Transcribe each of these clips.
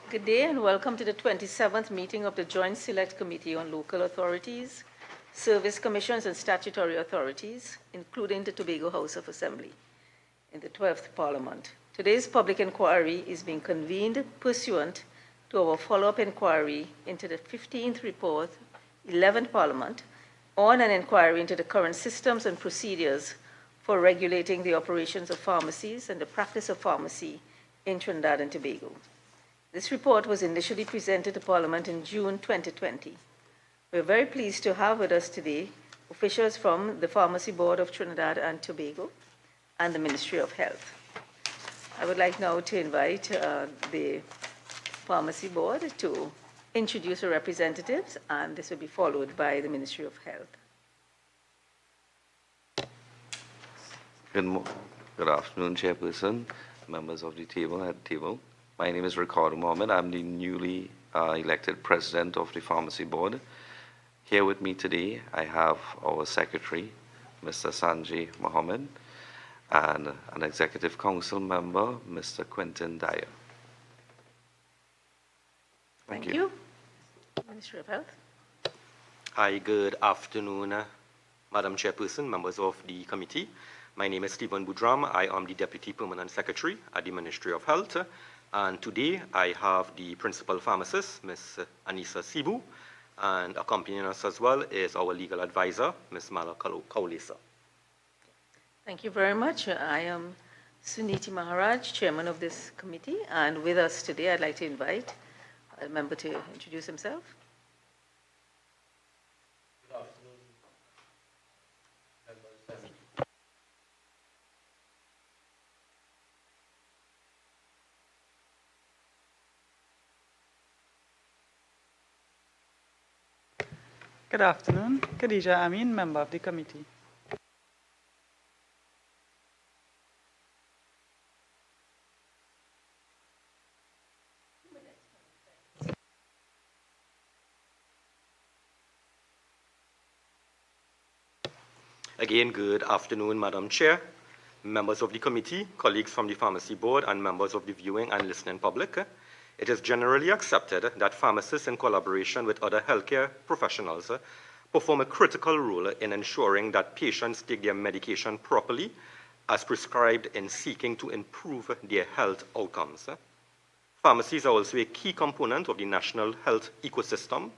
Good day and welcome to the 27th meeting of the Joint Select Committee on Local Authorities, Service Commissions and Statutory Authorities, including the Tobago House of Assembly in the 12th Parliament. Today's public inquiry is being convened pursuant to our follow-up inquiry into the 15th report, 11th Parliament, on an inquiry into the current systems and procedures for regulating the operations of pharmacies and the practice of pharmacy in Trinidad and Tobago. This report was initially presented to Parliament in June 2020. We're very pleased to have with us today officials from the Pharmacy Board of Trinidad and Tobago and the Ministry of Health. I would like now to invite the Pharmacy Board to introduce the representatives, and this will be followed by the Ministry of Health. Good afternoon, Chairperson, members of the table. My name is Ricardo Mohammed. I'm the newly elected President of the Pharmacy Board. Here with me today, I have our Secretary, Mr. Sanjay Mohammed, and an Executive Council member, Mr. Quentin Dyer. Thank you. Ministry of Health. Hi, good afternoon, Madam Chairperson, members of the committee. My name is Stephen Boudram. I am the Deputy Permanent Secretary at the Ministry of Health. And today I have the Principal Pharmacist, Ms. Anissa Sibu, and accompanying us as well is our Legal Advisor, Ms. Mala Kaulisa. Thank you very much. I am Suniti Maharaj, Chairman of this committee, and with us today I'd like to invite a member to introduce himself. Good afternoon, members. Good afternoon. Khadija Amin, member of the committee. Again, good afternoon, Madam Chair, members of the committee, colleagues from the Pharmacy Board, and members of the viewing and listening public. It is generally accepted that pharmacists, in collaboration with other healthcare professionals, perform a critical role in ensuring that patients take their medication properly as prescribed in seeking to improve their health outcomes. Pharmacies are also a key component of the national health ecosystem,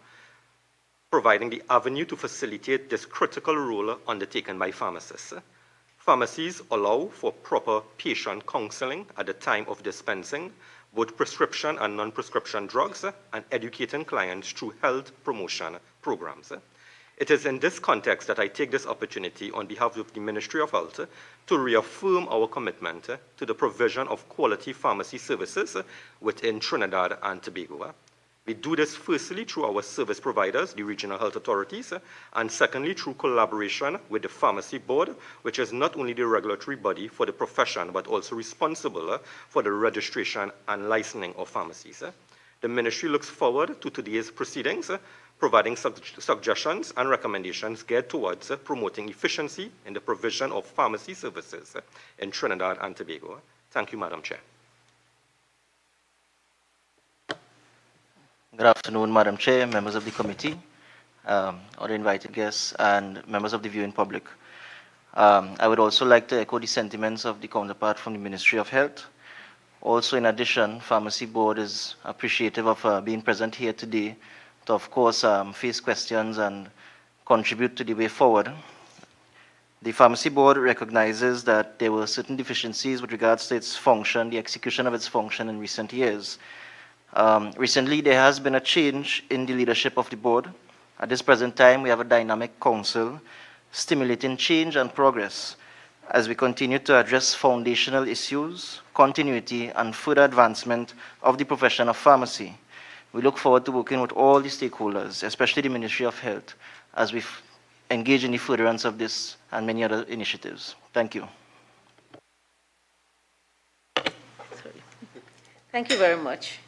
providing the avenue to facilitate this critical role undertaken by pharmacists. Pharmacies allow for proper patient counseling at the time of dispensing both prescription and non-prescription drugs and educating clients through health promotion programs. It is in this context that I take this opportunity on behalf of the Ministry of Health to reaffirm our commitment to the provision of quality pharmacy services within Trinidad and Tobago. We do this firstly through our service providers, the regional health authorities, and secondly through collaboration with the Pharmacy Board, which is not only the regulatory body for the profession, but also responsible for the registration and licensing of pharmacies. The Ministry looks forward to today's proceedings, providing suggestions and recommendations geared towards promoting efficiency in the provision of pharmacy services in Trinidad and Tobago. Thank you, Madam Chair. Good afternoon, Madam Chair, members of the committee, other invited guests, and members of the viewing public. I would also like to echo the sentiments of the counterpart from the Ministry of Health. Also, in addition, Pharmacy Board is appreciative of being present here today to, of course, face questions and contribute to the way forward. The Pharmacy Board recognizes that there were certain deficiencies with regards to its function, the execution of its function in recent years. Recently, there has been a change in the leadership of the board. At this present time, we have a dynamic council stimulating change and progress as we continue to address foundational issues, continuity, and further advancement of the profession of pharmacy. We look forward to working with all the stakeholders, especially the Ministry of Health, as we engage in the furtherance of this and many other initiatives. Thank you. Thank you very much.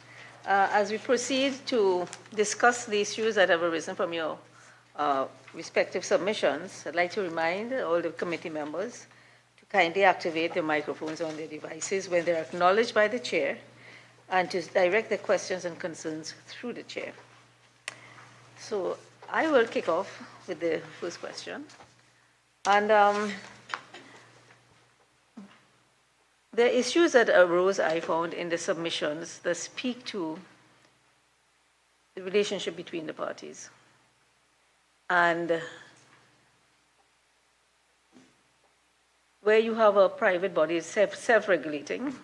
As we proceed to discuss the issues that have arisen from your respective submissions, I'd like to remind all the committee members to kindly activate the microphones on their devices when they're acknowledged by the chair and to direct their questions and concerns through the chair. So I will kick off with the first question. And the issues that arose, I found, in the submissions that speak to the relationship between the parties. And where you have a private body, self-regulating,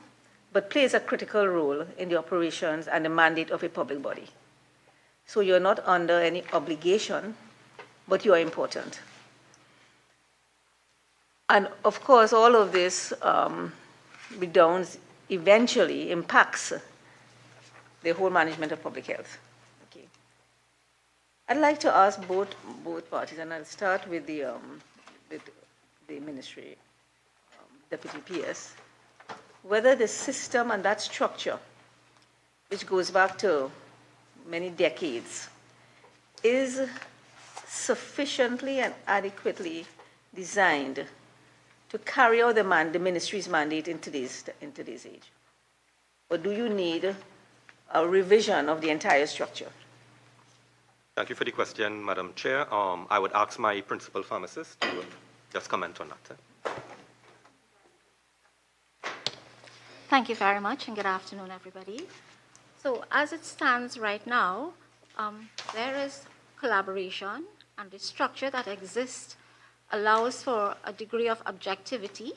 but plays a critical role in the operations and the mandate of a public body. So you're not under any obligation, but you are important. And of course, all of this redounds, eventually impacts the whole management of public health. Okay. I'd like to ask both parties, and I'll start with the ministry, Deputy PS, whether the system and that structure, which goes back to many decades, is sufficiently and adequately designed to carry out the ministry's mandate in today's age? Or do you need a revision of the entire structure? Thank you for the question, Madam Chair. I would ask my principal pharmacist to just comment on that. Thank you very much, and good afternoon, everybody. So as it stands right now, there is collaboration, and the structure that exists allows for a degree of objectivity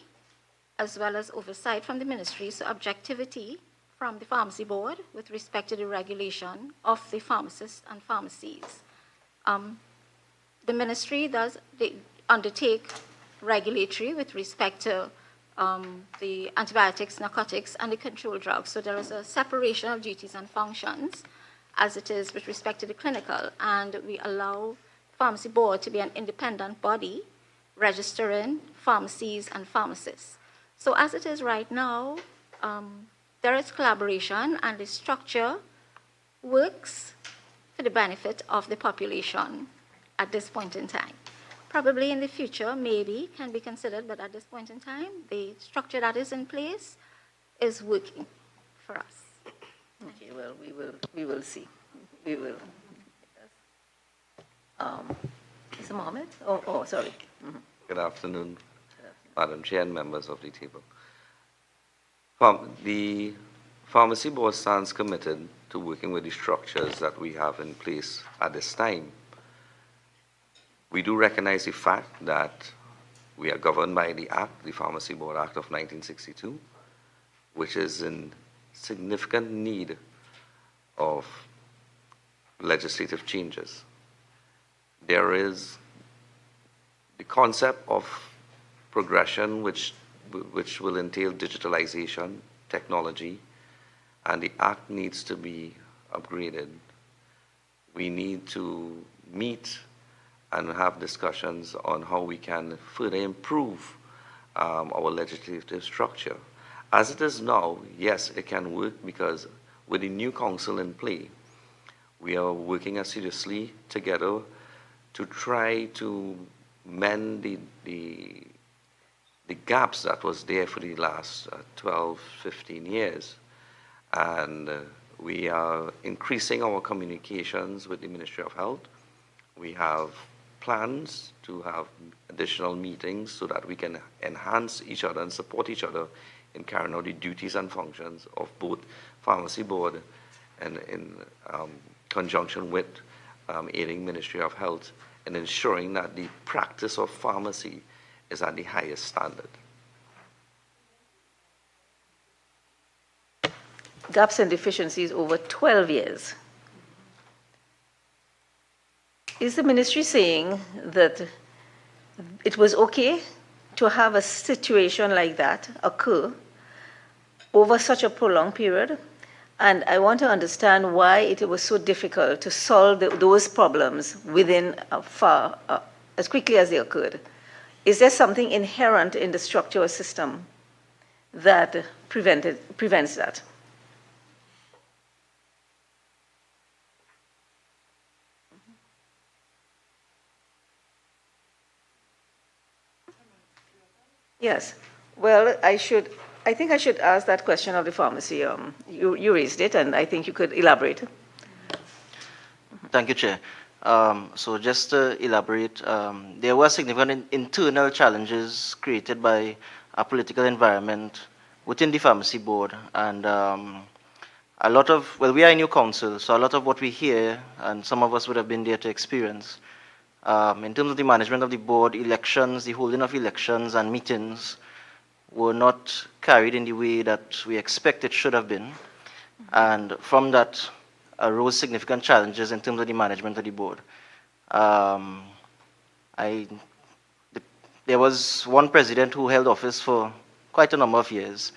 as well as oversight from the ministry. So objectivity from the pharmacy board with respect to the regulation of the pharmacists and pharmacies. The ministry does undertake regulatory with respect to the antibiotics, narcotics, and the controlled drugs. So there is a separation of duties and functions as it is with respect to the clinical, and we allow the pharmacy board to be an independent body registering pharmacies and pharmacists. So as it is right now, there is collaboration, and the structure works for the benefit of the population at this point in time. Probably in the future, maybe can be considered, but at this point in time, the structure that is in place is working for us. Okay, well, we will see. We will. Mr. Mohammed? Oh, sorry. Mm-hmm. Good afternoon, Madam Chair and members of the table. The Pharmacy Board stands committed to working with the structures that we have in place at this time. We do recognize the fact that we are governed by the Act, the Pharmacy Board Act of 1962, which is in significant need of legislative changes. There is the concept of progression, which will entail digitalization, technology, and the Act needs to be upgraded. We need to meet and have discussions on how we can further improve our legislative structure. As it is now, yes, it can work because with the new council in play, we are working assiduously together to try to mend the gaps that was there for the last 12, 15 years. And we are increasing our communications with the Ministry of Health. We have plans to have additional meetings so that we can enhance each other and support each other in carrying out the duties and functions of both Pharmacy Board and in conjunction with aiding Ministry of Health and ensuring that the practice of pharmacy is at the highest standard. Gaps and deficiencies over 12 years. Is the ministry saying that it was okay to have a situation like that occur over such a prolonged period? And I want to understand why it was so difficult to solve those problems within as quickly as they occurred. Is there something inherent in the structural system that prevents that? Yes. Well, I should I think I should ask that question of the pharmacy. You raised it, and I think you could elaborate. Thank you, Chair. So just to elaborate, there were significant internal challenges created by a political environment within the pharmacy board, and a lot of, well, we are a new council, so a lot of what we hear, and some of us would have been there to experience, in terms of the management of the board, elections, the holding of elections and meetings were not carried in the way that we expect it should have been. And from that arose significant challenges in terms of the management of the board. There was one president who held office for quite a number of years,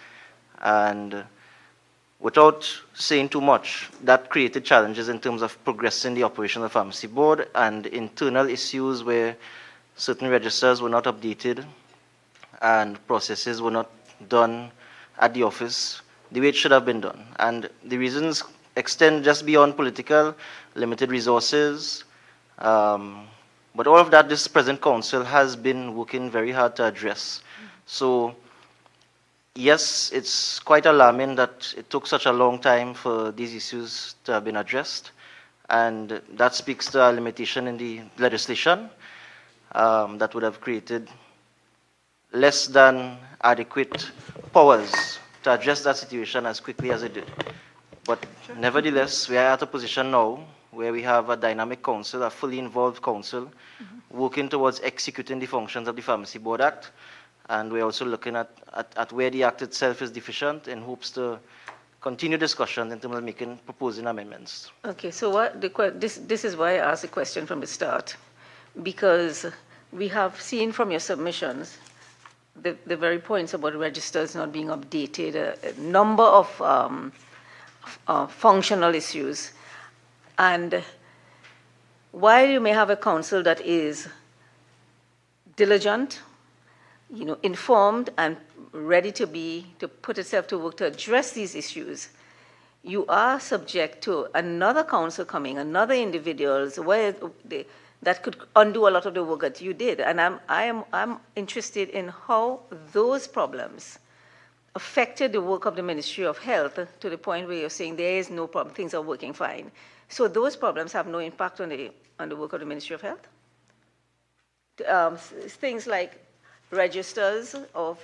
and without saying too much, that created challenges in terms of progressing the operation of the pharmacy board and internal issues where certain registers were not updated and processes were not done at the office the way it should have been done. And the reasons extend just beyond political, limited resources, but all of that this present council has been working very hard to address. So yes, it's quite alarming that it took such a long time for these issues to have been addressed, and that speaks to a limitation in the legislation that would have created less than adequate powers to address that situation as quickly as it did. But nevertheless, we are at a position now where we have a dynamic council, a fully involved council, working towards executing the functions of the Pharmacy Board Act. And we're also looking at where the Act itself is deficient in hopes to continue discussion in terms of proposing amendments. Okay, so this is why I asked the question from the start, because we have seen from your submissions the very points about registers not being updated, a number of functional issues. And while you may have a council that is diligent, informed and ready to put itself to work to address these issues, you are subject to another council coming, another individuals that could undo a lot of the work that you did. And I'm interested in how those problems affected the work of the Ministry of Health to the point where you're saying there is no problem, things are working fine. So those problems have no impact on the work of the Ministry of Health? Things like registers of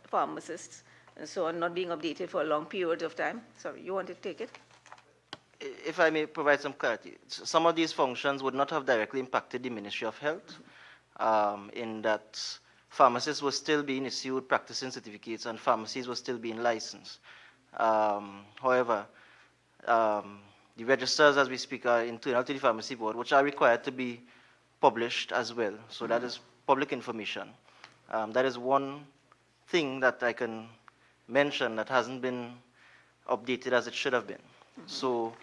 pharmacists and so on not being updated for a long period of time. Sorry, you want to take it? If I may provide some clarity, some of these functions would not have directly impacted the Ministry of Health, in that pharmacists were still being issued practicing certificates and pharmacies were still being licensed. However, the registers as we speak are internal to the Pharmacy Board, which are required to be published as well. So that is public information. That is one thing that I can mention that hasn't been updated as it should have been. So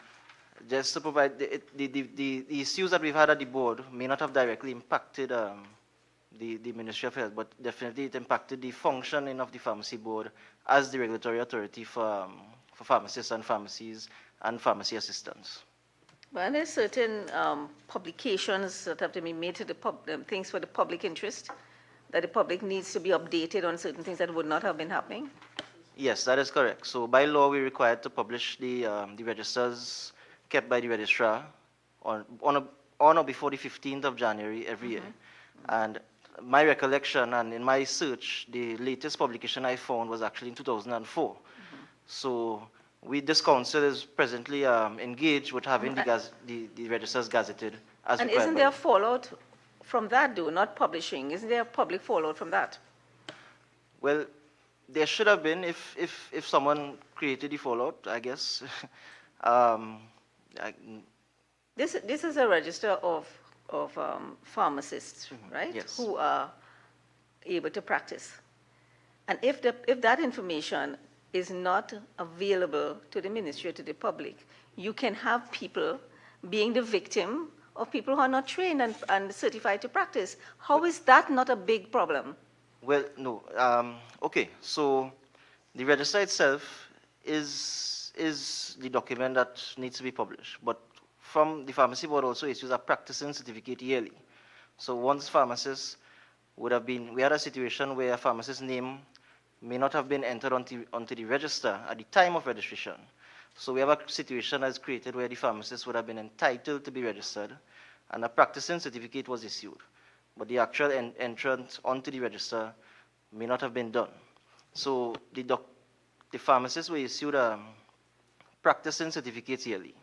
just to provide, the issues that we've had at the board may not have directly impacted the Ministry of Health, but definitely it impacted the functioning of the Pharmacy Board as the regulatory authority for pharmacists and pharmacies and pharmacy assistants. Well, there's certain publications that have to be made to things for the public interest, that the public needs to be updated on certain things that would not have been happening? Yes, that is correct. So by law, we're required to publish the registers kept by the registrar on or before the 15th of January every year. And my recollection and in my search, the latest publication I found was actually in 2004. So this council is presently engaged with having the registers gazetted as and required. Isn't there fallout from that, though, not publishing? Isn't there a public fallout from that? Well, there should have been if someone created the fallout, I guess. This is a register of pharmacists, right? Yes. Who are able to practice. And if that information is not available to the ministry or to the public, you can have people being the victim of people who are not trained and certified to practice. How is that not a big problem? Well, no. Okay, so the register itself is the document that needs to be published, but from the Pharmacy Board also issues a practicing certificate yearly. So once pharmacists we had a situation where a pharmacist's name may not have been entered onto the register at the time of registration. So we have a situation that's created where the pharmacist would have been entitled to be registered and a practicing certificate was issued, but the actual entrance onto the register may not have been done. So the pharmacists were issued practicing certificates yearly.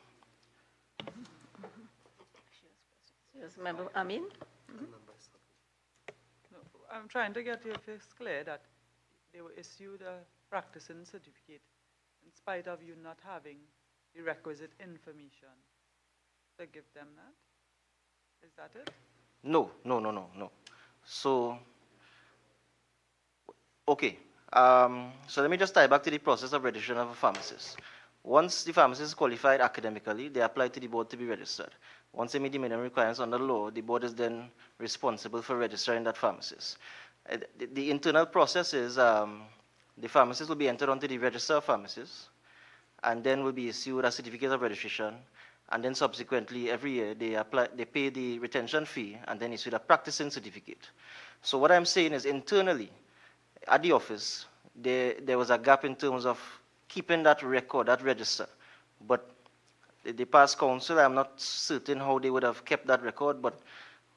Yes, Member Amin? No, I'm trying to get your face clear that they were issued a practicing certificate in spite of you not having the requisite information to give them that. Is that it? No. So, okay. So let me just tie back to the process of registration of a pharmacist. Once the pharmacist is qualified academically, they apply to the board to be registered. Once they meet the minimum requirements under the law, the board is then responsible for registering that pharmacist. The internal process is the pharmacist will be entered onto the register of pharmacists and then will be issued a certificate of registration, and then subsequently every year they pay the retention fee and then issue a practicing certificate. So what I'm saying is internally at the office there was a gap in terms of keeping that record, that register. But the past council, I'm not certain how they would have kept that record, but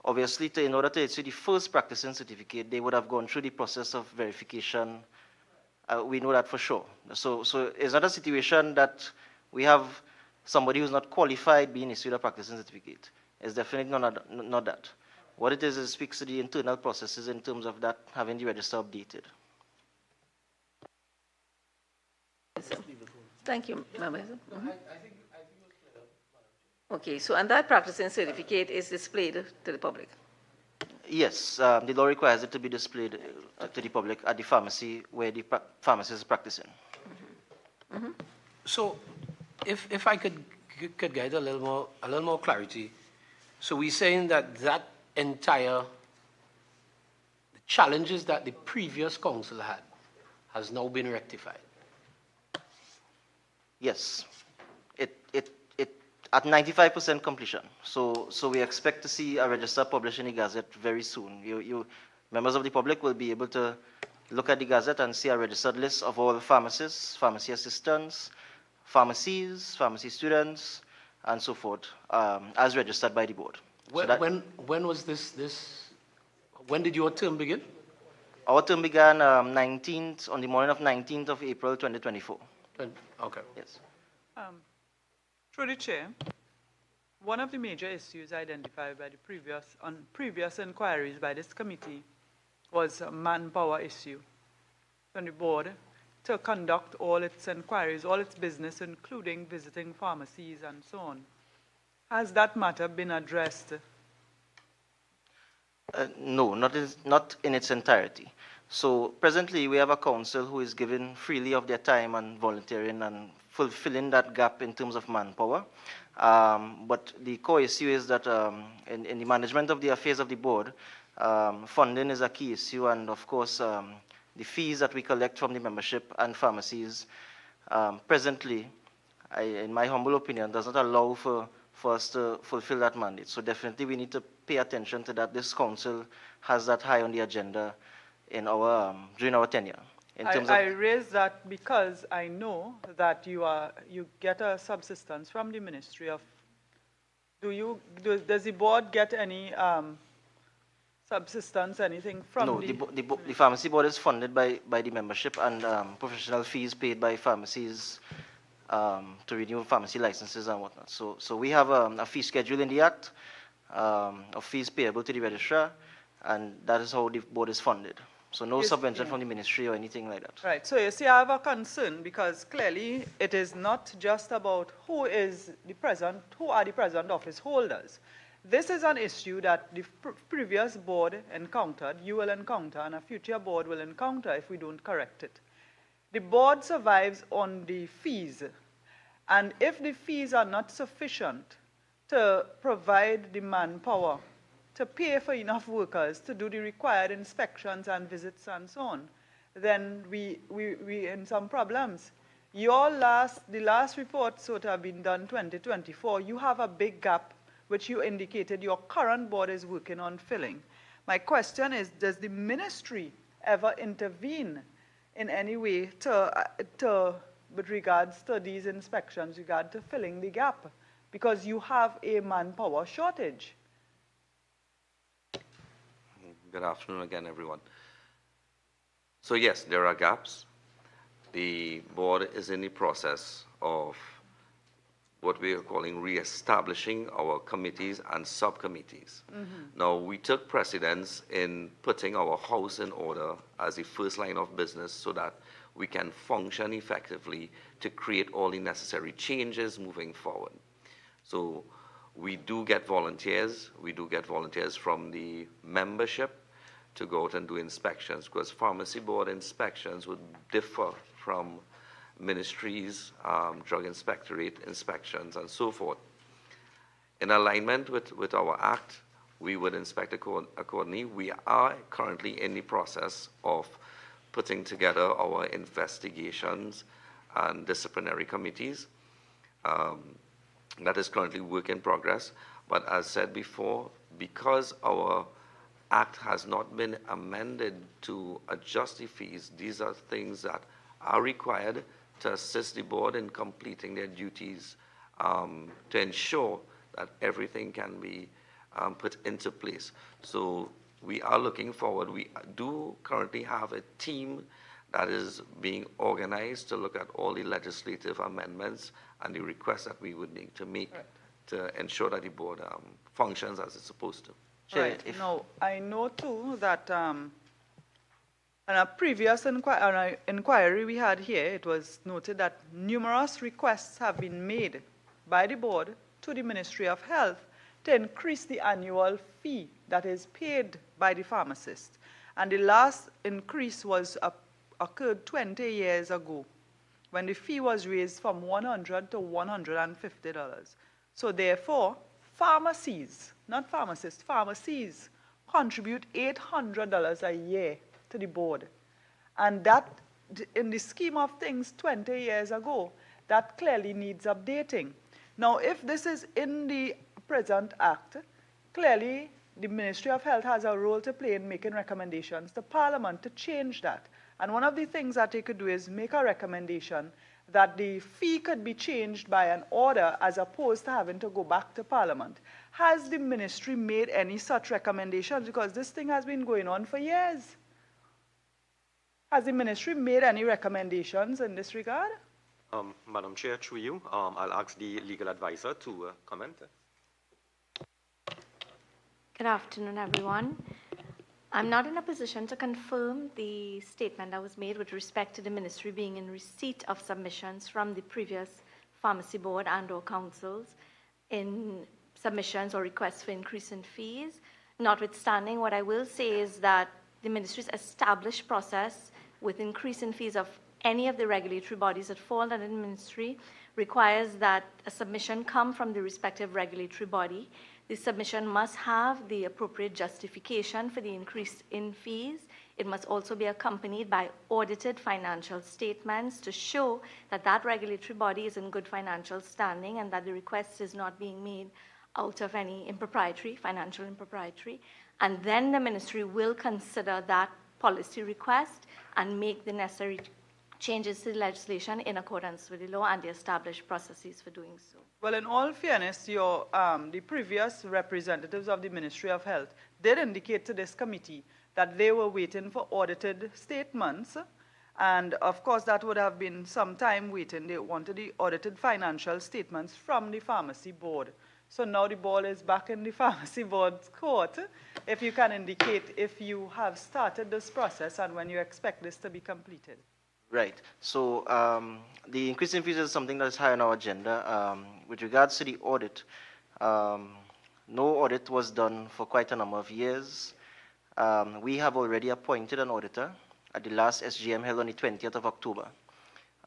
obviously in order to issue the first practicing certificate, they would have gone through the process of verification. We know that for sure. So it's not a situation that we have somebody who's not qualified being issued a practicing certificate. It's definitely not that. What it is speaks to the internal processes in terms of that having the register updated. Thank you, Member. Okay, so and that practicing certificate is displayed to the public? Yes, the law requires it to be displayed to the public at the pharmacy where the pharmacist is practicing. Mm-hmm. So, if I could get a little more clarity, so we're saying that entire the challenges that the previous council had has now been rectified. Yes, it at 95% completion. So we expect to see a register published in the Gazette very soon. You members of the public will be able to look at the Gazette and see a registered list of all pharmacists, pharmacy assistants, pharmacies, pharmacy students, and so forth, as registered by the board. When was this? When did your term begin? Our term began on the morning of 19th of April, 2024. Okay. Yes. Through the chair, one of the major issues identified by the previous inquiries by this committee was a manpower issue on the board to conduct all its inquiries, all its business, including visiting pharmacies and so on. Has that matter been addressed? No, not in its entirety. So presently we have a council who is giving freely of their time and volunteering and fulfilling that gap in terms of manpower. But the core issue is that in the management of the affairs of the board, funding is a key issue, and of course the fees that we collect from the membership and pharmacies presently, in my humble opinion, does not allow for us to fulfill that mandate. So definitely we need to pay attention to that. This council has that high on the agenda in during our tenure. I raise that because I know that you get a subsistence from the Ministry of. Does the board get any subsistence, anything from no, the pharmacy board is funded by the membership and professional fees paid by pharmacies to renew pharmacy licenses and whatnot. So we have a fee schedule in the Act of fees payable to the registrar, and that is how the board is funded. So no subvention from the ministry or anything like that. Right. So you see, I have a concern because clearly it is not just about who are the present office holders. This is an issue that the previous board encountered, you will encounter, and a future board will encounter if we don't correct it. The board survives on the fees, and if the fees are not sufficient to provide the manpower to pay for enough workers to do the required inspections and visits and so on, then we in some problems. The last report sort of been done 2024, you have a big gap which you indicated your current board is working on filling. My question is, does the ministry ever intervene in any way with regards to these inspections, regard to filling the gap? Because you have a manpower shortage. Good afternoon again, everyone. So yes, there are gaps. The board is in the process of what we are calling reestablishing our committees and subcommittees. Now, we took precedence in putting our house in order as the first line of business so that we can function effectively to create all the necessary changes moving forward. So we do get volunteers. We do get volunteers from the membership to go out and do inspections, because pharmacy board inspections would differ from ministries, drug inspectorate inspections, and so forth. In alignment with our act, we would inspect accordingly. We are currently in the process of putting together our investigations and disciplinary committees. That is currently work in progress. But as said before, because our act has not been amended to adjust the fees, these are things that are required to assist the board in completing their duties, to ensure that everything can be put into place. So we are looking forward. We do currently have a team that is being organized to look at all the legislative amendments and the requests that we would need to make to ensure that the board functions as it's supposed to. Right. Now, I know too that in a previous inquiry we had here, it was noted that numerous requests have been made by the board to the Ministry of Health to increase the annual fee that is paid by the pharmacist. And the last increase was occurred 20 years ago, when the fee was raised from $100 to $150. So therefore, pharmacies, not pharmacists, pharmacies contribute $800 a year to the board. And that, in the scheme of things 20 years ago, that clearly needs updating. Now, if this is in the present act, clearly the Ministry of Health has a role to play in making recommendations to Parliament to change that. And one of the things that they could do is make a recommendation that the fee could be changed by an order as opposed to having to go back to Parliament. Has the ministry made any such recommendations? Because this thing has been going on for years. Has the ministry made any recommendations in this regard? Madam Chair, through you, I'll ask the legal advisor to comment. Good afternoon, everyone. I'm not in a position to confirm the statement that was made with respect to the ministry being in receipt of submissions from the previous pharmacy board and/or councils in submissions or requests for increase in fees. Notwithstanding, what I will say is that the ministry's established process with increase in fees of any of the regulatory bodies that fall under the ministry requires that a submission come from the respective regulatory body. The submission must have the appropriate justification for the increase in fees. It must also be accompanied by audited financial statements to show that that regulatory body is in good financial standing and that the request is not being made out of any financial impropriety. And then the ministry will consider that policy request and make the necessary changes to the legislation in accordance with the law and the established processes for doing so. Well, in all fairness, the previous representatives of the Ministry of Health did indicate to this committee that they were waiting for audited statements. And of course, that would have been some time waiting. They wanted the audited financial statements from the pharmacy board. So now the ball is back in the pharmacy board's court. If you can indicate if you have started this process and when you expect this to be completed. Right. So the increase in fees is something that is high on our agenda. With regards to the audit, no audit was done for quite a number of years. We have already appointed an auditor at the last SGM held on the 20th of October.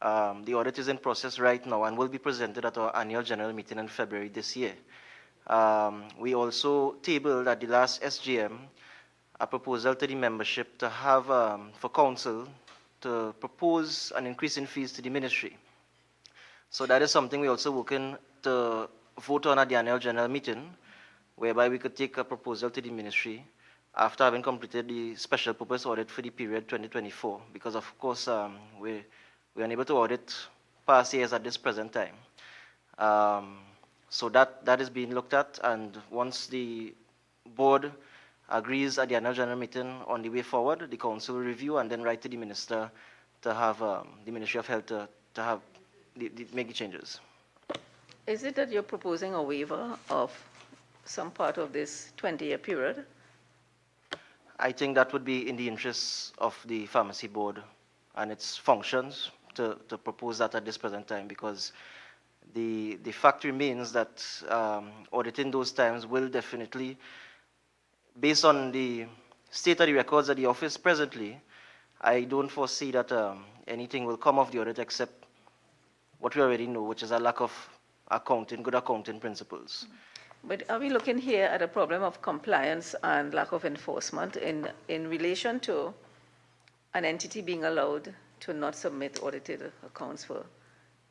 The audit is in process right now and will be presented at our annual general meeting in February this year. We also tabled at the last SGM a proposal to the membership to have, for council, to propose an increase in fees to the ministry. So that is something we're also working to vote on at the annual general meeting, whereby we could take a proposal to the ministry after having completed the special purpose audit for the period 2024, because of course we're unable to audit past years at this present time. So that is being looked at, and once the board agrees at the annual general meeting on the way forward, the council will review and then write to the minister to have the Ministry of Health to have make the changes. Is it that you're proposing a waiver of some part of this 20-year period? I think that would be in the interests of the pharmacy board and its functions to propose that at this present time, because the fact remains that auditing those times will definitely, based on the state of the records at the office presently, I don't foresee that anything will come of the audit except what we already know, which is a lack of good accounting principles. But are we looking here at a problem of compliance and lack of enforcement in relation to an entity being allowed to not submit audited accounts for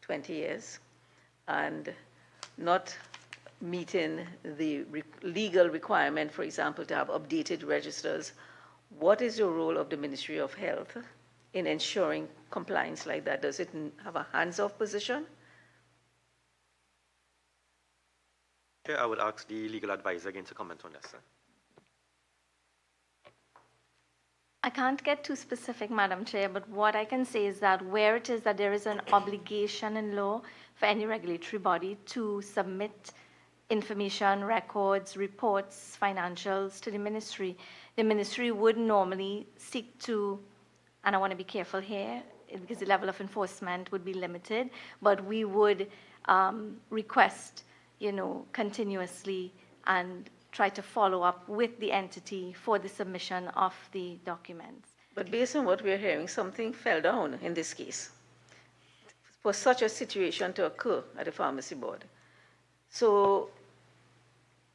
20 years and not meeting the legal requirement, for example, to have updated registers? What is the role of the Ministry of Health in ensuring compliance like that? Does it have a hands-off position? Chair, I would ask the legal advisor again to comment on this, sir. I can't get too specific, Madam Chair, but what I can say is that where it is that there is an obligation in law for any regulatory body to submit information, records, reports, financials to the ministry would normally seek to, and I want to be careful here because the level of enforcement would be limited, but we would request, continuously and try to follow up with the entity for the submission of the documents. But based on what we're hearing, something fell down in this case for such a situation to occur at the pharmacy board. So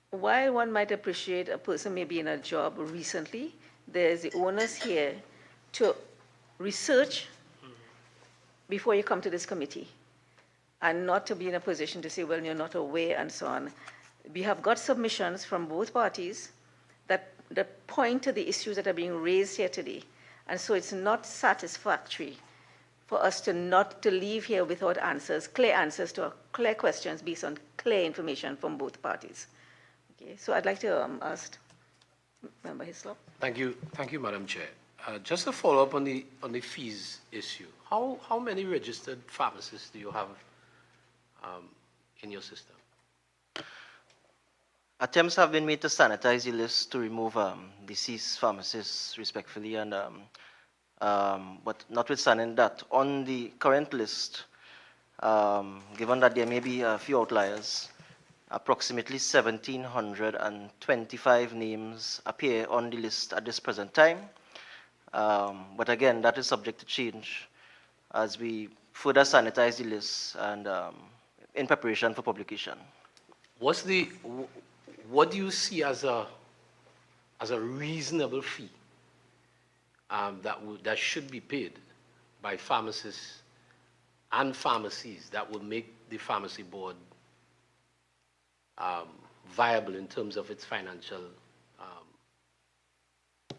while one might appreciate a person may be in a job recently, there's the onus here to research before you come to this committee and not to be in a position to say, well, you're not aware and so on. We have got submissions from both parties that point to the issues that are being raised here today. And so it's not satisfactory for us to leave here without answers, clear answers to clear questions based on clear information from both parties. Okay, so I'd like to ask Member Hislop. Thank you, Madam Chair. Just to follow up on the fees issue, how many registered pharmacists do you have in your system? Attempts have been made to sanitize the list to remove deceased pharmacists respectfully, and but notwithstanding that, on the current list, given that there may be a few outliers, approximately 1,725 names appear on the list at this present time. But again, that is subject to change as we further sanitize the list and in preparation for publication. What do you see as a reasonable fee that should be paid by pharmacists and pharmacies that would make the pharmacy board viable in terms of its financial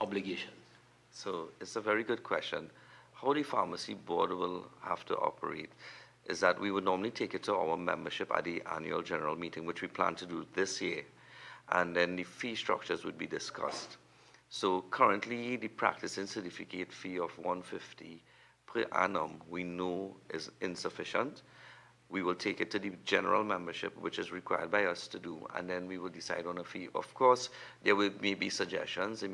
obligations? So it's a very good question. How the pharmacy board will have to operate is that we would normally take it to our membership at the annual general meeting, which we plan to do this year, and then the fee structures would be discussed. So currently, the practicing certificate fee of $150 per annum we know is insufficient. We will take it to the general membership, which is required by us to do, and then we will decide on a fee. Of course, there may be suggestions.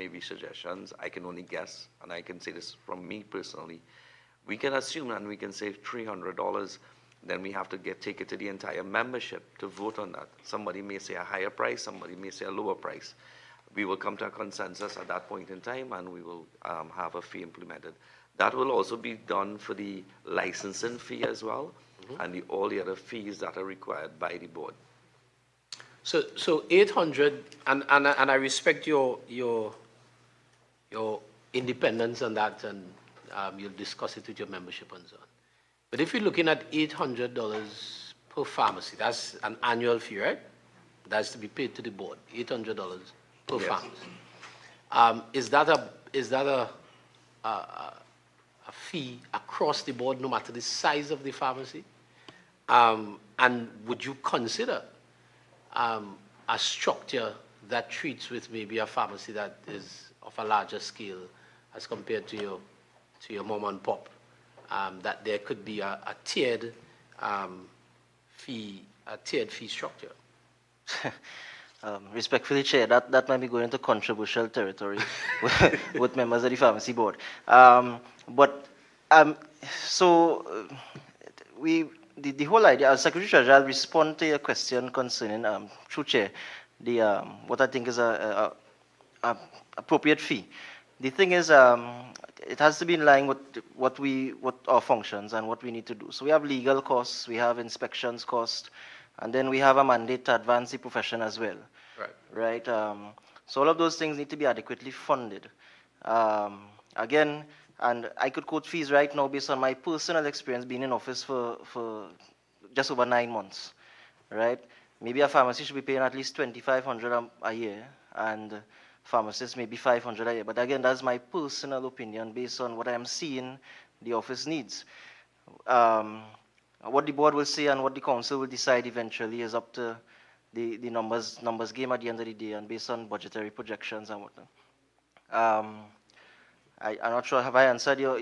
I can only guess, and I can say this from me personally. We can assume and we can say $300. Then we have to take it to the entire membership to vote on that. Somebody may say a higher price, somebody may say a lower price. We will come to a consensus at that point in time, and we will have a fee implemented. That will also be done for the licensing fee as well, and all the other fees that are required by the board. So 800, and I respect your independence on that, and you'll discuss it with your membership and so on. But if you're looking at $800 per pharmacy, that's an annual fee, right? That's to be paid to the board, $800 per pharmacy. Is that a fee across the board, no matter the size of the pharmacy? And would you consider a structure that treats with maybe a pharmacy that is of a larger scale as compared to your mom and pop, that there could be a tiered fee structure? Respectfully, Chair, that might be going into controversial territory with members of the Pharmacy Board. The whole idea, as Secretary Treasurer, I'll respond to your question concerning, through Chair, what I think is a appropriate fee. The thing is, it has to be in line with what our functions and what we need to do. So we have legal costs, we have inspections costs, and then we have a mandate to advance the profession as well. Right. So all of those things need to be adequately funded. Again, and I could quote fees right now based on my personal experience being in office for just over 9 months. Right. Maybe a pharmacy should be paying at least $2,500 a year, and pharmacists maybe $500 a year. But again, that's my personal opinion based on what I am seeing the office needs. What the board will say and what the council will decide eventually is up to the numbers game at the end of the day, and based on budgetary projections and whatnot. I'm not sure, have I answered your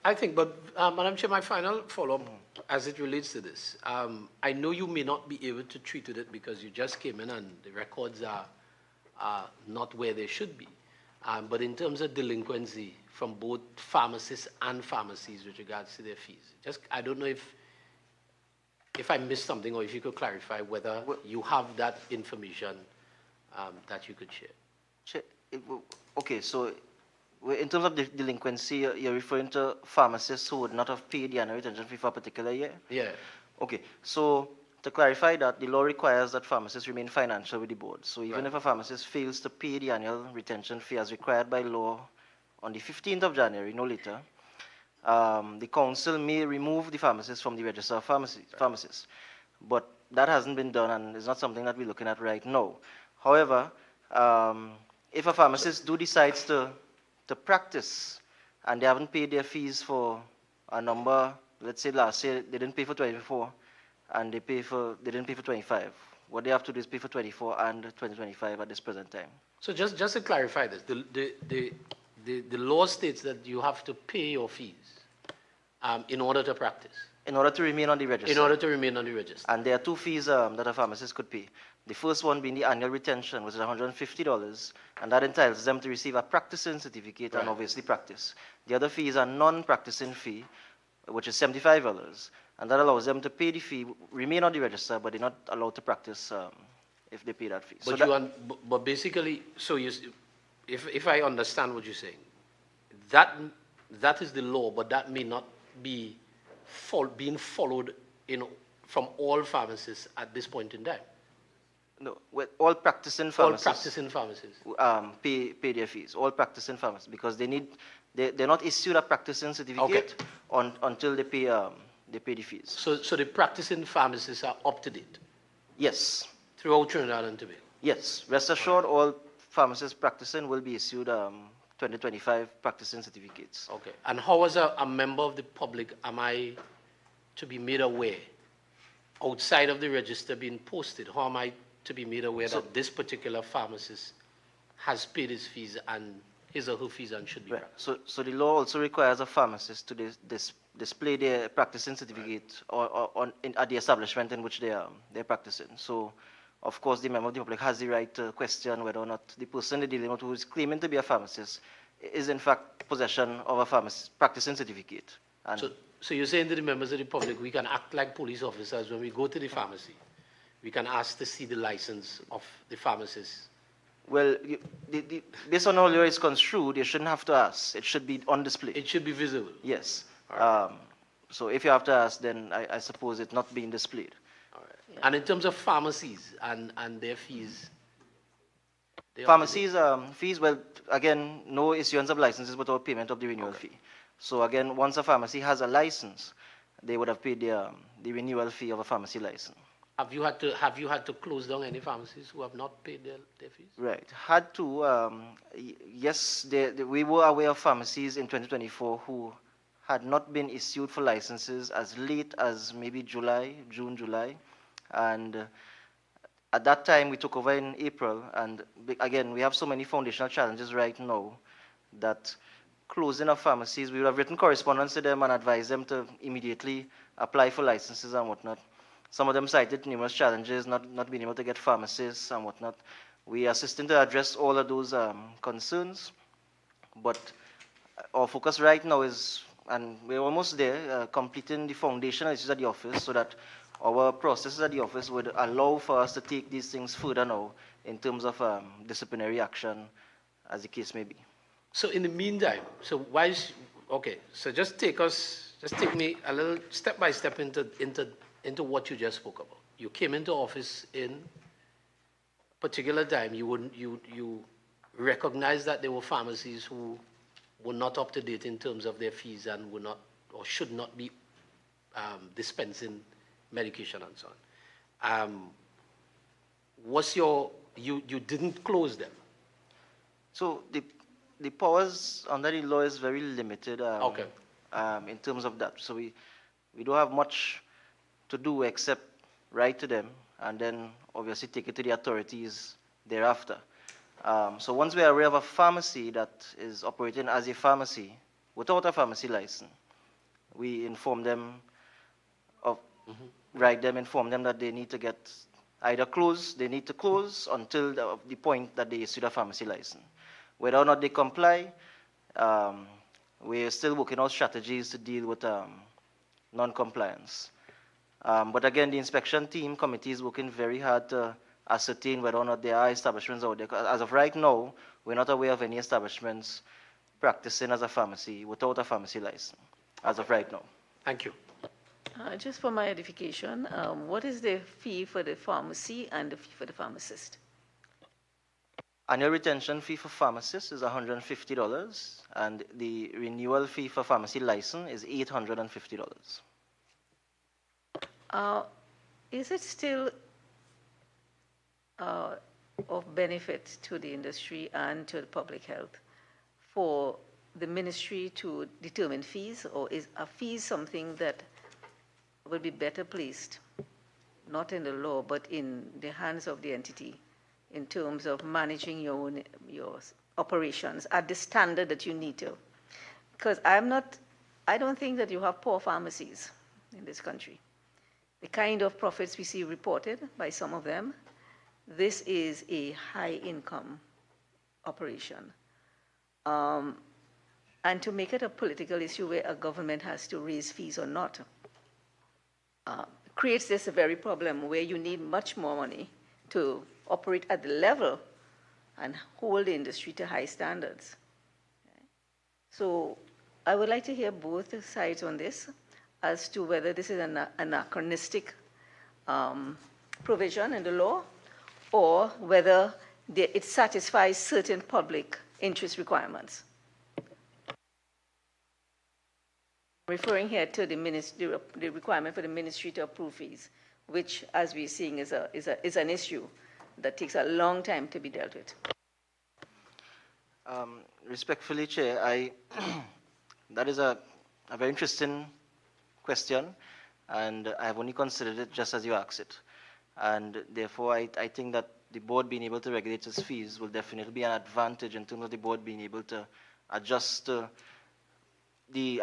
I think, but Madam Chair, my final follow-up as it relates to this. I know you may not be able to treat with it because you just came in and the records are not where they should be. But in terms of delinquency from both pharmacists and pharmacies with regards to their fees, I don't know if I missed something, or if you could clarify whether you have that information that you could share. Okay, so in terms of the delinquency, you're referring to pharmacists who would not have paid the annual retention fee for a particular year? Yeah. Okay, so to clarify that, the law requires that pharmacists remain financial with the board. So even if a pharmacist fails to pay the annual retention fee as required by law on the 15th of January, no later, the council may remove the pharmacist from the register of pharmacists. But that hasn't been done, and it's not something that we're looking at right now. However, if a pharmacist decides to practice and they haven't paid their fees for a number, let's say last year they didn't pay for 24 and they didn't pay for 25. What they have to do is pay for 24 and 2025 at this present time. So just to clarify this, the law states that you have to pay your fees in order to practice. In order to remain on the register. In order to remain on the register. And there are two fees that a pharmacist could pay. The first one being the annual retention, which is $150, and that entitles them to receive a practicing certificate and obviously practice. The other fee is a non-practicing fee, which is $75, and that allows them to pay the fee, remain on the register, but they're not allowed to practice if they pay that fee. But basically, so if I understand what you're saying, that is the law, but that may not be being followed from all pharmacists at this point in time. No, all practicing pharmacists. All practicing pharmacists. Pay their fees. All practicing pharmacists, because they're not issued a practicing certificate until they pay the fees. So the practicing pharmacists are up to date. Yes. Throughout Trinidad and Tobago. Yes. Rest assured, all pharmacists practicing will be issued 2025 practicing certificates. Okay. And how, as a member of the public, am I to be made aware, outside of the register being posted, how am I to be made aware that this particular pharmacist has paid his fees and his or her fees and should be practiced? So the law also requires a pharmacist to display their practicing certificate at the establishment in which they're practicing. So, of course, the member of the public has the right to question whether or not the person they're dealing with who is claiming to be a pharmacist is in fact possession of a practicing certificate. And so you're saying to the members of the public, we can act like police officers when we go to the pharmacy. We can ask to see the license of the pharmacist. Well, based on how law is construed, you shouldn't have to ask. It should be on display. It should be visible. Yes. Right. So if you have to ask, then I suppose it's not being displayed. All right. Yeah. And in terms of pharmacies and their fees? Pharmacies fees, well, again, no issuance of licenses without payment of the renewal fee. So again, once a pharmacy has a license, they would have paid the renewal fee of a pharmacy license. Have you had to close down any pharmacies who have not paid their fees? Right. Had to. Yes, we were aware of pharmacies in 2024 who had not been issued for licenses as late as maybe June, July. And at that time, we took over in April. And again, we have so many foundational challenges right now that closing of pharmacies, we would have written correspondence to them and advised them to immediately apply for licenses and whatnot. Some of them cited numerous challenges, not being able to get pharmacists and whatnot. We are assisting to address all of those concerns, but our focus right now is, and we're almost there, completing the foundational issues at the office so that our processes at the office would allow for us to take these things further now in terms of disciplinary action, as the case may be. So in the meantime, so just take me a little step by step into what you just spoke about. You came into office in a particular time. You recognized that there were pharmacies who were not up to date in terms of their fees and were not or should not be dispensing medication and so on. You didn't close them? So the powers under the law is very limited in terms of that. So we don't have much to do except write to them and then obviously take it to the authorities thereafter. So once we are aware of a pharmacy that is operating as a pharmacy without a pharmacy license, we inform them inform them that they need to get either closed, they need to close until the point that they issue a pharmacy license. Whether or not they comply, we're still working on strategies to deal with non-compliance. But again, the inspection team committee is working very hard to ascertain whether or not there are establishments out there. As of right now, we're not aware of any establishments practicing as a pharmacy without a pharmacy license, as of right now. Thank you. Just for my edification, what is the fee for the pharmacy and the fee for the pharmacist? Annual retention fee for pharmacists is $150, and the renewal fee for pharmacy license is $850. Is it still of benefit to the industry and to the public health for the ministry to determine fees, or is a fee something that would be better placed, not in the law, but in the hands of the entity in terms of managing your operations at the standard that you need to? Because I don't think that you have poor pharmacies in this country. The kind of profits we see reported by some of them, this is a high-income operation. And to make it a political issue where a government has to raise fees or not, creates this very problem where you need much more money to operate at the level and hold the industry to high standards. Okay. So I would like to hear both sides on this as to whether this is an anachronistic provision in the law or whether it satisfies certain public interest requirements. Referring here to the requirement for the ministry to approve fees, which, as we're seeing, is an issue that takes a long time to be dealt with. Respectfully, Chair, that is a very interesting question, and I have only considered it just as you asked it. And therefore, I think that the board being able to regulate its fees will definitely be an advantage in terms of the board being able to adjust the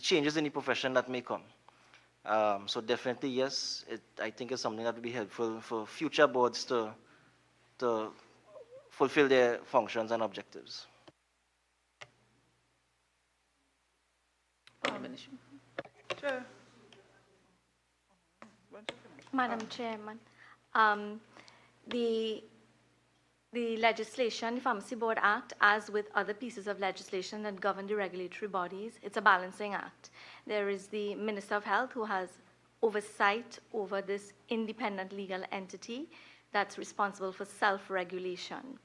changes in the profession that may come. So definitely, yes, I think it's something that would be helpful for future boards to fulfill their functions and objectives. Chair. Madam Chairman, the legislation, the Pharmacy Board Act, as with other pieces of legislation that govern the regulatory bodies, it's a balancing act. There is the Minister of Health who has oversight over this independent legal entity that's responsible for self-regulation.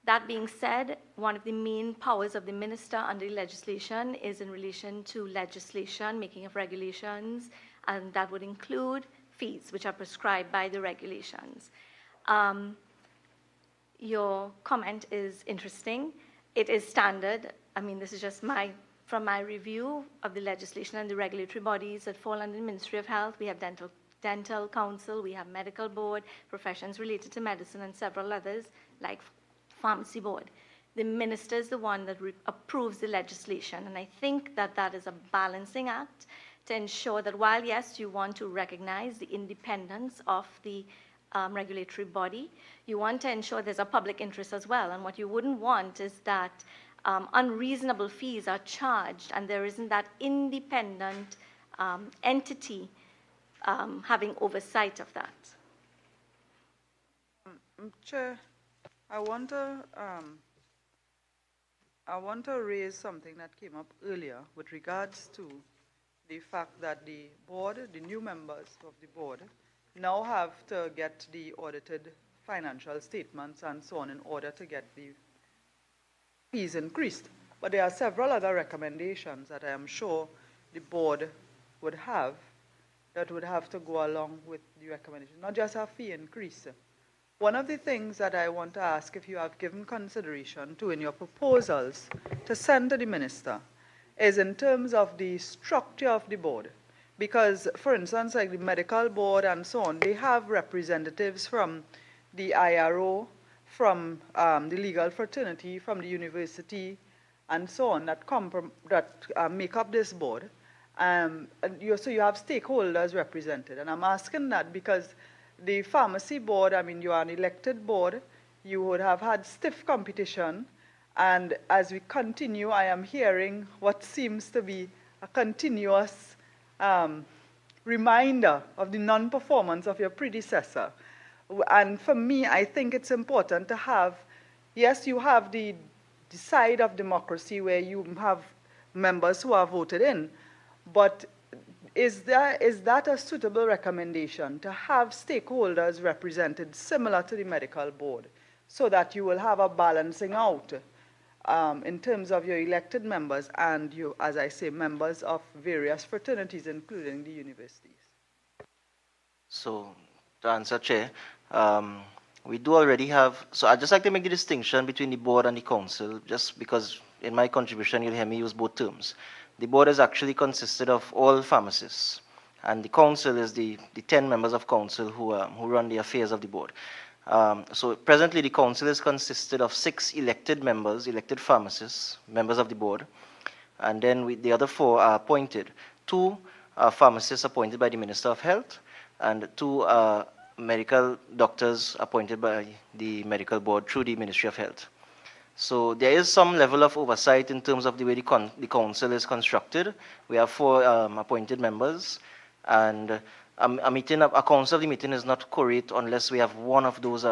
That being said, one of the main powers of the minister under the legislation is in relation to legislation, making of regulations, and that would include fees, which are prescribed by the regulations. Your comment is interesting. It is standard. I mean, this is just from my review of the legislation and the regulatory bodies that fall under the Ministry of Health. We have dental council, we have medical board, professions related to medicine, and several others like pharmacy board. The minister is the one that approves the legislation, and I think that that is a balancing act to ensure that while, yes, you want to recognize the independence of the regulatory body, you want to ensure there's a public interest as well. And what you wouldn't want is that unreasonable fees are charged and there isn't that independent entity having oversight of that. Chair, I want to raise something that came up earlier with regards to the fact that the board, the new members of the board, now have to get the audited financial statements and so on in order to get the fees increased. But there are several other recommendations that I am sure the board would have that would have to go along with the recommendation, not just a fee increase. One of the things that I want to ask if you have given consideration to in your proposals to send to the minister is in terms of the structure of the board. Because, for instance, like the medical board and so on, they have representatives from the IRO, from the legal fraternity, from the university, and so on that make up this board. So you have stakeholders represented. And I'm asking that because the pharmacy board, I mean, you are an elected board, you would have had stiff competition. And as we continue, I am hearing what seems to be a continuous reminder of the non-performance of your predecessor. And for me, I think it's important to have, yes, you have the side of democracy where you have members who are voted in, but is that a suitable recommendation to have stakeholders represented similar to the medical board so that you will have a balancing out in terms of your elected members and you, as I say, members of various fraternities, including the universities? So, to answer, Chair, we do already have, so I'd just like to make the distinction between the board and the council, just because in my contribution you'll hear me use both terms. The board is actually consisted of all pharmacists, and the council is the 10 members of council who run the affairs of the board. So presently the council is consisted of 6 elected members, elected pharmacists, members of the board, and then the other 4 are appointed. 2 are pharmacists appointed by the Minister of Health, and 2 medical doctors appointed by the medical board through the Ministry of Health. So there is some level of oversight in terms of the way the council is constructed. We have 4 appointed members, and a council of the meeting is not correct unless we have one of those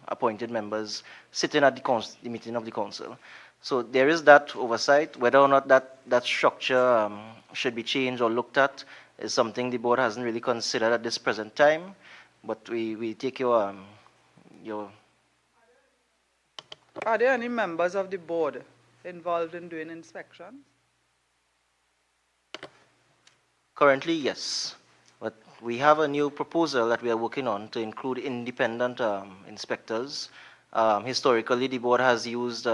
appointed members sitting at the meeting of the council. So there is that oversight. Whether or not that structure should be changed or looked at is something the board hasn't really considered at this present time, but we take your Are there any members of the board involved in doing inspections? Currently, yes. But we have a new proposal that we are working on to include independent inspectors. Historically, the board has used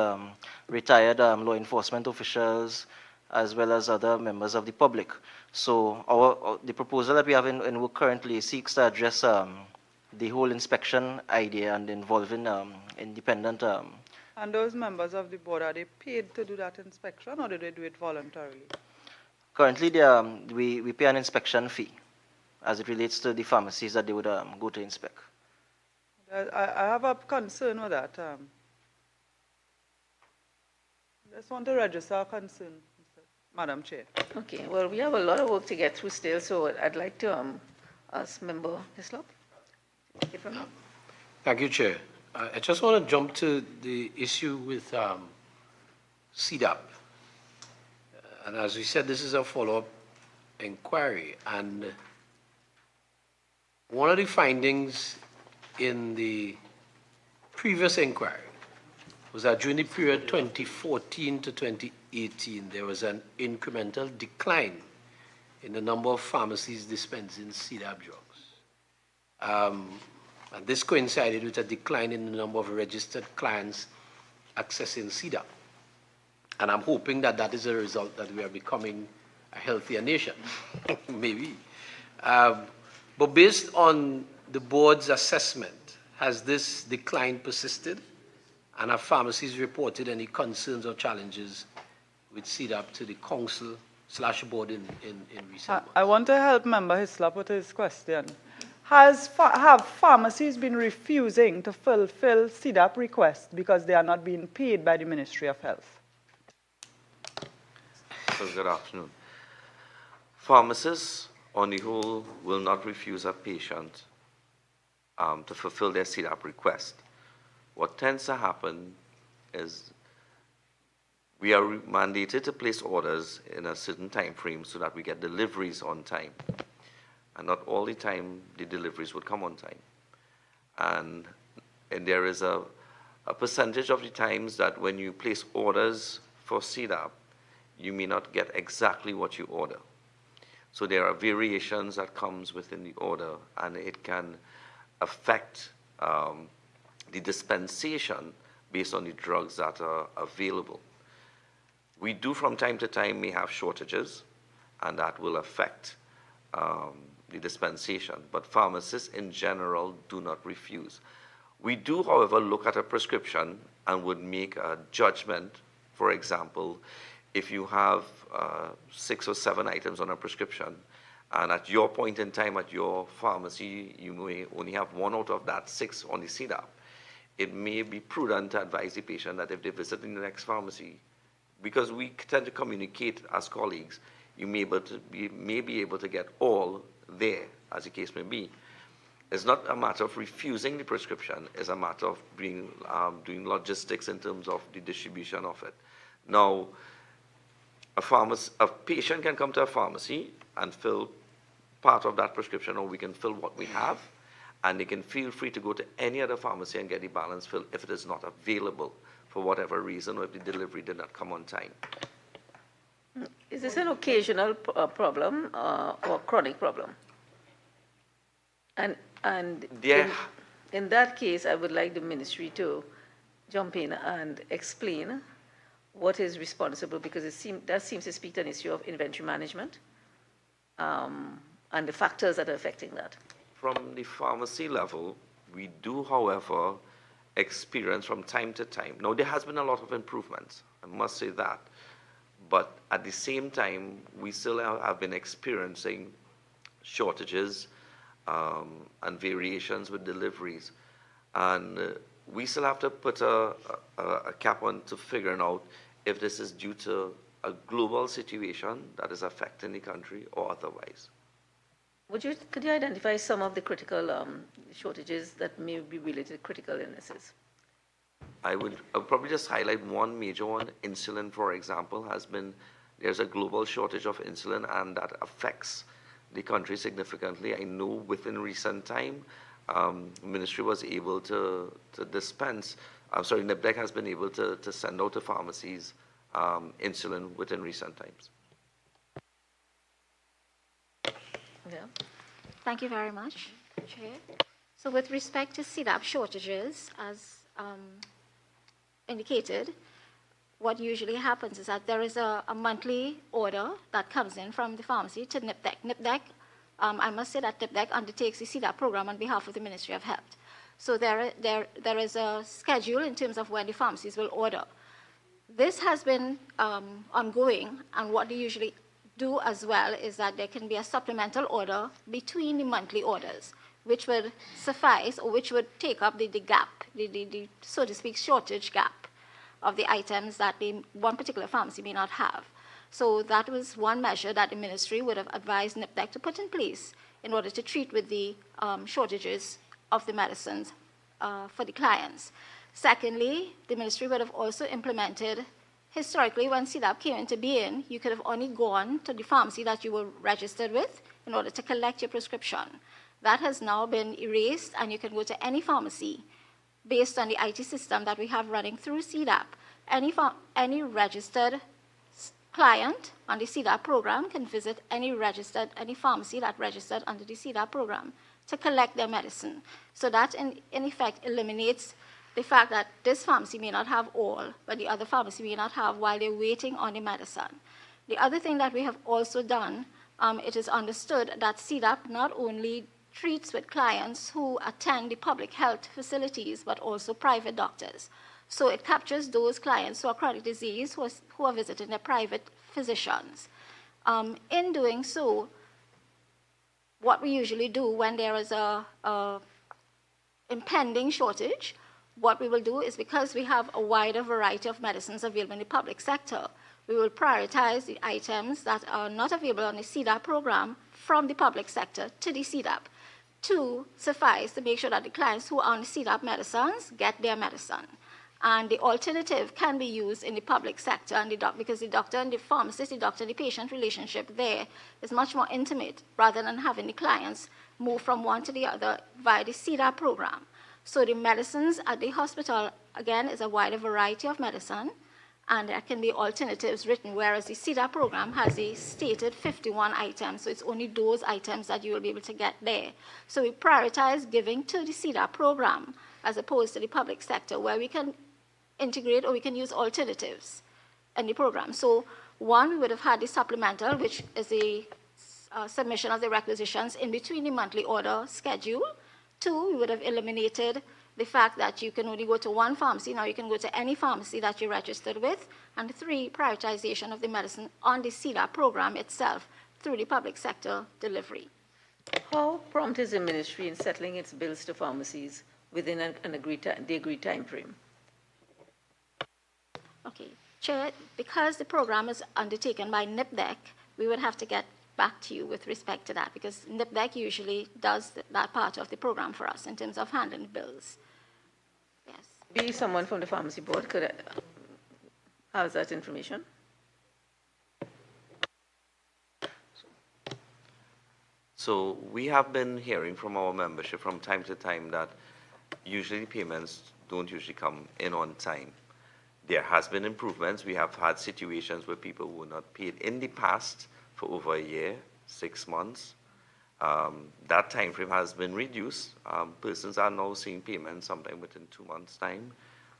retired law enforcement officials as well as other members of the public. So the proposal that we have in work currently seeks to address the whole inspection idea and involving independent. And those members of the board, are they paid to do that inspection or do they do it voluntarily? Currently, we pay an inspection fee as it relates to the pharmacies that they would go to inspect. I have a concern with that. I just want to register a concern, Madam Chair. Okay, well, we have a lot of work to get through still, so I'd like to ask Member Hislop. Thank you, Chair. I just want to jump to the issue with Sedap. And as we said, this is a follow-up inquiry. And one of the findings in the previous inquiry was that during the period 2014 to 2018, there was an incremental decline in the number of pharmacies dispensing Sedap drugs. And this coincided with a decline in the number of registered clients accessing Sedap. And I'm hoping that that is a result that we are becoming a healthier nation, maybe. But based on the board's assessment, has this decline persisted? And have pharmacies reported any concerns or challenges with Sedap to the council/board in recent months? I want to help Member Hislop with his question. Have pharmacies been refusing to fulfill Sedap requests because they are not being paid by the Ministry of Health? So good afternoon. Pharmacists, on the whole, will not refuse a patient to fulfill their Sedap request. What tends to happen is we are mandated to place orders in a certain time frame so that we get deliveries on time. And not all the time the deliveries would come on time. And there is a percentage of the times that when you place orders for Sedap, you may not get exactly what you order. So there are variations that comes within the order, and it can affect the dispensation based on the drugs that are available. We do from time to time may have shortages, and that will affect the dispensation, but pharmacists in general do not refuse. We do, however, look at a prescription and would make a judgment. For example, if you have 6 or 7 items on a prescription, and at your point in time at your pharmacy, you may only have 1 out of that 6 on the Sedap, it may be prudent to advise the patient that if they visit in the next pharmacy, because we tend to communicate as colleagues, you may be able to get all there, as the case may be. It's not a matter of refusing the prescription, it's a matter of doing logistics in terms of the distribution of it. Now, a patient can come to a pharmacy and fill part of that prescription, or we can fill what we have, and they can feel free to go to any other pharmacy and get the balance filled if it is not available for whatever reason, or if the delivery did not come on time. Is this an occasional problem or chronic problem? And Yeah. in that case, I would like the ministry to jump in and explain what is responsible, because that seems to speak to an issue of inventory management and the factors that are affecting that. From the pharmacy level, we do, however, experience from time to time. Now, there has been a lot of improvements, I must say that. But at the same time, we still have been experiencing shortages and variations with deliveries. And we still have to put a cap on to figuring out if this is due to a global situation that is affecting the country or otherwise. Could you identify some of the critical shortages that may be related to critical illnesses? I would probably just highlight one major one. Insulin, for example, there's a global shortage of insulin, and that affects the country significantly. I know within recent time, ministry was able to dispense, NIPDEC has been able to send out to pharmacies insulin within recent times. Yeah. Thank you very much, Chair. So with respect to Sedap shortages, as indicated, what usually happens is that there is a monthly order that comes in from the pharmacy to NIPDEC. NIPDEC, I must say that NIPDEC undertakes the Sedap program on behalf of the Ministry of Health. So there is a schedule in terms of when the pharmacies will order. This has been ongoing, and what they usually do as well is that there can be a supplemental order between the monthly orders, which would suffice, or which would take up the gap, the so to speak, shortage gap of the items that one particular pharmacy may not have. So that was one measure that the ministry would have advised NIPDEC to put in place in order to treat with the shortages of the medicines for the clients. Secondly, the ministry would have also implemented, historically when Sedap came into being, you could have only gone to the pharmacy that you were registered with in order to collect your prescription. That has now been erased, and you can go to any pharmacy based on the IT system that we have running through Sedap. Any registered client on the Sedap program can visit any pharmacy that registered under the Sedap program. to collect their medicine. So that, in effect, eliminates the fact that this pharmacy may not have all, but the other pharmacy may not have while they're waiting on the medicine. The other thing that we have also done, it is understood that Sedap not only treats with clients who attend the public health facilities, but also private doctors. So it captures those clients who are chronic disease, who are visiting their private physicians. In doing so, what we usually do when there is a impending shortage, what we will do is, because we have a wider variety of medicines available in the public sector, we will prioritize the items that are not available on the Sedap program from the public sector to the Sedap, to suffice to make sure that the clients who are on the Sedap medicines get their medicine. And the alternative can be used in the public sector, and because the doctor and the pharmacist, the doctor and the patient relationship there is much more intimate, rather than having the clients move from one to the other via the Sedap program. So the medicines at the hospital, again, is a wider variety of medicine, and there can be alternatives written, whereas the Sedap program has a stated 51 items, so it's only those items that you will be able to get there. So we prioritize giving to the Sedap program as opposed to the public sector, where we can integrate or we can use alternatives in the program. So one, we would have had the supplemental, which is a submission of the requisitions in between the monthly order schedule. Two, we would have eliminated the fact that you can only go to one pharmacy. Now you can go to any pharmacy that you're registered with. And three, prioritization of the medicine on the Sedap program itself through the public sector delivery. How prompt is the ministry in settling its bills to pharmacies within the agreed time frame? Okay, Chair, because the program is undertaken by NIPDEC, we would have to get back to you with respect to that, because NIPDEC usually does that part of the program for us in terms of handling bills. Yes. Be someone from the pharmacy board could have that information. So we have been hearing from our membership from time to time that usually payments don't usually come in on time. There has been improvements. We have had situations where people were not paid in the past for over a year, 6 months. That time frame has been reduced. Persons are now seeing payments sometime within 2 months' time.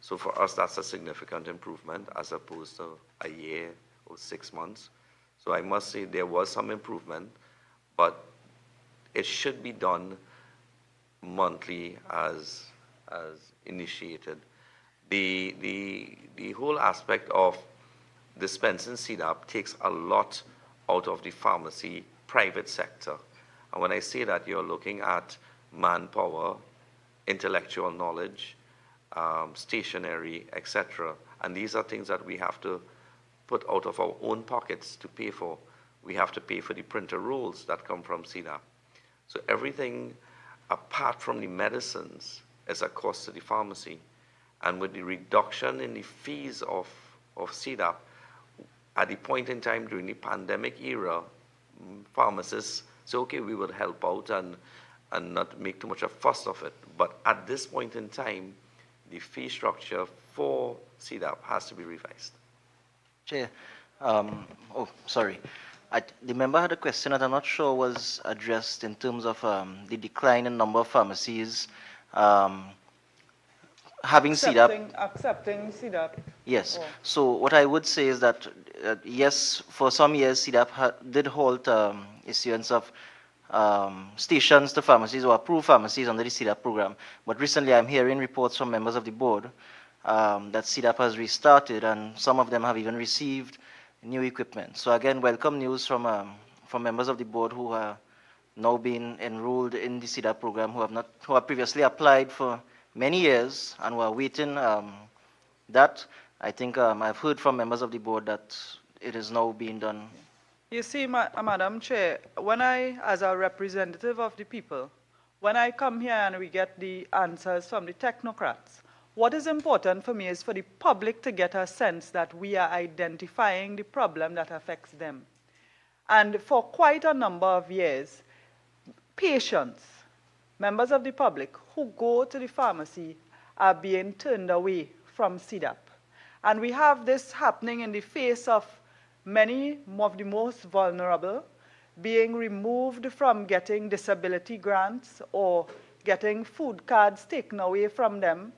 So for us, that's a significant improvement as opposed to a year or 6 months. So I must say there was some improvement, but it should be done monthly as initiated. The whole aspect of dispensing Sedap takes a lot out of the pharmacy private sector. And when I say that, you're looking at manpower, intellectual knowledge, stationery, etc. And these are things that we have to put out of our own pockets to pay for. We have to pay for the printer rolls that come from Sedap. So everything apart from the medicines is a cost to the pharmacy. And with the reduction in the fees of Sedap, at the point in time during the pandemic era, pharmacists say, okay, we will help out and not make too much of a fuss of it. But at this point in time, the fee structure for Sedap has to be revised. Chair, sorry. The member had a question that I'm not sure was addressed in terms of the decline in number of pharmacies having Sedap. Accepting Sedap. Yes. So what I would say is that, yes, for some years, Sedap did halt issuance of stations to pharmacies or approved pharmacies under the Sedap program. But recently, I'm hearing reports from members of the board that Sedap has restarted, and some of them have even received new equipment. So again, welcome news from members of the board who are now being enrolled in the Sedap program, who have previously applied for many years and who are waiting. That I think I've heard from members of the board that it is now being done. You see, Madam Chair, when I, as a representative of the people, when I come here and we get the answers from the technocrats, what is important for me is for the public to get a sense that we are identifying the problem that affects them. And for quite a number of years, patients, members of the public who go to the pharmacy are being turned away from Sedap. And we have this happening in the face of many of the most vulnerable, being removed from getting disability grants or getting food cards taken away from them,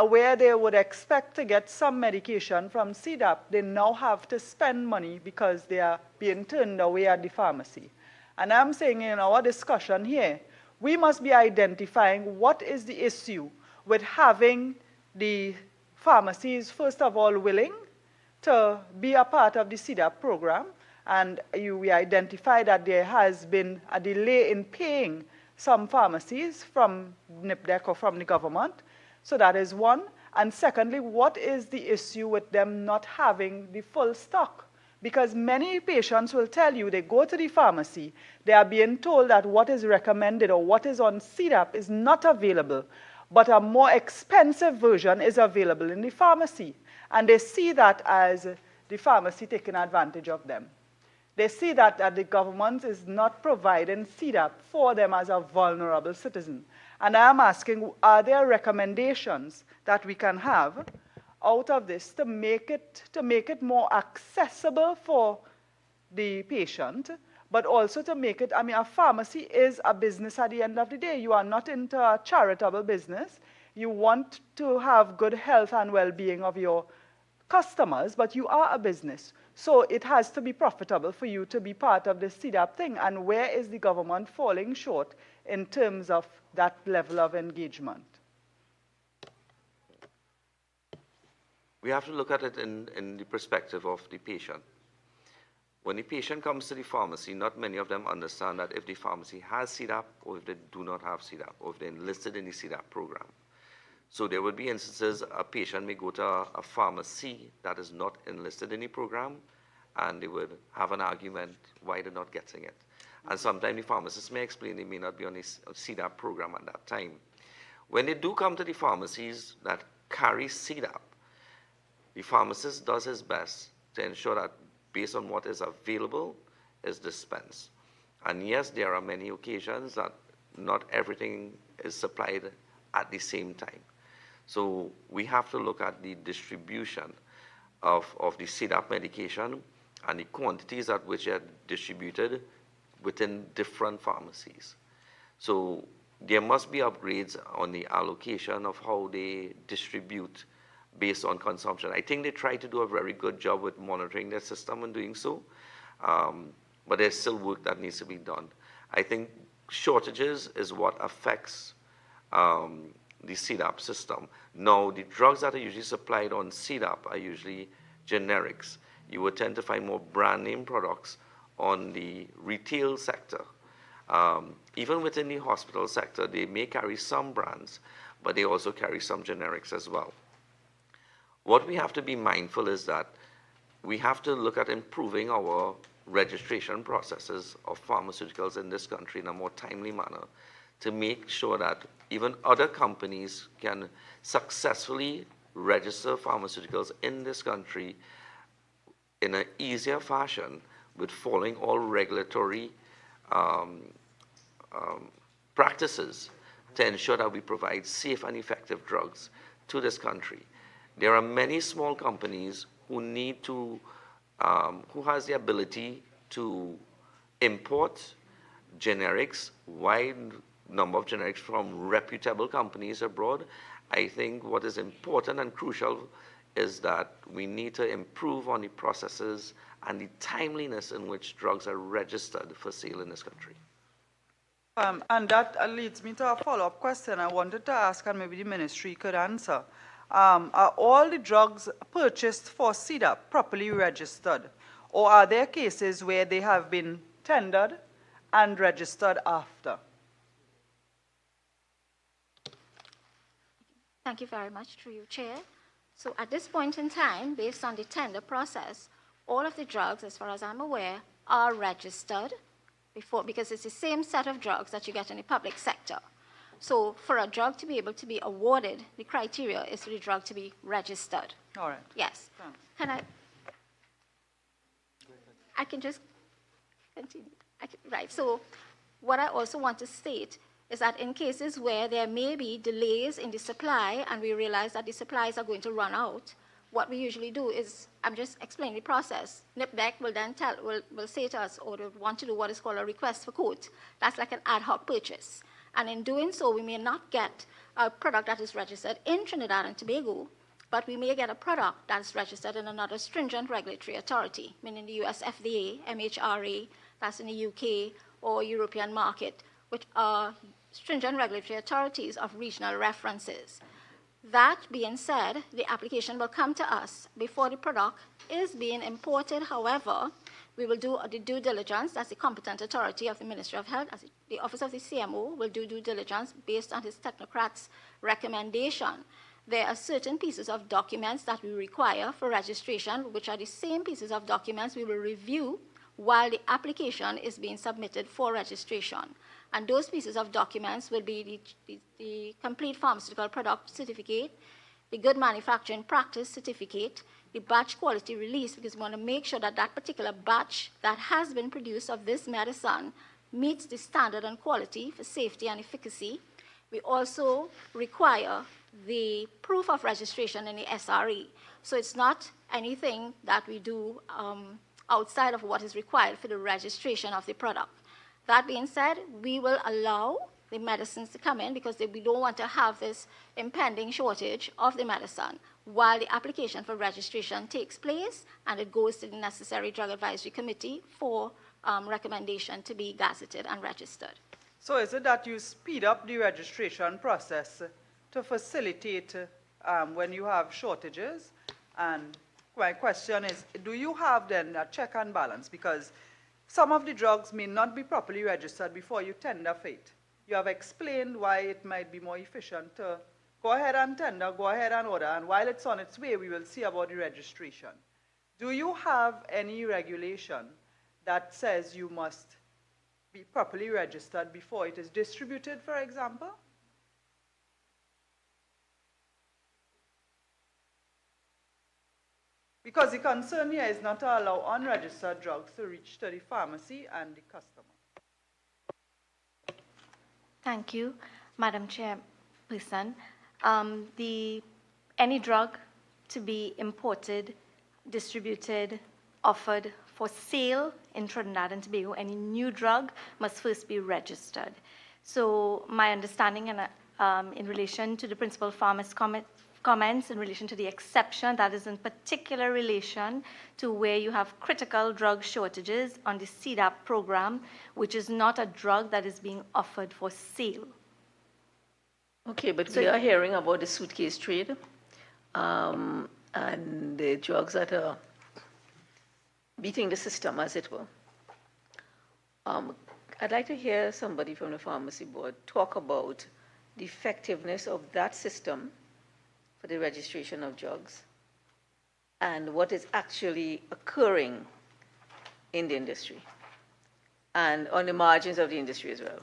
where they would expect to get some medication from Sedap, they now have to spend money because they are being turned away at the pharmacy. And I'm saying in our discussion here, we must be identifying what is the issue with having the pharmacies, first of all, willing to be a part of the Sedap program. And we identify that there has been a delay in paying some pharmacies from NIPDEC or from the government. So that is one. And secondly, what is the issue with them not having the full stock? Because many patients will tell you they go to the pharmacy, they are being told that what is recommended or what is on Sedap is not available, but a more expensive version is available in the pharmacy. And they see that as the pharmacy taking advantage of them. They see that the government is not providing Sedap for them as a vulnerable citizen. And I am asking, are there recommendations that we can have out of this to make it more accessible for the patient, but also to make it, I mean, a pharmacy is a business at the end of the day. You are not into a charitable business. You want to have good health and well-being of your customers, but you are a business. So it has to be profitable for you to be part of the Sedap thing. And where is the government falling short in terms of that level of engagement? We have to look at it in the perspective of the patient. When the patient comes to the pharmacy, not many of them understand that if the pharmacy has Sedap or if they do not have Sedap, or if they're enlisted in the Sedap program. So there would be instances a patient may go to a pharmacy that is not enlisted in the program, and they would have an argument why they're not getting it. And sometimes the pharmacist may explain they may not be on a Sedap program at that time. When they do come to the pharmacies that carry Sedap, the pharmacist does his best to ensure that based on what is available is dispensed. And yes, there are many occasions that not everything is supplied at the same time. So we have to look at the distribution of the Sedap medication and the quantities at which they are distributed within different pharmacies. So there must be upgrades on the allocation of how they distribute based on consumption. I think they try to do a very good job with monitoring their system and doing so, but there's still work that needs to be done. I think shortages is what affects the Sedap system. Now, the drugs that are usually supplied on Sedap are usually generics. You would tend to find more brand name products on the retail sector. Even within the hospital sector, they may carry some brands, but they also carry some generics as well. What we have to be mindful is that we have to look at improving our registration processes of pharmaceuticals in this country in a more timely manner to make sure that even other companies can successfully register pharmaceuticals in this country in an easier fashion with following all regulatory practices to ensure that we provide safe and effective drugs to this country. There are many small companies who need to, who has the ability to import generics, wide number of generics from reputable companies abroad. I think what is important and crucial is that we need to improve on the processes and the timeliness in which drugs are registered for sale in this country. And that leads me to a follow-up question I wanted to ask, and maybe the ministry could answer. Are all the drugs purchased for Sedap properly registered? Or are there cases where they have been tendered and registered after? Thank you very much, through you, Chair. So at this point in time, based on the tender process, all of the drugs, as far as I'm aware, are registered before, because it's the same set of drugs that you get in the public sector. So for a drug to be able to be awarded, the criteria is for the drug to be registered. All right. Yes. Thanks. Can I can just continue. Right. So what I also want to state is that in cases where there may be delays in the supply and we realize that the supplies are going to run out, what we usually do is, I'm just explaining the process. NIPDEC will then will say to us, or they want to do what is called a request for quote. That's like an ad hoc purchase. And in doing so, we may not get a product that is registered in Trinidad and Tobago, but we may get a product that's registered in another stringent regulatory authority, meaning the US FDA, MHRA, that's in the UK, or European market, which are stringent regulatory authorities of regional references. That being said, the application will come to us before the product is being imported. However, we will do the due diligence. That's the competent authority of the Ministry of Health. As the Office of the CMO will do due diligence based on his technocrat's recommendation. There are certain pieces of documents that we require for registration, which are the same pieces of documents we will review while the application is being submitted for registration. And those pieces of documents will be the complete pharmaceutical product certificate, the good manufacturing practice certificate, the batch quality release, because we want to make sure that that particular batch that has been produced of this medicine meets the standard and quality for safety and efficacy. We also require the proof of registration in the SRE. So it's not anything that we do outside of what is required for the registration of the product. That being said, we will allow the medicines to come in because we don't want to have this impending shortage of the medicine while the application for registration takes place and it goes to the necessary drug advisory committee for recommendation to be gazetted and registered. So is it that you speed up the registration process to facilitate when you have shortages? And my question is, do you have then a check and balance? Because some of the drugs may not be properly registered before you tender for it. You have explained why it might be more efficient to go ahead and tender, go ahead and order, and while it's on its way, we will see about the registration. Do you have any regulation that says you must be properly registered before it is distributed, for example? Because the concern here is not to allow unregistered drugs to reach to the pharmacy and the customer. Thank you, Madam Chairperson. Any drug to be imported, distributed, offered for sale in Trinidad and Tobago, any new drug must first be registered. So my understanding in relation to the principal farmer's comments in relation to the exception, that is in particular relation to where you have critical drug shortages on the Sedap program, which is not a drug that is being offered for sale. Okay, but we are hearing about the suitcase trade and the drugs that are beating the system, as it were. I'd like to hear somebody from the pharmacy board talk about the effectiveness of that system for the registration of drugs and what is actually occurring in the industry and on the margins of the industry as well.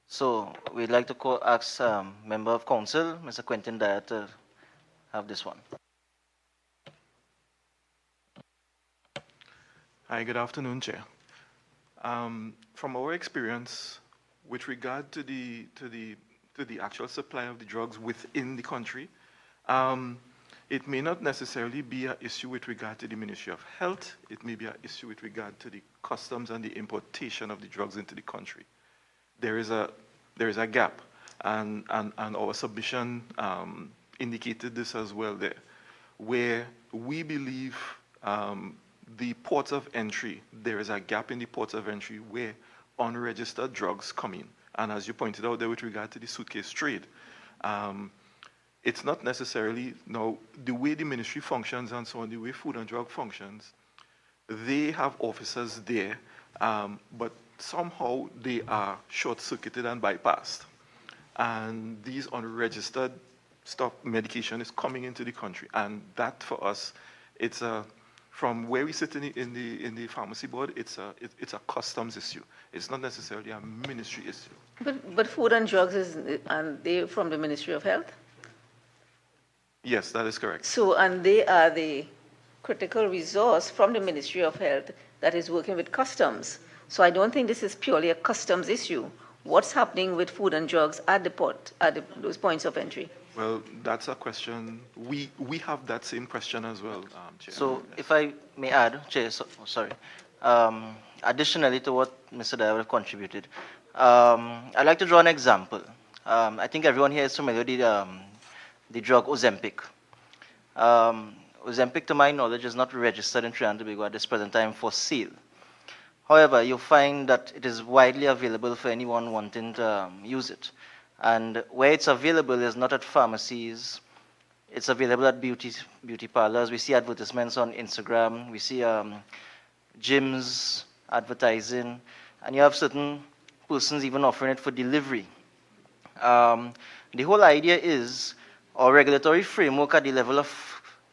So we'd like to ask Member of Council, Mr. Quentin Dyer, to have this one. Hi, good afternoon, Chair. From our experience, with regard to the actual supply of the drugs within the country, it may not necessarily be an issue with regard to the Ministry of Health. It may be an issue with regard to the customs and the importation of the drugs into the country. There is a gap, and our submission indicated this as well there, where we believe the ports of entry, there is a gap in the ports of entry where unregistered drugs come in. And as you pointed out there with regard to the suitcase trade, it's not necessarily, now, the way the ministry functions and so on, the way Food and Drug functions, they have officers there, but somehow they are short-circuited and bypassed. And these unregistered medication is coming into the country. And that, for us, it's from where we sit in the pharmacy board, it's a customs issue. It's not necessarily a ministry issue. But Food and Drugs and they from the Ministry of Health? Yes, that is correct. So, and they are the critical resource from the Ministry of Health that is working with customs. So I don't think this is purely a customs issue what's happening with food and drugs at the port, at those points of entry? Well, that's a question. We have that same question as well, Chair. So if I may add, Chair, sorry. Additionally to what Mr. Dyer contributed, I'd like to draw an example. I think everyone here is familiar with the drug Ozempic. Ozempic, to my knowledge, is not registered in Trinidad and Tobago at this present time for sale. However, you'll find that it is widely available for anyone wanting to use it. And where it's available is not at pharmacies. It's available at beauty parlors. We see advertisements on Instagram. We see gyms advertising. And you have certain persons even offering it for delivery. The whole idea is our regulatory framework at the level of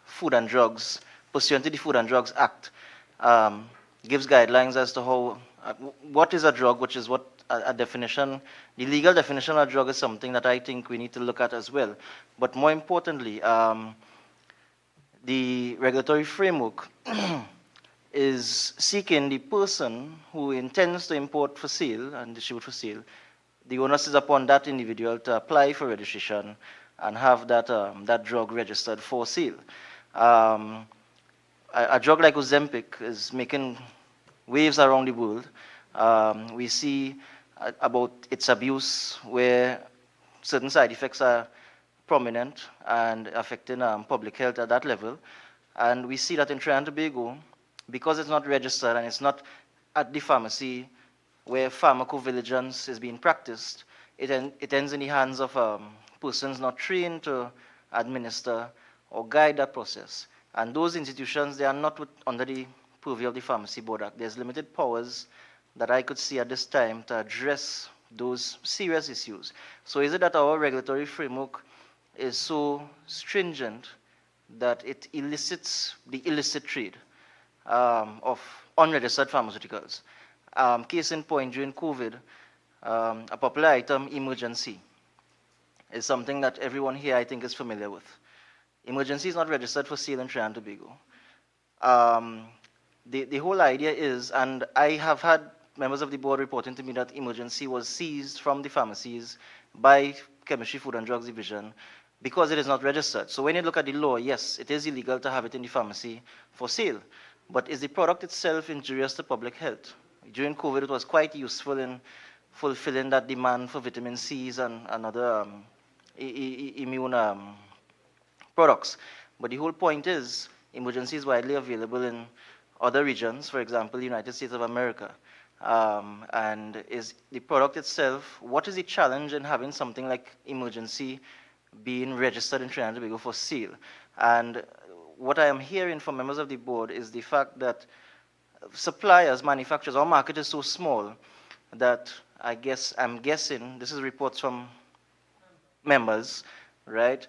food and drugs, pursuant to the Food and Drugs Act, gives guidelines as to how, what is a drug, which is what a definition, the legal definition of a drug is something that I think we need to look at as well. But more importantly, the regulatory framework is seeking the person who intends to import for sale and distribute for sale. The onus is upon that individual to apply for registration and have that, that drug registered for sale. A drug like Ozempic is making waves around the world. We see about its abuse where certain side effects are prominent and affecting public health at that level. And we see that in Trinidad and Tobago, because it's not registered and it's not at the pharmacy where pharmacovigilance is being practiced, it ends in the hands of persons not trained to administer or guide that process. And those institutions, they are not under the purview of the Pharmacy Board Act. There's limited powers that I could see at this time to address those serious issues. So is it that our regulatory framework is so stringent that it elicits the illicit trade of unregistered pharmaceuticals? Case in point, during COVID, a popular item, emergency, is something that everyone here, I think, is familiar with. Emergency is not registered for sale in Trinidad and Tobago. The whole idea is, and I have had members of the board reporting to me that emergency was seized from the pharmacies by Chemistry, Food and Drugs Division because it is not registered. So when you look at the law, yes, it is illegal to have it in the pharmacy for sale. But is the product itself injurious to public health? During COVID, it was quite useful in fulfilling that demand for vitamin C's and other immune products. But the whole point is, emergency is widely available in other regions, for example, the United States of America. And is the product itself, what is the challenge in having something like emergency being registered in Trinidad and Tobago for sale? And what I am hearing from members of the board is the fact that suppliers, manufacturers, our market is so small that I'm guessing, this is reports from members, right,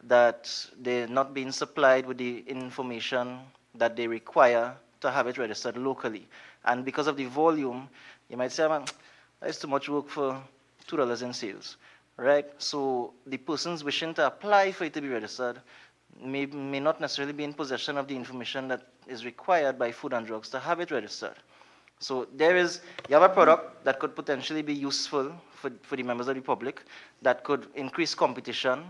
that they're not being supplied with the information that they require to have it registered locally. And because of the volume, you might say, man, that's too much work for $2 in sales, right? So the persons wishing to apply for it to be registered may not necessarily be in possession of the information that is required by Food and Drugs to have it registered. So you have a product that could potentially be useful for the members of the public, that could increase competition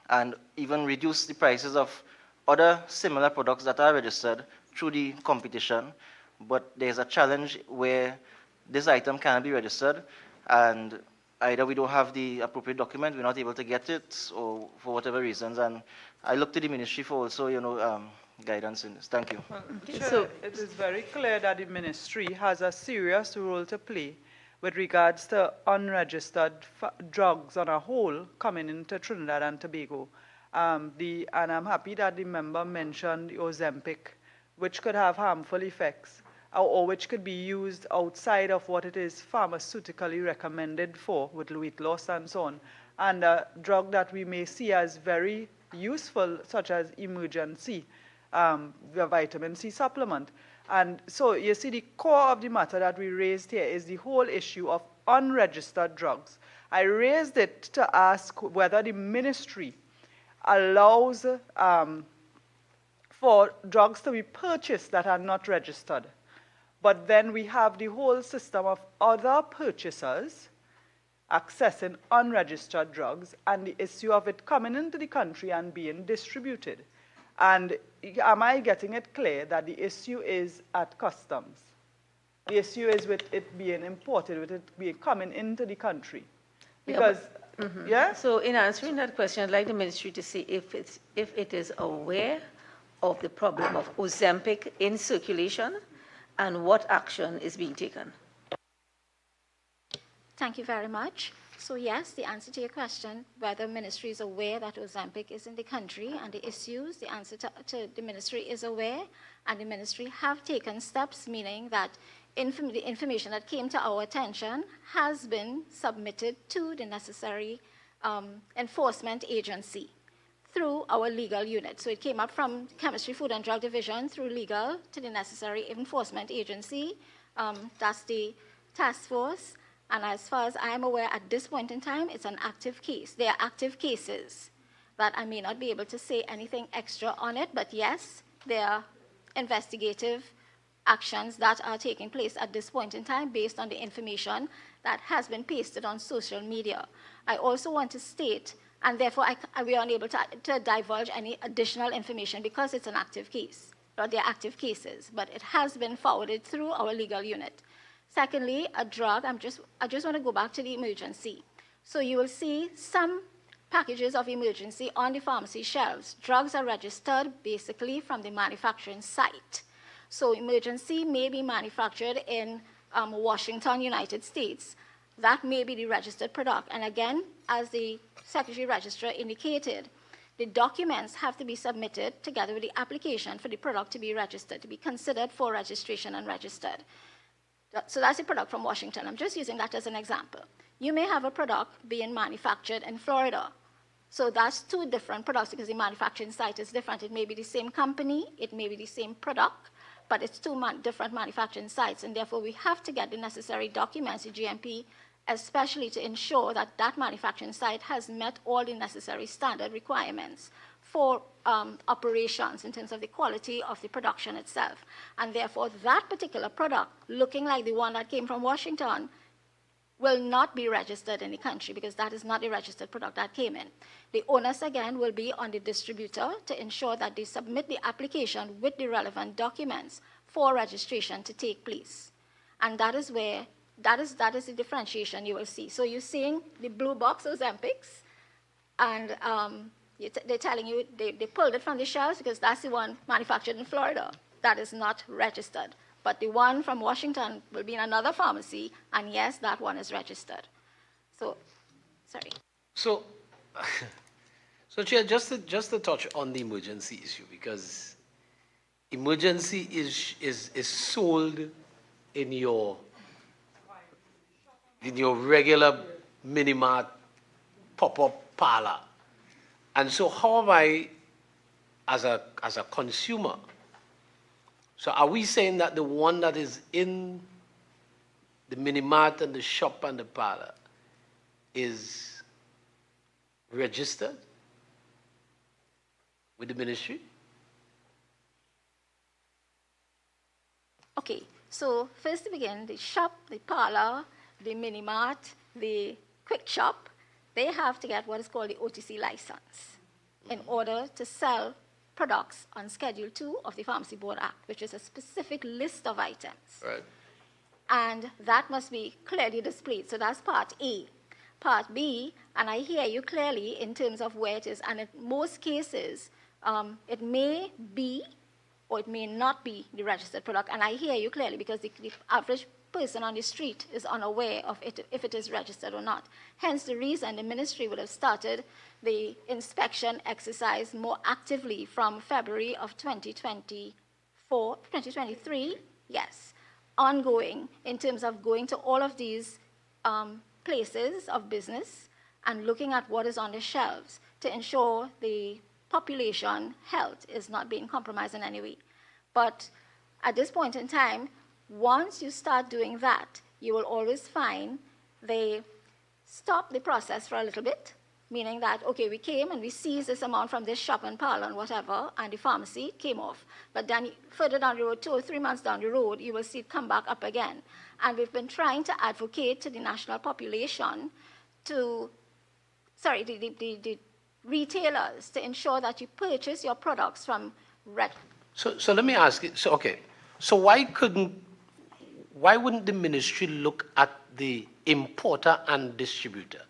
and even reduce the prices of other similar products that are registered through the competition. But there's a challenge where this item cannot be registered, and either we don't have the appropriate document, we're not able to get it, or for whatever reasons. And I look to the ministry for also, guidance in this. Thank you. Well, so it is very clear that the ministry has a serious role to play with regards to unregistered drugs on a whole coming into Trinidad and Tobago. And I'm happy that the member mentioned the Ozempic, which could have harmful effects, or which could be used outside of what it is pharmaceutically recommended for, with weight loss and so on. And a drug that we may see as very useful, such as emergency, the vitamin C supplement. And so you see, the core of the matter that we raised here is the whole issue of unregistered drugs. I raised it to ask whether the ministry allows for drugs to be purchased that are not registered. But then we have the whole system of other purchasers accessing unregistered drugs and the issue of it coming into the country and being distributed. And am I getting it clear that the issue is at customs? The issue is with it being imported, with it being coming into the country. Because, yeah? So in answering that question, I'd like the ministry to see if it is aware of the problem of Ozempic in circulation and what action is being taken. Thank you very much. So yes, the answer to your question, whether ministry is aware that Ozempic is in the country and the issues, the answer to the ministry is aware, and the ministry have taken steps, meaning that the information that came to our attention has been submitted to the necessary enforcement agency through our legal unit. So it came up from Chemistry, Food and Drug Division through legal to the necessary enforcement agency. That's the task force. And as far as I am aware, at this point in time, it's an active case. They are active cases that I may not be able to say anything extra on it, but yes, there are investigative actions that are taking place at this point in time based on the information that has been pasted on social media. I also want to state, and therefore we are unable to divulge any additional information because it's an active case, or they're active cases, but it has been forwarded through our legal unit. Secondly, a drug, I just want to go back to the emergency. So you will see some packages of emergency on the pharmacy shelves. Drugs are registered basically from the manufacturing site. So emergency may be manufactured in Washington, United States. That may be the registered product. And again, as the Secretary Registrar indicated, the documents have to be submitted together with the application for the product to be registered, to be considered for registration and registered. So that's a product from Washington. I'm just using that as an example. You may have a product being manufactured in Florida. So that's two different products because the manufacturing site is different. It may be the same company, it may be the same product, but it's two different manufacturing sites, and therefore we have to get the necessary documents, the GMP, especially to ensure that that manufacturing site has met all the necessary standard requirements for operations in terms of the quality of the production itself. And therefore, that particular product, looking like the one that came from Washington, will not be registered in the country because that is not a registered product that came in. The onus, again, will be on the distributor to ensure that they submit the application with the relevant documents for registration to take place. And that is where, that is the differentiation you will see. So you're seeing the blue box Ozempics, and they're telling you they pulled it from the shelves because that's the one manufactured in Florida. That is not registered. But the one from Washington will be in another pharmacy, and yes, that one is registered. So, sorry. So, Chair, just to touch on the emergency issue, because emergency is sold in your regular mini-mart pop-up parlor. And so how am I, as a consumer, so are we saying that the one that is in the mini-mart and the shop and the parlor is registered with the ministry? Okay, so first to begin, the shop, the parlor, the mini-mart, the quick shop, they have to get what is called the OTC license in order to sell products on Schedule 2 of the Pharmacy Board Act, which is a specific list of items. Right. And that must be clearly displayed. So that's part A. Part B, and I hear you clearly in terms of where it is, and in most cases, it may be or it may not be the registered product, and I hear you clearly because the average person on the street is unaware of it, if it is registered or not. Hence the reason the ministry would have started the inspection exercise more actively from February of 2023, yes, ongoing in terms of going to all of these places of business and looking at what is on the shelves to ensure the population health is not being compromised in any way. But at this point in time, once you start doing that, you will always find they stop the process for a little bit, meaning that, okay, we came and we seized this amount from this shop and parlor and whatever, and the pharmacy came off. But then further down the road, 2 or 3 months down the road, you will see it come back up again. And we've been trying to advocate to the national population to, sorry, the retailers to ensure that you purchase your products from So let me ask you, so okay, so why wouldn't the ministry look at the importer and distributor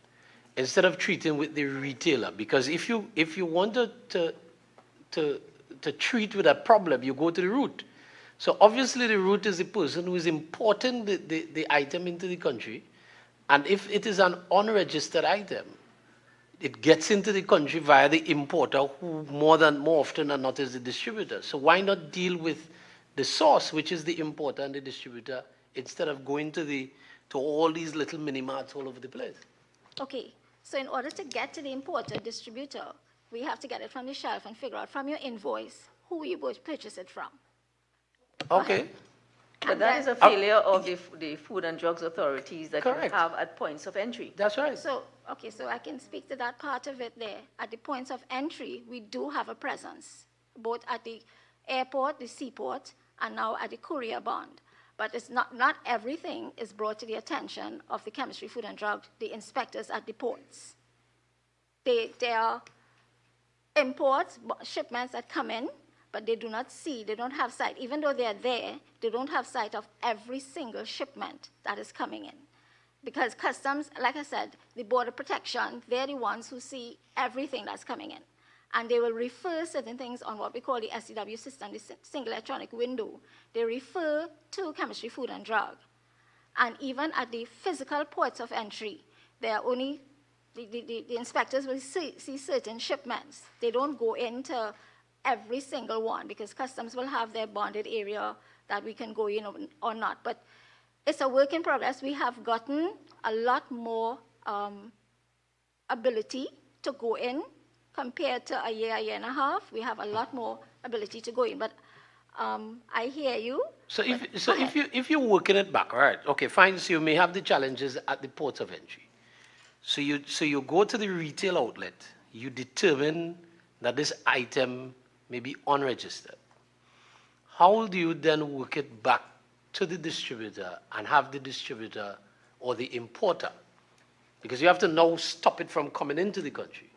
instead of treating with the retailer? Because if you wanted to treat with a problem, you go to the root. So obviously the root is the person who is importing the item into the country, and if it is an unregistered item, it gets into the country via the importer, who more often than not is the distributor. So why not deal with the source, which is the importer and the distributor, instead of going to all these little mini marts all over the place? Okay, so in order to get to the importer, distributor, we have to get it from the shelf and figure out from your invoice who you would purchase it from. Okay. But that is a failure of the Food and Drugs authorities that Correct. you have at points of entry. That's right. So, okay, so I can speak to that part of it there. At the points of entry, we do have a presence, both at the airport, the seaport, and now at the courier bond. But it's not everything is brought to the attention of the Chemistry, Food and Drug, the inspectors at the ports. They are imports, shipments that come in, but they do not see, they don't have sight. Even though they are there, they don't have sight of every single shipment that is coming in. Because customs, like I said, the border protection, they're the ones who see everything that's coming in. And they will refer certain things on what we call the SCW system, the single electronic window. They refer to Chemistry, Food and Drug. And even at the physical ports of entry, there are only, the inspectors will see certain shipments. They don't go into every single one, because customs will have their bonded area that we can go in or not. But it's a work in progress. We have gotten a lot more ability to go in compared to a year and a half. We have a lot more ability to go in. But I hear you. So if you're working it back, all right, okay, fine. So you may have the challenges at the ports of entry. So you go to the retail outlet. You determine that this item may be unregistered. How do you then work it back to the distributor and have the distributor or the importer? Because you have to now stop it from coming into the country.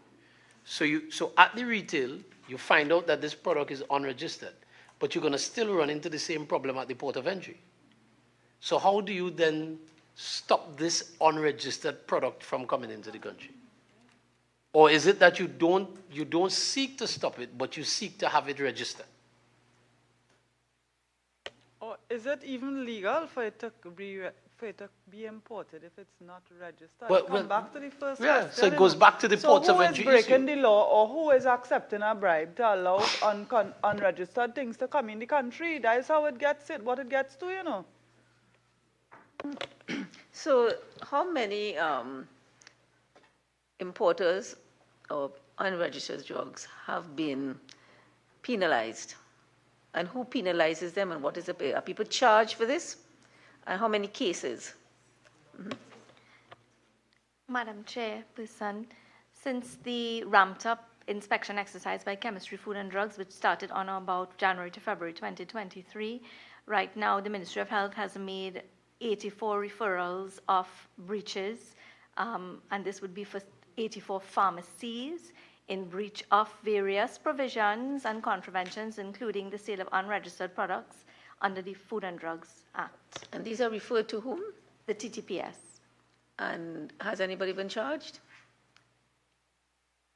So at the retail, you find out that this product is unregistered, but you're going to still run into the same problem at the port of entry. So how do you then stop this unregistered product from coming into the country? Or is it that you don't seek to stop it, but you seek to have it registered? Or is it even legal for it to be imported if it's not registered? Come back to the first question. So it goes back to the ports of entry. So who is breaking the law, or who is accepting a bribe to allow unregistered things to come in the country? That is how it gets what it gets to, you know. So how many importers of unregistered drugs have been penalized? And who penalizes them, and what is the pay? Are people charged for this? And how many cases? Mm-hmm. Madam Chairperson, since the ramped up inspection exercise by Chemistry, Food and Drugs, which started on about January to February 2023, right now the Ministry of Health has made 84 referrals of breaches, and this would be for 84 pharmacies in breach of various provisions and contraventions, including the sale of unregistered products under the Food and Drugs Act. And these are referred to whom? The TTPS. And has anybody been charged?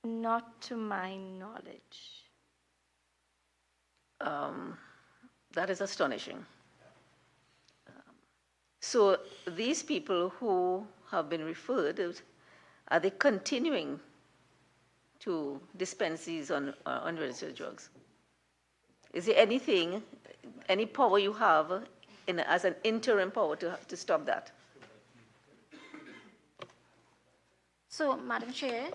Not to my knowledge. That is astonishing. So these people who have been referred, are they continuing to dispense these unregistered drugs? Is there anything, any power you have as an interim power to stop that? So, Madam Chair,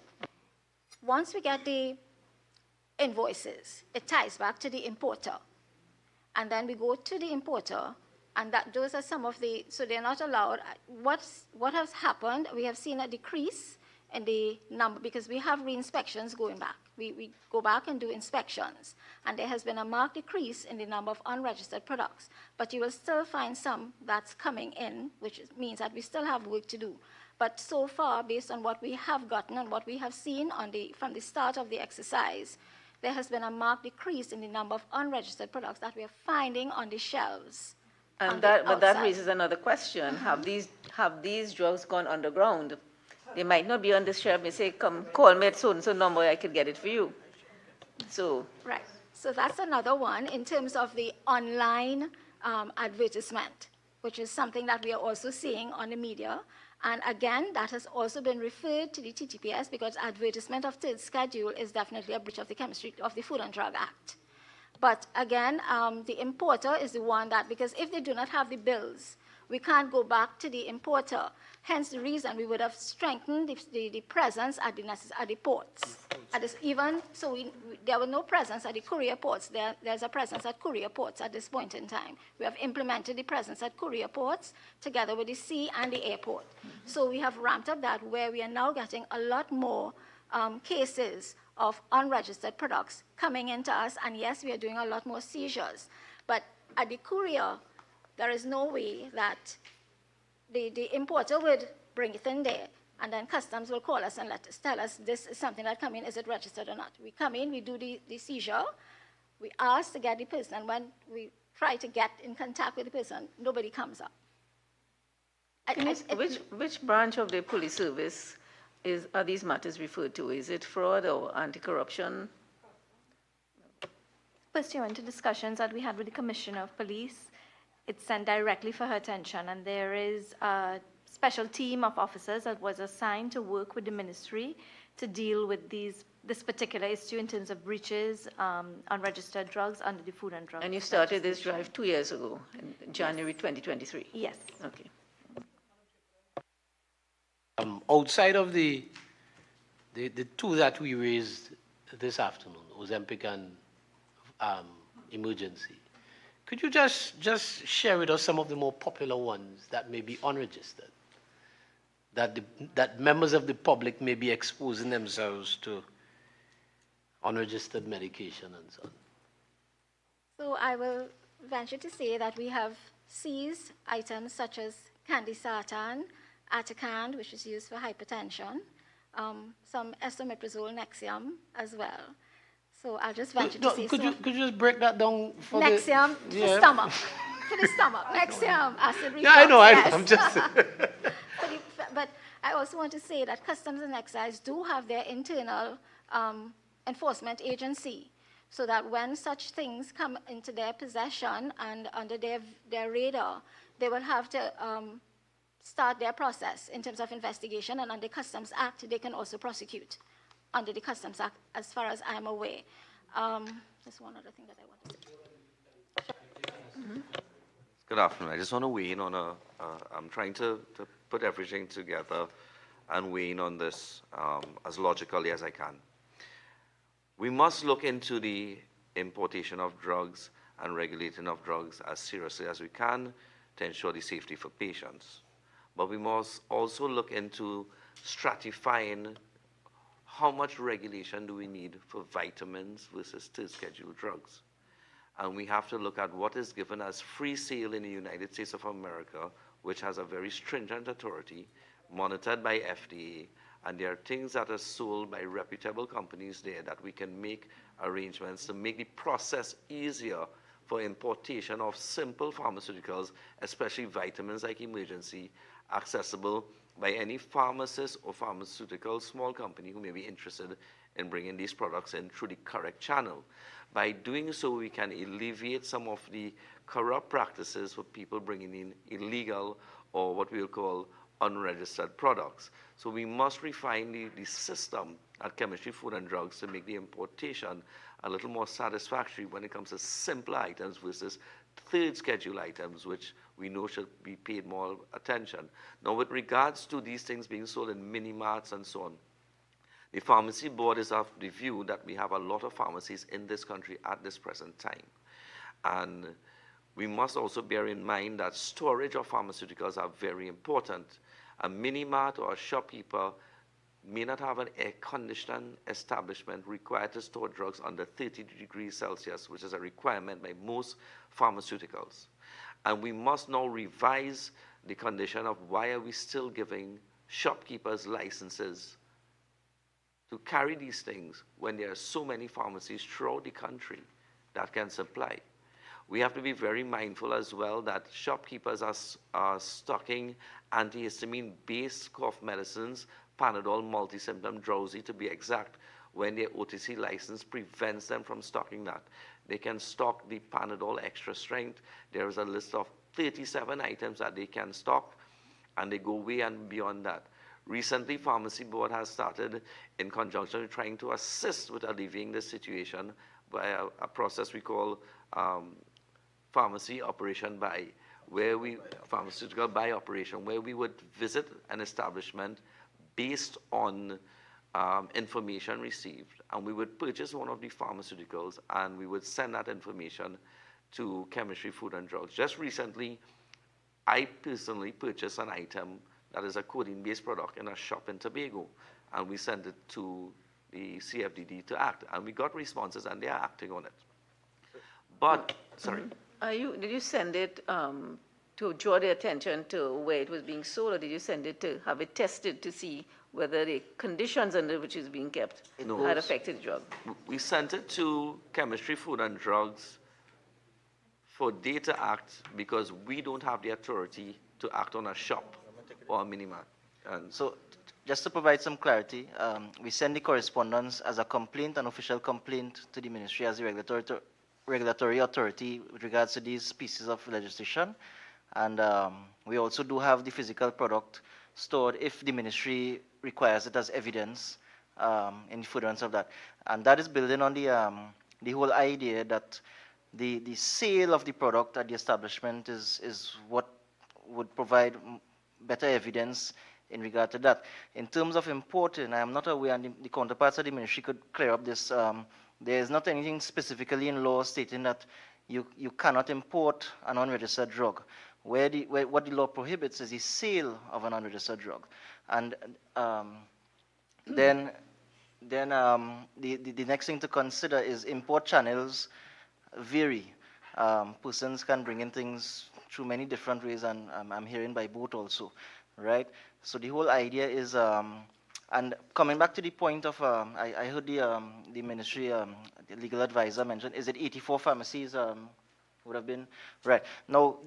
once we get the invoices, it ties back to the importer. And then we go to the importer, and those are some of the, so they're not allowed. What has happened, we have seen a decrease in the number, because we have re-inspections going back. We go back and do inspections, and there has been a marked decrease in the number of unregistered products. But you will still find some that's coming in, which means that we still have work to do. But so far, based on what we have gotten and what we have seen from the start of the exercise, there has been a marked decrease in the number of unregistered products that we are finding on the shelves. But that raises another question. Have these drugs gone underground? They might not be on the shelf. They say, come call me at so-and-so number, I could get it for you. So. Right. So that's another one in terms of the online advertisement, which is something that we are also seeing on the media. And again, that has also been referred to the TTPS because advertisement of third schedule is definitely a breach of the Food and Drug Act. But again, the importer is the one that, because if they do not have the bills, we can't go back to the importer. Hence the reason we would have strengthened the presence at the ports. There was no presence at the courier ports. There's a presence at courier ports at this point in time. We have implemented the presence at courier ports together with the sea and the airport. So we have ramped up that where we are now getting a lot more cases of unregistered products coming into us. And yes, we are doing a lot more seizures. But at the courier, there is no way that the importer would bring it in there, and then customs will call us and tell us this is something that come in, is it registered or not? We come in, we do the seizure, we ask to get the person, and when we try to get in contact with the person, nobody comes up. Which branch of the police service are these matters referred to? Is it fraud or anti-corruption? Pursuant to discussions that we had with the Commissioner of Police, it's sent directly for her attention, and there is a special team of officers that was assigned to work with the ministry to deal with this particular issue in terms of breaches, unregistered drugs under the Food and Drug. And you started this drive 2 years ago, in January 2023? Yes. Okay. Outside of the two that we raised this afternoon, Ozempic and emergency, could you just share with us some of the more popular ones that may be unregistered, that members of the public may be exposing themselves to unregistered medication and so on? So I will venture to say that we have seized items such as candy sartan, Atacand, which is used for hypertension, some esomeprazole, Nexium as well. So I'll just venture to say could you just break that down for Nexium for the stomach. For the stomach. Nexium, acid reflux. Yeah, I know, yes. I'm just... But I also want to say that Customs and Excise do have their internal enforcement agency, so that when such things come into their possession and under their radar, they will have to start their process in terms of investigation, and under Customs Act, they can also prosecute under the Customs Act, as far as I'm aware. There's one other thing that I want to say. Mm-hmm. Good afternoon. I just want to weigh in on I'm trying to put everything together and weigh in on this as logically as I can. We must look into the importation of drugs and regulating of drugs as seriously as we can to ensure the safety for patients. But we must also look into stratifying how much regulation do we need for vitamins versus third schedule drugs. And we have to look at what is given as free sale in the United States of America, which has a very stringent authority, monitored by FDA, and there are things that are sold by reputable companies there that we can make arrangements to make the process easier for importation of simple pharmaceuticals, especially vitamins like emergency, accessible by any pharmacist or pharmaceutical small company who may be interested in bringing these products in through the correct channel. By doing so, we can alleviate some of the corrupt practices for people bringing in illegal or what we will call unregistered products. So we must refine the system at Chemistry, Food and Drugs to make the importation a little more satisfactory when it comes to simple items versus third schedule items, which we know should be paid more attention. Now, with regards to these things being sold in mini-marts and so on, the Pharmacy Board is of the view that we have a lot of pharmacies in this country at this present time. And we must also bear in mind that storage of pharmaceuticals are very important. A mini-mart or a shopkeeper may not have an air-conditioned establishment required to store drugs under 30 degrees Celsius, which is a requirement by most pharmaceuticals. And we must now revise the condition of why are we still giving shopkeepers licenses to carry these things when there are so many pharmacies throughout the country that can supply. We have to be very mindful as well that shopkeepers are stocking antihistamine-based cough medicines, Panadol, multi-symptom drowsy to be exact, when their OTC license prevents them from stocking that. They can stock the Panadol extra strength. There is a list of 37 items that they can stock, and they go way and beyond that. Recently, Pharmacy Board has started, in conjunction with trying to assist with alleviating this situation by a process we call pharmacy operation buy, pharmaceutical buy operation, where we would visit an establishment based on information received, and we would purchase one of the pharmaceuticals, and we would send that information to Chemistry, Food and Drugs. Just recently, I personally purchased an item that is a codeine-based product in a shop in Tobago, and we sent it to the CFDD to act, and we got responses, and they are acting on it. But, sorry. Did you send it to draw the attention to where it was being sold, or did you send it to have it tested to see whether the conditions under which it's being kept had affected the drug? We sent it to Chemistry, Food and Drugs for data act because we don't have the authority to act on a shop or a minimart. And so just to provide some clarity, we send the correspondence as a complaint, an official complaint to the ministry as the regulatory authority with regards to these pieces of legislation. And we also do have the physical product stored if the ministry requires it as evidence in furtherance of that. And that is building on the whole idea that the sale of the product at the establishment is what would provide better evidence in regard to that. In terms of importing, I am not aware, and the counterparts of the ministry could clear up this. There is not anything specifically in law stating that you cannot import an unregistered drug. What the law prohibits is the sale of an unregistered drug. And then the next thing to consider is import channels vary. Persons can bring in things through many different ways, and I'm hearing by boat also, right? So the whole idea is, and coming back to the point of, I heard the ministry, the legal advisor mentioned, is it 84 pharmacies would have been? Right. Now,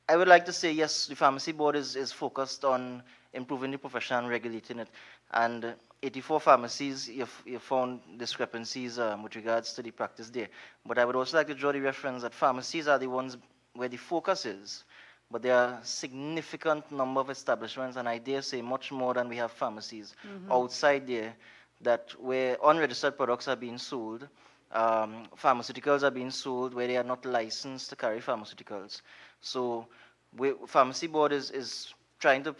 I would like to say, yes, the Pharmacy Board is focused on improving the profession and regulating it. And 84 pharmacies, you found discrepancies with regards to the practice there. But I would also like to draw the reference that pharmacies are the ones where the focus is. But there are a significant number of establishments, and I dare say much more than we have pharmacies outside there, that where unregistered products are being sold, pharmaceuticals are being sold where they are not licensed to carry pharmaceuticals. So Pharmacy Board is trying to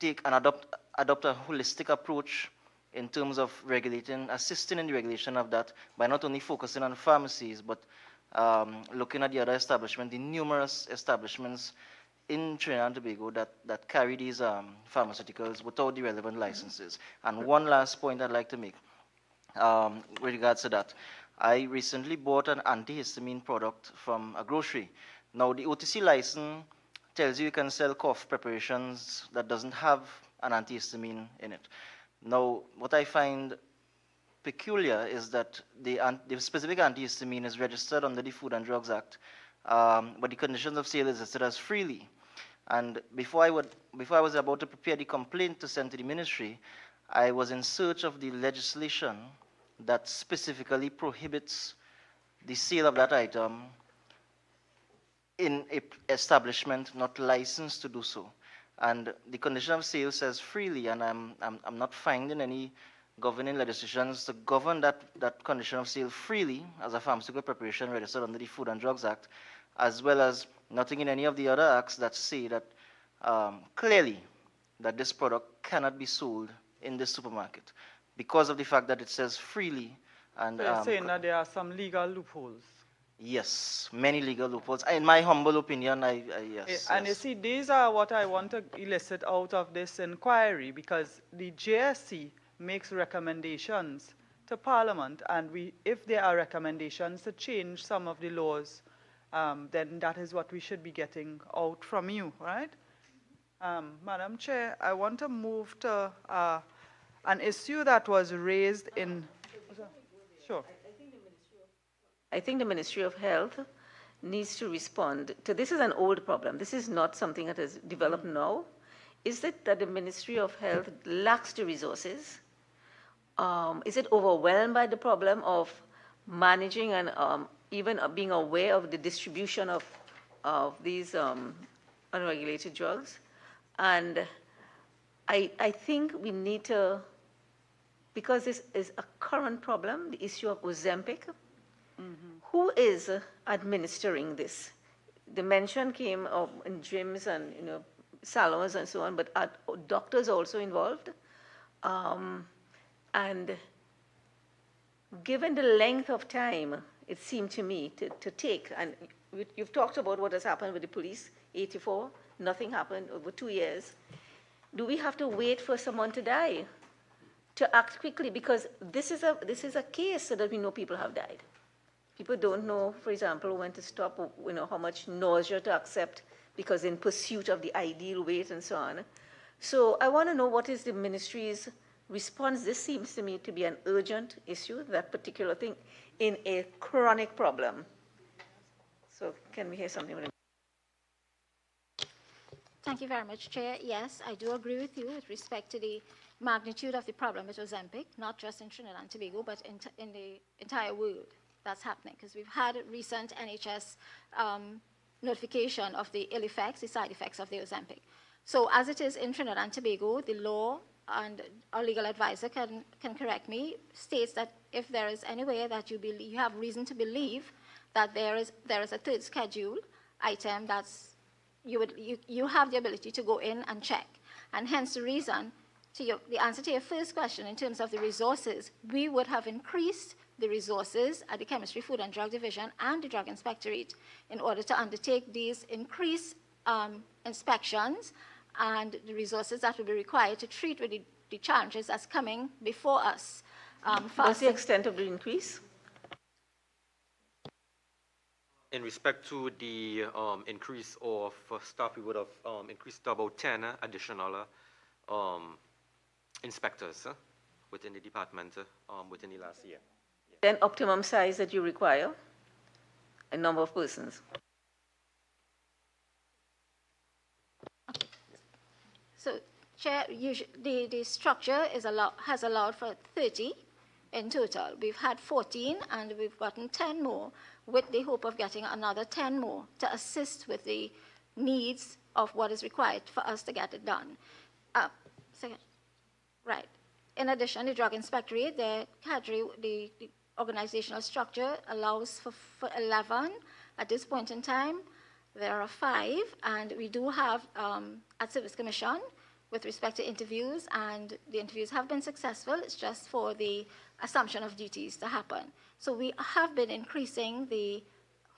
take and adopt a holistic approach in terms of regulating, assisting in the regulation of that by not only focusing on pharmacies, but looking at the other establishments, the numerous establishments in Trinidad and Tobago that carry these pharmaceuticals without the relevant licenses. And one last point I'd like to make with regards to that. I recently bought an antihistamine product from a grocery. Now, the OTC license tells you can sell cough preparations that doesn't have an antihistamine in it. Now, what I find peculiar is that the specific antihistamine is registered under the Food and Drugs Act, but the conditions of sale is listed as freely. And before I was about to prepare the complaint to send to the ministry, I was in search of the legislation that specifically prohibits the sale of that item in an establishment not licensed to do so. And the condition of sale says freely, and I'm not finding any governing legislations to govern that condition of sale freely as a pharmaceutical preparation registered under the Food and Drugs Act, as well as nothing in any of the other acts that say that clearly that this product cannot be sold in this supermarket because of the fact that it says freely. And so you're saying that there are some legal loopholes? Yes, many legal loopholes. In my humble opinion, yes. And you see, these are what I want to elicit out of this inquiry, because the JSC makes recommendations to Parliament, and if there are recommendations to change some of the laws, then that is what we should be getting out from you, right? Madam Chair, I want to move to an issue that was raised in. Sure. I think the Ministry of Health needs to respond to this. Is an old problem. This is not something that has developed now. Is it that the Ministry of Health lacks the resources? Is it overwhelmed by the problem of managing and even being aware of the distribution of these unregulated drugs? And I think we need to, because this is a current problem, the issue of Ozempic. Who is administering this? The mention came of in gyms and salons and so on, but are doctors also involved? And given the length of time it seemed to me to take, and you've talked about what has happened with the police, 84, nothing happened over 2 years. Do we have to wait for someone to die to act quickly? Because this is a case so that we know people have died. People don't know, for example, when to stop, how much nausea to accept because in pursuit of the ideal weight and so on. So I want to know what is the ministry's response. This seems to me to be an urgent issue, that particular thing, in a chronic problem. So can we hear something? Thank you very much, Chair. Yes, I do agree with you with respect to the magnitude of the problem with Ozempic, not just in Trinidad and Tobago, but in the entire world. That's happening because we've had a recent NHS notification of the ill effects, the side effects of the Ozempic. So as it is in Trinidad and Tobago, the law, and our legal advisor can correct me, states that if there is any way that you have reason to believe that there is a third schedule item that's you have the ability to go in and check, and hence the reason the answer to your first question in terms of the resources, we would have increased the resources at the Chemistry, Food and Drug Division and the Drug Inspectorate in order to undertake these increased inspections and the resources that will be required to treat with the challenges that's coming before us. What's the extent of the increase? In respect to the increase of staff, we would have increased to about 10 additional inspectors within the department within the last year. Then optimum size that you require, a number of persons. So, Chair, the structure has allowed for 30 in total. We've had 14 and we've gotten 10 more with the hope of getting another 10 more to assist with the needs of what is required for us to get it done. Right. In addition, the Drug Inspectorate, the organizational structure allows for 11 at this point in time. There are 5, and we do have at Service Commission with respect to interviews, and the interviews have been successful. It's just for the assumption of duties to happen. So we have been increasing the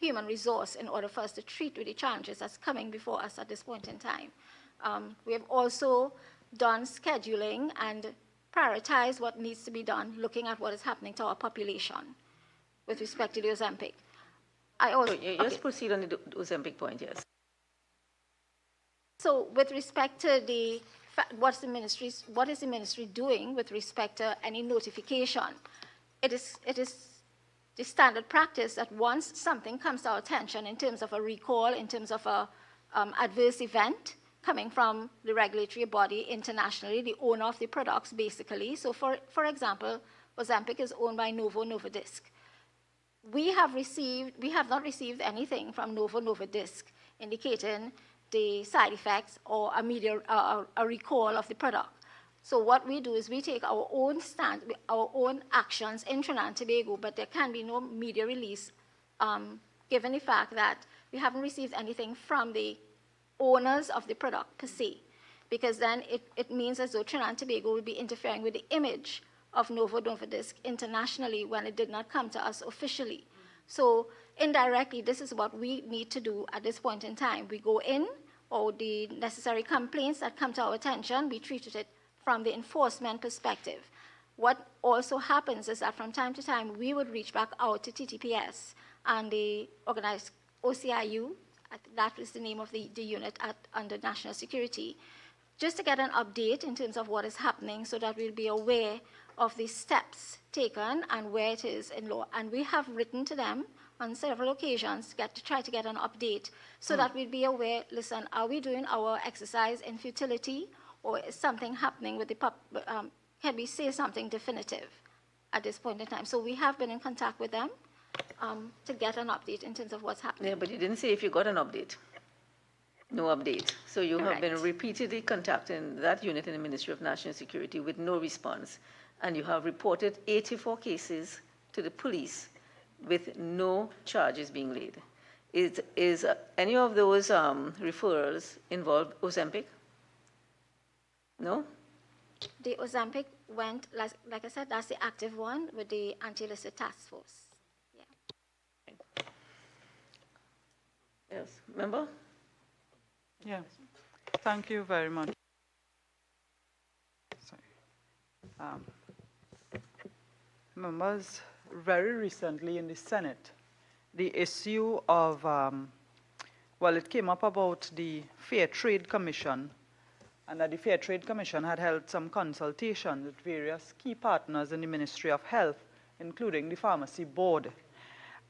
human resource in order for us to treat with the challenges that's coming before us at this point in time. We have also done scheduling and prioritize what needs to be done, looking at what is happening to our population with respect to the Ozempic. Just proceed on the Ozempic point, yes. So with respect to what is the ministry doing with respect to any notification? It is the standard practice that once something comes to our attention in terms of a recall, in terms of a adverse event coming from the regulatory body internationally, the owner of the products basically. So for example, Ozempic is owned by Novo Nordisk. We have not received anything from Novo Nordisk indicating the side effects or a recall of the product. So what we do is we take our own actions in Trinidad and Tobago, but there can be no media release given the fact that we haven't received anything from the owners of the product per se, because then it means as though Trinidad and Tobago will be interfering with the image of Novo Nordisk internationally when it did not come to us officially. So indirectly, this is what we need to do at this point in time. We go in, or the necessary complaints that come to our attention, we treated it from the enforcement perspective. What also happens is that from time to time, we would reach back out to TTPS and the organized OCIU That is the name of the unit under National Security, just to get an update in terms of what is happening so that we'll be aware of the steps taken and where it is in law. And we have written to them on several occasions to try to get an update so that we'll be aware, listen, are we doing our exercise in futility, or is something happening with the can we say something definitive at this point in time? So we have been in contact with them to get an update in terms of what's happening. Yeah, but you didn't say if you got an update. No update. So you have been repeatedly contacting that unit in the Ministry of National Security with no response. And you have reported 84 cases to the police with no charges being laid. Is any of those referrals involve Ozempic? No? The Ozempic went, like I said, that's the active one with the anti-illicit task force. Yeah. Yes. Member? Yeah. Thank you very much. Members, very recently in the Senate, the issue of, well, it came up about the Fair Trade Commission, and that the Fair Trade Commission had held some consultation with various key partners in the Ministry of Health, including the Pharmacy Board.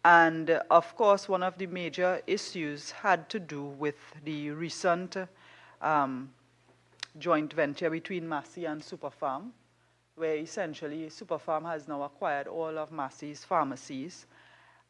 And of course, one of the major issues had to do with the recent joint venture between Massey and Superfarm, where essentially Superfarm has now acquired all of Massey's pharmacies.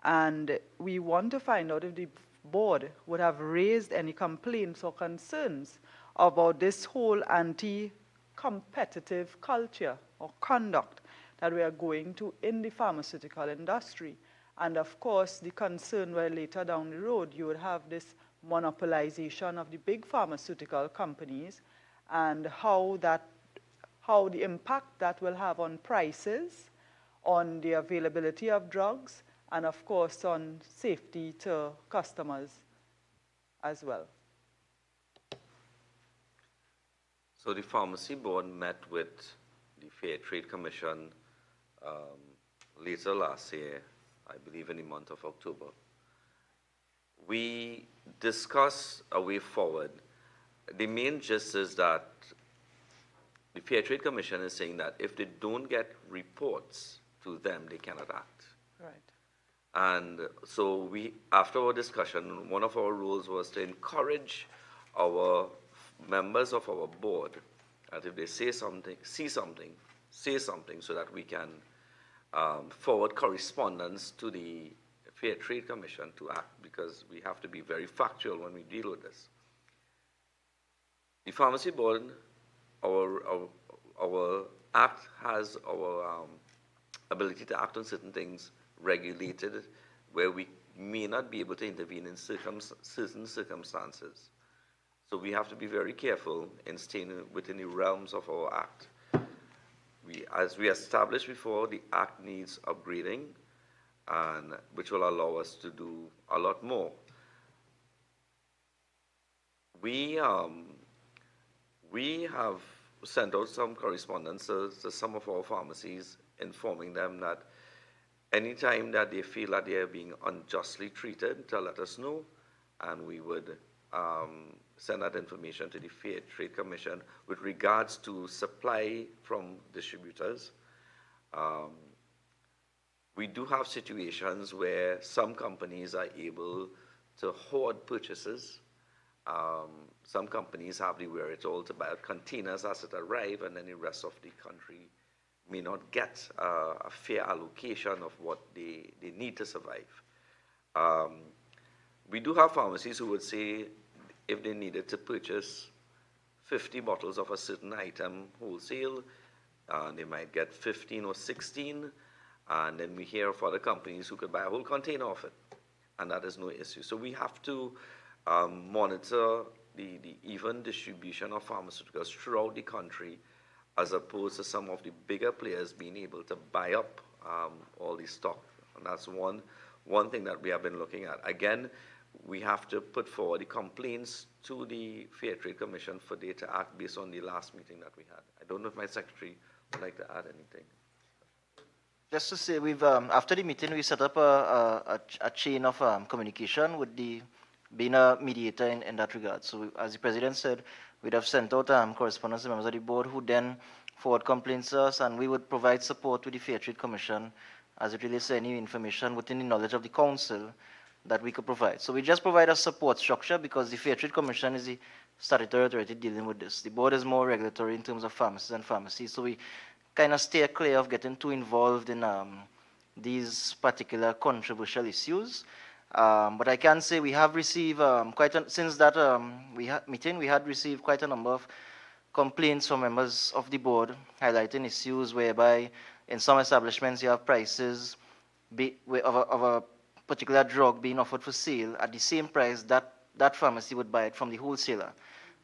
And we want to find out if the board would have raised any complaints or concerns about this whole anti-competitive culture or conduct that we are going to in the pharmaceutical industry. And of course, the concern where later down the road you would have this monopolization of the big pharmaceutical companies, and how the impact that will have on prices, on the availability of drugs, and of course on safety to customers as well. So the Pharmacy Board met with the Fair Trade Commission later last year, I believe in the month of October. We discussed a way forward. The main gist is that the Fair Trade Commission is saying that if they don't get reports to them, they cannot act. Right. And so after our discussion, one of our rules was to encourage our members of our board that if they say something, see something, say something so that we can forward correspondence to the Fair Trade Commission to act, because we have to be very factual when we deal with this. The Pharmacy Board, our act has our ability to act on certain things regulated where we may not be able to intervene in certain circumstances. So we have to be very careful in staying within the realms of our act. As we established before, the act needs upgrading, and which will allow us to do a lot more. We have sent out some correspondence to some of our pharmacies informing them that anytime that they feel that they are being unjustly treated, to let us know, and we would send that information to the Fair Trade Commission with regards to supply from distributors. We do have situations where some companies are able to hoard purchases. Some companies have the wherewithal to buy containers as it arrives, and then the rest of the country may not get a fair allocation of what they need to survive. We do have pharmacies who would say if they needed to purchase 50 bottles of a certain item wholesale, they might get 15 or 16, and then we hear of other companies who could buy a whole container of it, and that is no issue. So we have to monitor the even distribution of pharmaceuticals throughout the country, as opposed to some of the bigger players being able to buy up all the stock. And that's one thing that we have been looking at. Again, we have to put forward the complaints to the Fair Trade Commission for they to act based on the last meeting that we had. I don't know if my secretary would like to add anything. Just to say, we've after the meeting, we set up a chain of communication with the being a mediator in that regard. So as the President said, we'd have sent out correspondence to members of the board who then forward complaints to us, and we would provide support to the Fair Trade Commission as it relates to any information within the knowledge of the Council that we could provide. So we just provide a support structure because the Fair Trade Commission is the statutory authority dealing with this. The board is more regulatory in terms of pharmacies and pharmacies, so we kind of stay clear of getting too involved in these particular controversial issues. But I can say we have received since that meeting, we had received quite a number of complaints from members of the board highlighting issues whereby in some establishments you have prices of a particular drug being offered for sale at the same price that pharmacy would buy it from the wholesaler.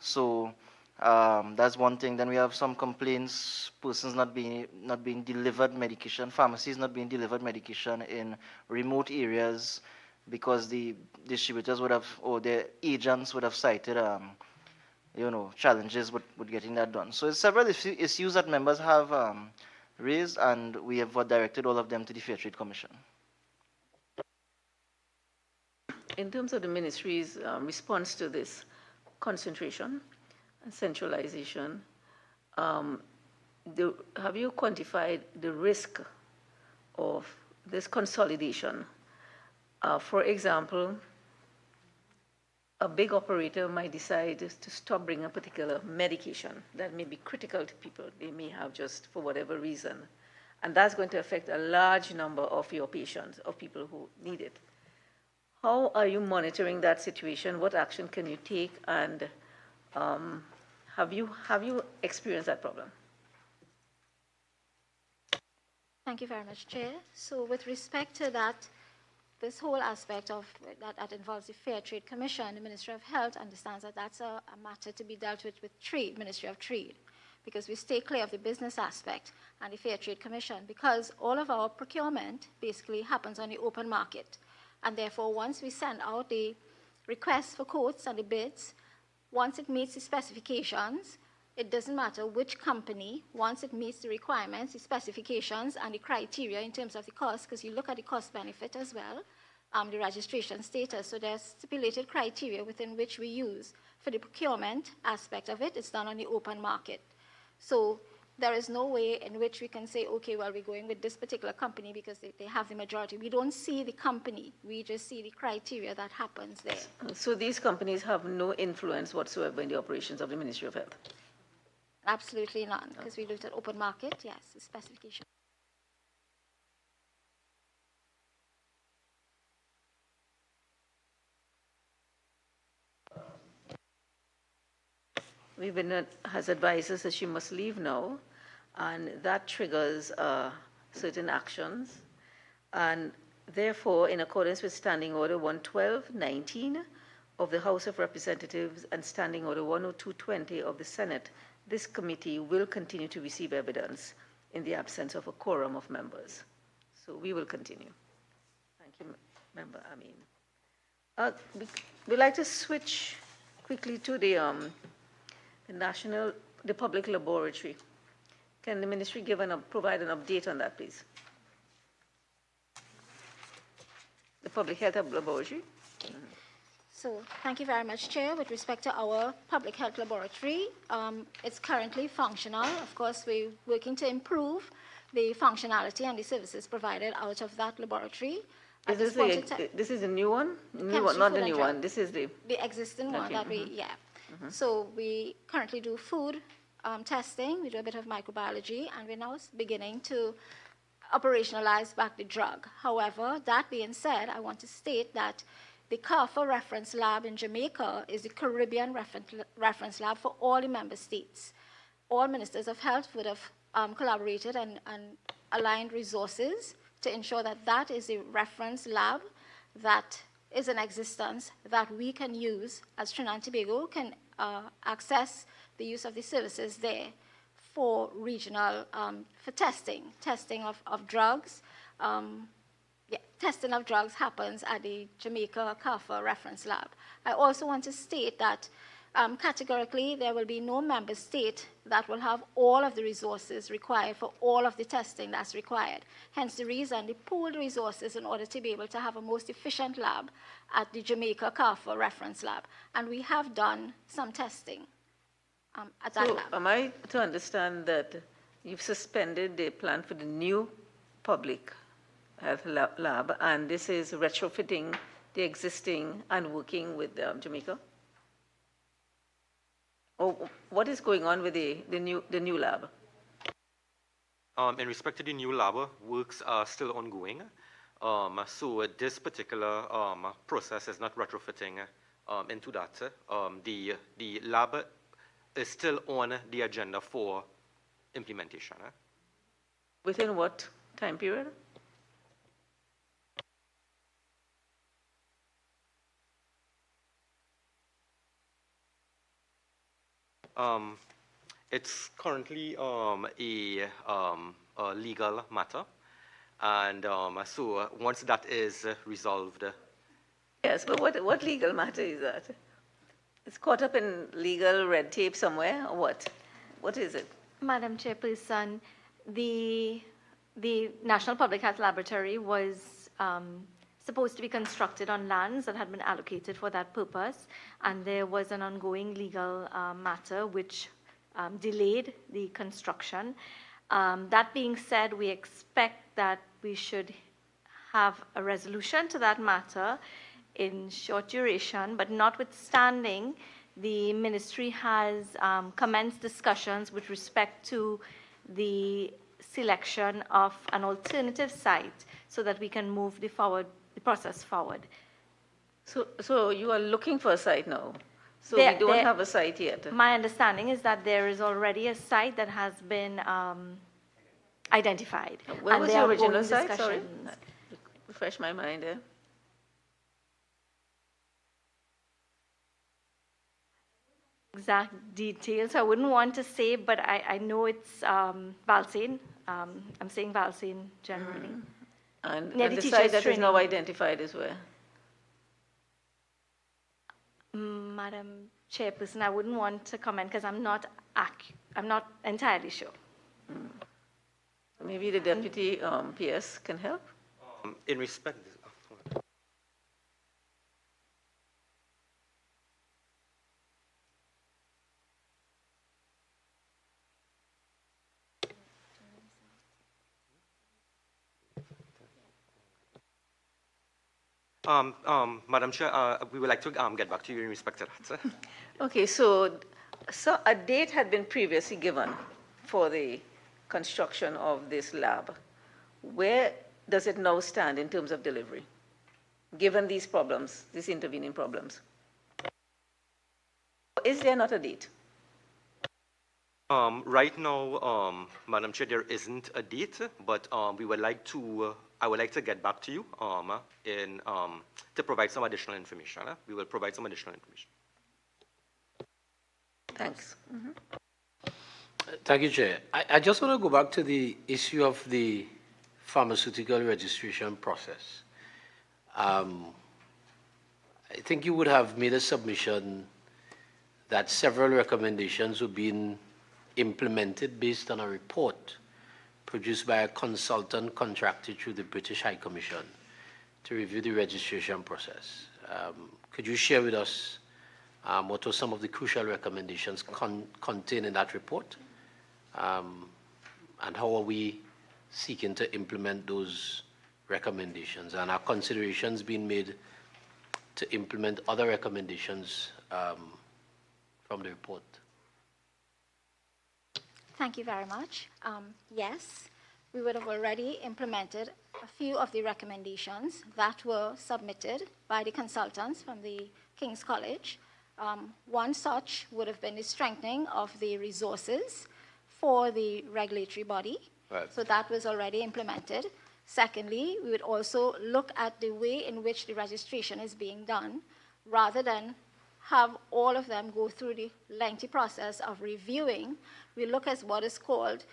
So that's one thing. Then we have some complaints, persons not being delivered medication, pharmacies not being delivered medication in remote areas because the distributors would have, or their agents would have cited, challenges with getting that done. So it's several issues that members have raised, and we have directed all of them to the Fair Trade Commission. In terms of the ministry's response to this concentration and centralization, have you quantified the risk of this consolidation? For example, a big operator might decide to stop bringing a particular medication that may be critical to people. They may have just for whatever reason. And that's going to affect a large number of your patients, of people who need it. How are you monitoring that situation? What action can you take? And have you experienced that problem? Thank you very much, Chair. So with respect to that, this whole aspect of that involves the Fair Trade Commission, the Ministry of Health understands that that's a matter to be dealt with Trade, Ministry of Trade, because we stay clear of the business aspect and the Fair Trade Commission, because all of our procurement basically happens on the open market. And therefore, once we send out the requests for quotes and the bids, once it meets the specifications, it doesn't matter which company, once it meets the requirements, the specifications, and the criteria in terms of the cost, because you look at the cost benefit as well, the registration status. So there's stipulated criteria within which we use for the procurement aspect of it. It's done on the open market. So there is no way in which we can say, okay, well, we're going with this particular company because they have the majority. We don't see the company. We just see the criteria that happens there. So these companies have no influence whatsoever in the operations of the Ministry of Health? Absolutely none, because we looked at open market, yes, the specification. Vivian has advised us that she must leave now, and that triggers certain actions. And therefore, in accordance with Standing Order 112-19 of the House of Representatives and Standing Order 102-20 of the Senate, this committee will continue to receive evidence in the absence of a quorum of members. So we will continue. Thank you, Member Amin. We'd like to switch quickly to the public laboratory. Can the ministry provide an update on that, please? The public health laboratory. So thank you very much, Chair. With respect to our public health laboratory, it's currently functional. Of course, we're working to improve the functionality and the services provided out of that laboratory. This is a new one? Not the new one. This is the existing one that we, yeah. Mm-hmm. So we currently do food testing. We do a bit of microbiology, and we're now beginning to operationalize back the drug. However, that being said, I want to state that the CARFA reference lab in Jamaica is the Caribbean reference lab for all the member states. All ministers of health would have collaborated and aligned resources to ensure that that is a reference lab that is in existence that we can use as Trinidad and Tobago can access the use of the services there for regional, for testing of drugs. Testing of drugs happens at the Jamaica CARFA reference lab. I also want to state that categorically, there will be no member state that will have all of the resources required for all of the testing that's required. Hence the reason they pooled resources in order to be able to have a most efficient lab at the Jamaica CARFA reference lab. And we have done some testing at that So lab. am I to understand that you've suspended the plan for the new public health lab, and this is retrofitting the existing and working with Jamaica? Or what is going on with the new lab? In respect to the new lab, works are still ongoing. So this particular process is not retrofitting into that. The lab is still on the agenda for implementation. Within what time period? It's currently a legal matter, and so once that is resolved. Yes, but what legal matter is that? It's caught up in legal red tape somewhere, or what? What is it? Madam Chairperson, the National Public Health Laboratory was supposed to be constructed on lands that had been allocated for that purpose, and there was an ongoing legal matter which delayed the construction. That being said, we expect that we should have a resolution to that matter in short duration, but notwithstanding, the ministry has commenced discussions with respect to the selection of an alternative site so that we can move the process forward. So you are looking for a site now? So we don't have a site yet? My understanding is that there is already a site that has been identified. Where was the original site? Sorry, discussions. refresh my mind there. Exact details I wouldn't want to say, but I know it's Valsane. I'm saying Valsane generally. And Near the the site teachers' that is now training. identified is where? Madam Chairperson, I wouldn't want to comment because I'm not entirely sure. Maybe the deputy PS can help? In respect. Madam Chair, we would like to get back to you in respect to that. Okay, so a date had been previously given for the construction of this lab. Where does it now stand in terms of delivery, given these problems, these intervening problems? Is there not a date? Right now, Madam Chair, there isn't a date, but we would like to. I would like to get back to you to provide some additional information. We will provide some additional information. Thanks. Thank you, Chair. I just want to go back to the issue of the pharmaceutical registration process. I think you would have made a submission that several recommendations were being implemented based on a report produced by a consultant contracted through the British High Commission to review the registration process. Could you share with us what were some of the crucial recommendations contained in that report? And how are we seeking to implement those recommendations? And are considerations being made to implement other recommendations from the report? Thank you very much. Yes, we would have already implemented a few of the recommendations that were submitted by the consultants from the King's College. One such would have been the strengthening of the resources for the regulatory body. Right. So that was already implemented. Secondly, we would also look at the way in which the registration is being done, rather than have all of them go through the lengthy process of reviewing. We look at what is called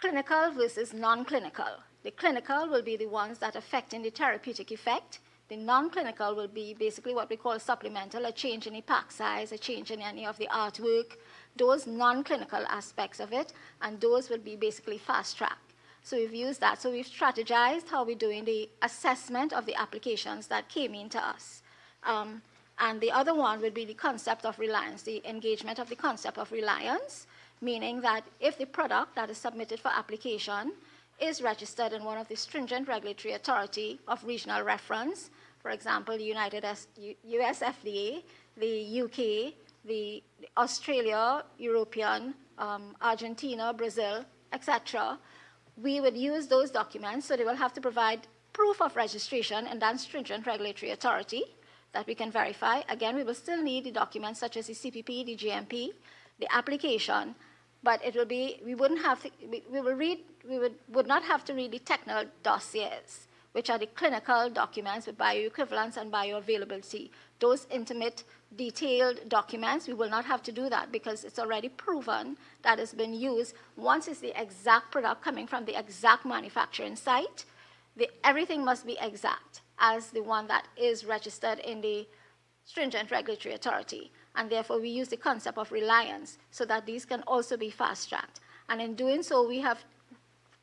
clinical versus non-clinical. The clinical will be the ones that affect in the therapeutic effect. The non-clinical will be basically what we call supplemental, a change in the pack size, a change in any of the artwork, those non-clinical aspects of it, and those will be basically fast-track. So we've used that. So we've strategized how we're doing the assessment of the applications that came into us. And the other one would be the concept of reliance, the engagement of the concept of reliance, meaning that if the product that is submitted for application is registered in one of the stringent regulatory authority of regional reference, for example, US FDA, the UK, the Australia, European, Argentina, Brazil, etc., we would use those documents, so they will have to provide proof of registration in that stringent regulatory authority that we can verify. Again, we will still need the documents such as the CPP, the GMP, the application, but it will be, we wouldn't have to, would not have to read the technical dossiers, which are the clinical documents with bioequivalence and bioavailability. Those intimate, detailed documents, we will not have to do that because it's already proven that it's been used. Once it's the exact product coming from the exact manufacturing site, everything must be exact as the one that is registered in the stringent regulatory authority. And therefore, we use the concept of reliance so that these can also be fast-tracked. And in doing so, we have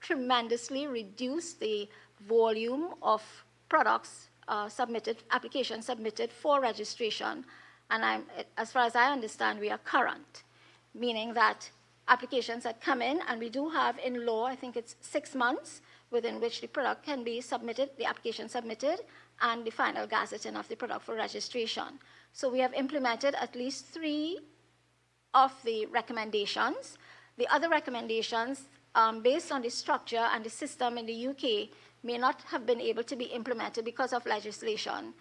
tremendously reduced the volume of products submitted, applications submitted for registration. And as far as I understand, we are current, meaning that applications that come in, and we do have in law, I think it's 6 months, within which the product can be submitted, the application submitted, and the final gazetting of the product for registration. So we have implemented at least 3 of the recommendations. The other recommendations, based on the structure and the system in the UK, may not have been able to be implemented because of legislation.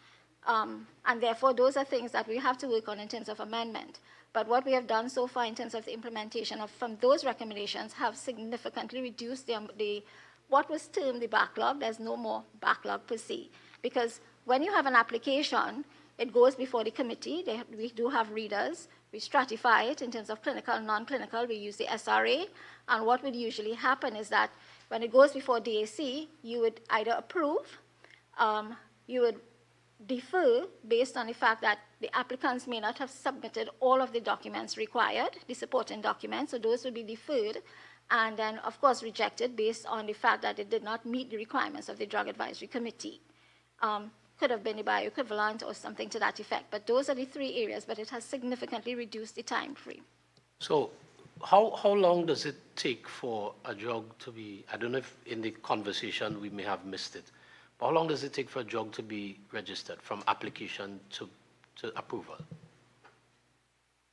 And therefore, those are things that we have to work on in terms of amendment. But what we have done so far in terms of the implementation from those recommendations have significantly reduced what was termed the backlog. There's no more backlog per se. Because when you have an application, it goes before the committee. We do have readers. We stratify it in terms of clinical, non-clinical. We use the SRA. And what would usually happen is that when it goes before DAC, you would either approve, you would defer based on the fact that the applicants may not have submitted all of the documents required, the supporting documents, so those would be deferred, and then, of course, rejected based on the fact that it did not meet the requirements of the Drug Advisory Committee. Could have been a bioequivalent or something to that effect, but those are the 3 areas, but it has significantly reduced the time frame. So how long does it take for a drug to be, I don't know if in the conversation we may have missed it, but how long does it take for a drug to be registered from application to approval?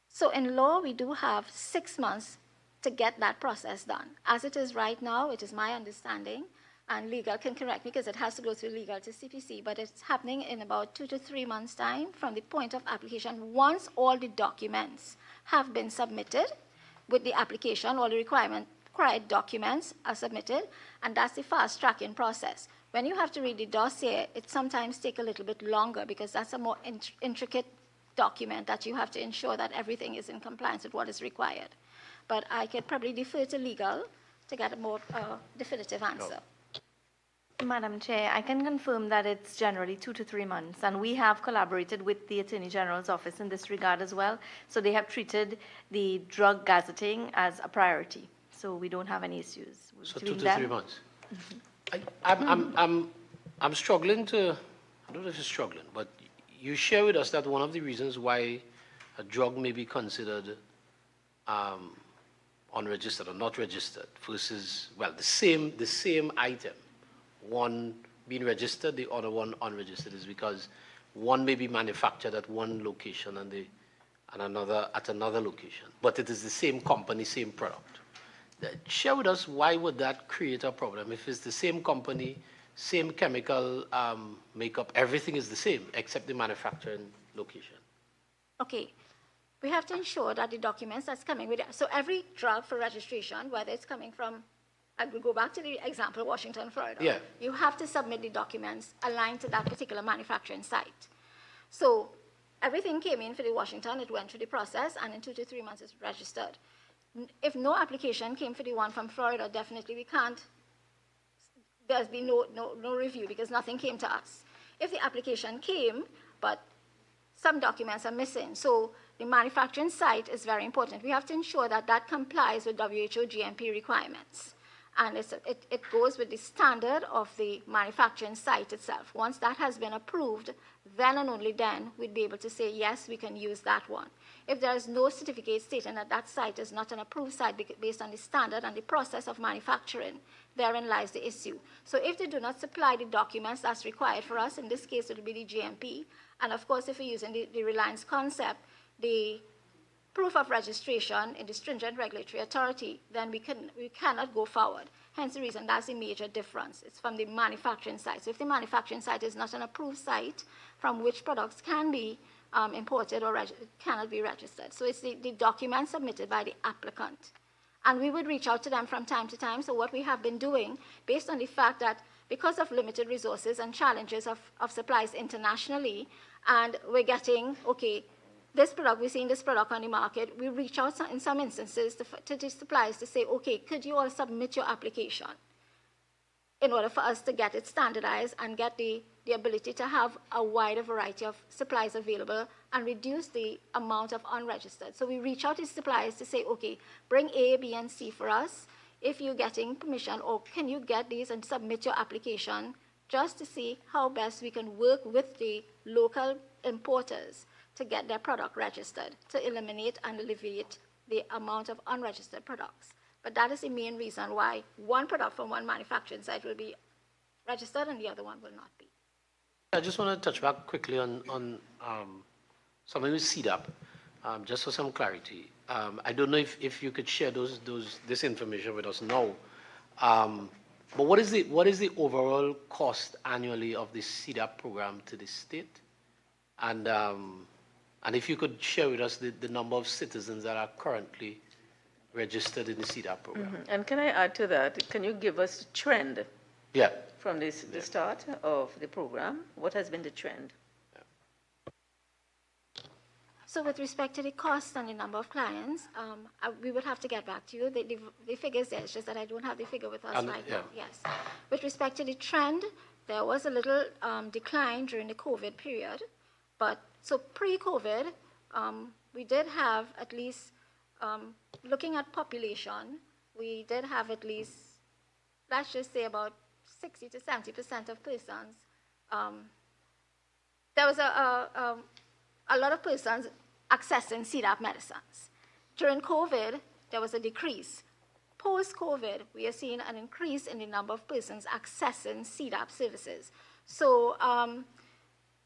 So in law, we do have 6 months to get that process done. As it is right now, it is my understanding, and legal can correct me because it has to go through legal to CPC, but it's happening in about 2 to 3 months' time from the point of application. Once all the documents have been submitted with the application, all the required documents are submitted, and that's the fast tracking process. When you have to read the dossier, it sometimes takes a little bit longer because that's a more intricate document that you have to ensure that everything is in compliance with what is required. But I could probably defer to legal to get a more definitive answer. Madam Chair, I can confirm that it's generally 2 to 3 months, and we have collaborated with the Attorney General's office in this regard as well. So they have treated the drug gazetting as a priority. So we don't have any issues. So 2 to 3 months. I'm struggling to, I don't know if you're struggling, but you share with us that one of the reasons why a drug may be considered unregistered or not registered versus, well, the same item, one being registered, the other one unregistered, is because one may be manufactured at one location and another at another location, but it is the same company, same product. Share with us why would that create a problem if it's the same company, same chemical makeup, everything is the same except the manufacturing location. Okay. We have to ensure that the documents that's coming with it, so every drug for registration, whether it's coming from, I will go back to the example, Washington, Florida. Yeah. You have to submit the documents aligned to that particular manufacturing site. So everything came in for the Washington, it went through the process, and in 2 to 3 months it's registered. If no application came for the one from Florida, definitely we can't, there's been no review because nothing came to us. if the application came, but some documents are missing. So the manufacturing site is very important. We have to ensure that that complies with WHO GMP requirements. And it goes with the standard of the manufacturing site itself. Once that has been approved, then and only then we'd be able to say, yes, we can use that one. If there is no certificate stating that that site is not an approved site based on the standard and the process of manufacturing, therein lies the issue. So if they do not supply the documents that's required for us, in this case it will be the GMP, and of course if we're using the reliance concept, the proof of registration in the Stringent regulatory authority, then we cannot go forward. Hence the reason that's a major difference. It's from the manufacturing site. So if the manufacturing site is not an approved site from which products can be imported or cannot be registered. So it's the document submitted by the applicant. And we would reach out to them from time to time. So what we have been doing, based on the fact that because of limited resources and challenges of supplies internationally, and we're getting, okay, this product, we're seeing this product on the market, we reach out in some instances to the suppliers to say, okay, could you all submit your application in order for us to get it standardized and get the ability to have a wider variety of supplies available and reduce the amount of unregistered. So we reach out to suppliers to say, okay, bring A, B, and C for us if you're getting permission, or can you get these and submit your application just to see how best we can work with the local importers to get their product registered, to eliminate and alleviate the amount of unregistered products. But that is the main reason why one product from one manufacturing site will be registered and the other one will not be. I just want to touch back quickly on something with Sedap, just for some clarity. I don't know if you could share this information with us now. But what is the overall cost annually of the Sedap program to the state? And if you could share with us the number of citizens that are currently registered in the Sedap program. Mm-hmm. And can I add to that? Can you give us a trend? Yeah. From the start of the program, what has been the trend? So with respect to the cost and the number of clients, we would have to get back to you. The figures there, it's just that I don't have the figure with us right now. Yes. With respect to the trend, there was a little decline during the COVID period. But so pre-COVID, we did have at least, looking at population, we did have at least, let's just say about 60 to 70% of persons. There was a lot of persons accessing Sedap medicines. During COVID, there was a decrease. Post-COVID, we are seeing an increase in the number of persons accessing Sedap services. So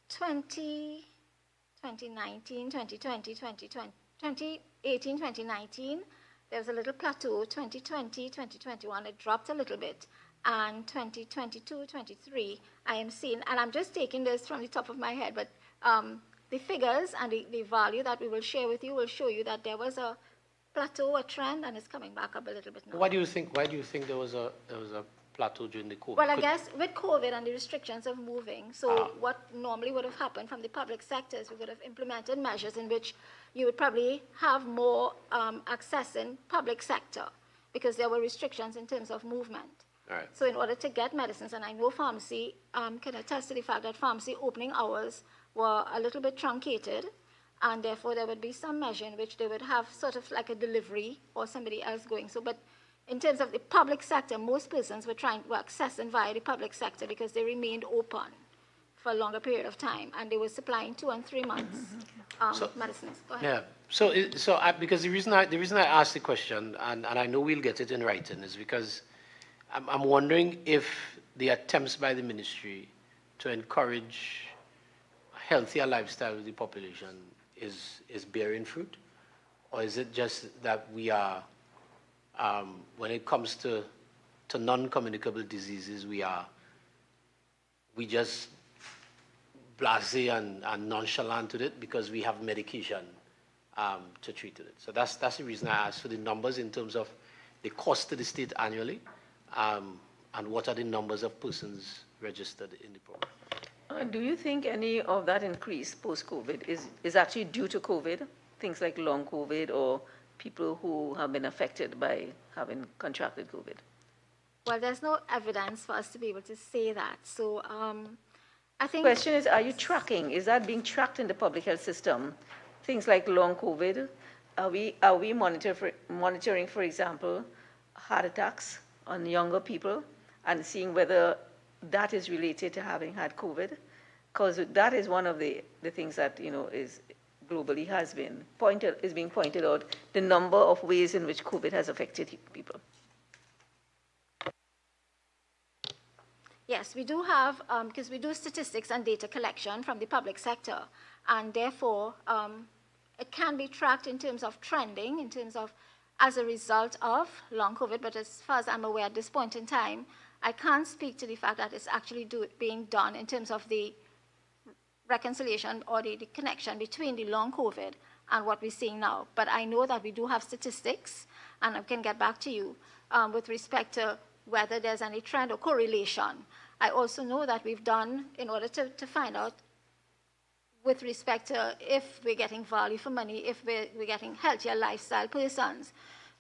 2019, 2020, 2018, 2019, there was a little plateau. 2020, 2021, it dropped a little bit. And 2022, 23, I am seeing, and I'm just taking this from the top of my head, but the figures and the value that we will share with you will show you that there was a plateau, a trend, and it's coming back up a little bit now. Why do you think there was a plateau during the COVID? Well, I guess with COVID and the restrictions of moving, so what normally would have happened from the public sectors, we would have implemented measures in which you would probably have more access in public sector because there were restrictions in terms of movement. All right. So in order to get medicines, and I know pharmacy can attest to the fact that pharmacy opening hours were a little bit truncated, and therefore there would be some measure in which they would have sort of like a delivery or somebody else going. So, but in terms of the public sector, most persons were accessing via the public sector because they remained open for a longer period of time, and they were supplying 2 and 3 months medicines. Go ahead. Yeah. Because the reason I asked the question, and I know we'll get it in writing, is because I'm wondering if the attempts by the ministry to encourage a healthier lifestyle of the population is bearing fruit, or is it just that we are, when it comes to non-communicable diseases, we just blasé and nonchalant with it because we have medication to treat it. So that's the reason I asked for the numbers in terms of the cost to the state annually. And what are the numbers of persons registered in the program? Do you think any of that increase post-COVID is actually due to COVID? Things like long COVID or people who have been affected by having contracted COVID? Well, there's no evidence for us to be able to say that. So I think Question is, are you tracking? Is that being tracked in the public health system? Things like long COVID, are we monitoring, for example, heart attacks on younger people and seeing whether that is related to having had COVID? Because that is one of the things that, is globally is being pointed out, the number of ways in which COVID has affected people. yes, we do have, because we do statistics and data collection from the public sector, and therefore it can be tracked in terms of trending, in terms of as a result of long COVID, but as far as I'm aware at this point in time, I can't speak to the fact that it's actually being done in terms of the reconciliation or the connection between the long COVID and what we're seeing now. But I know that we do have statistics, and I can get back to you with respect to whether there's any trend or correlation. I also know that we've done, in order to find out with respect to if we're getting value for money, if we're getting healthier lifestyle persons.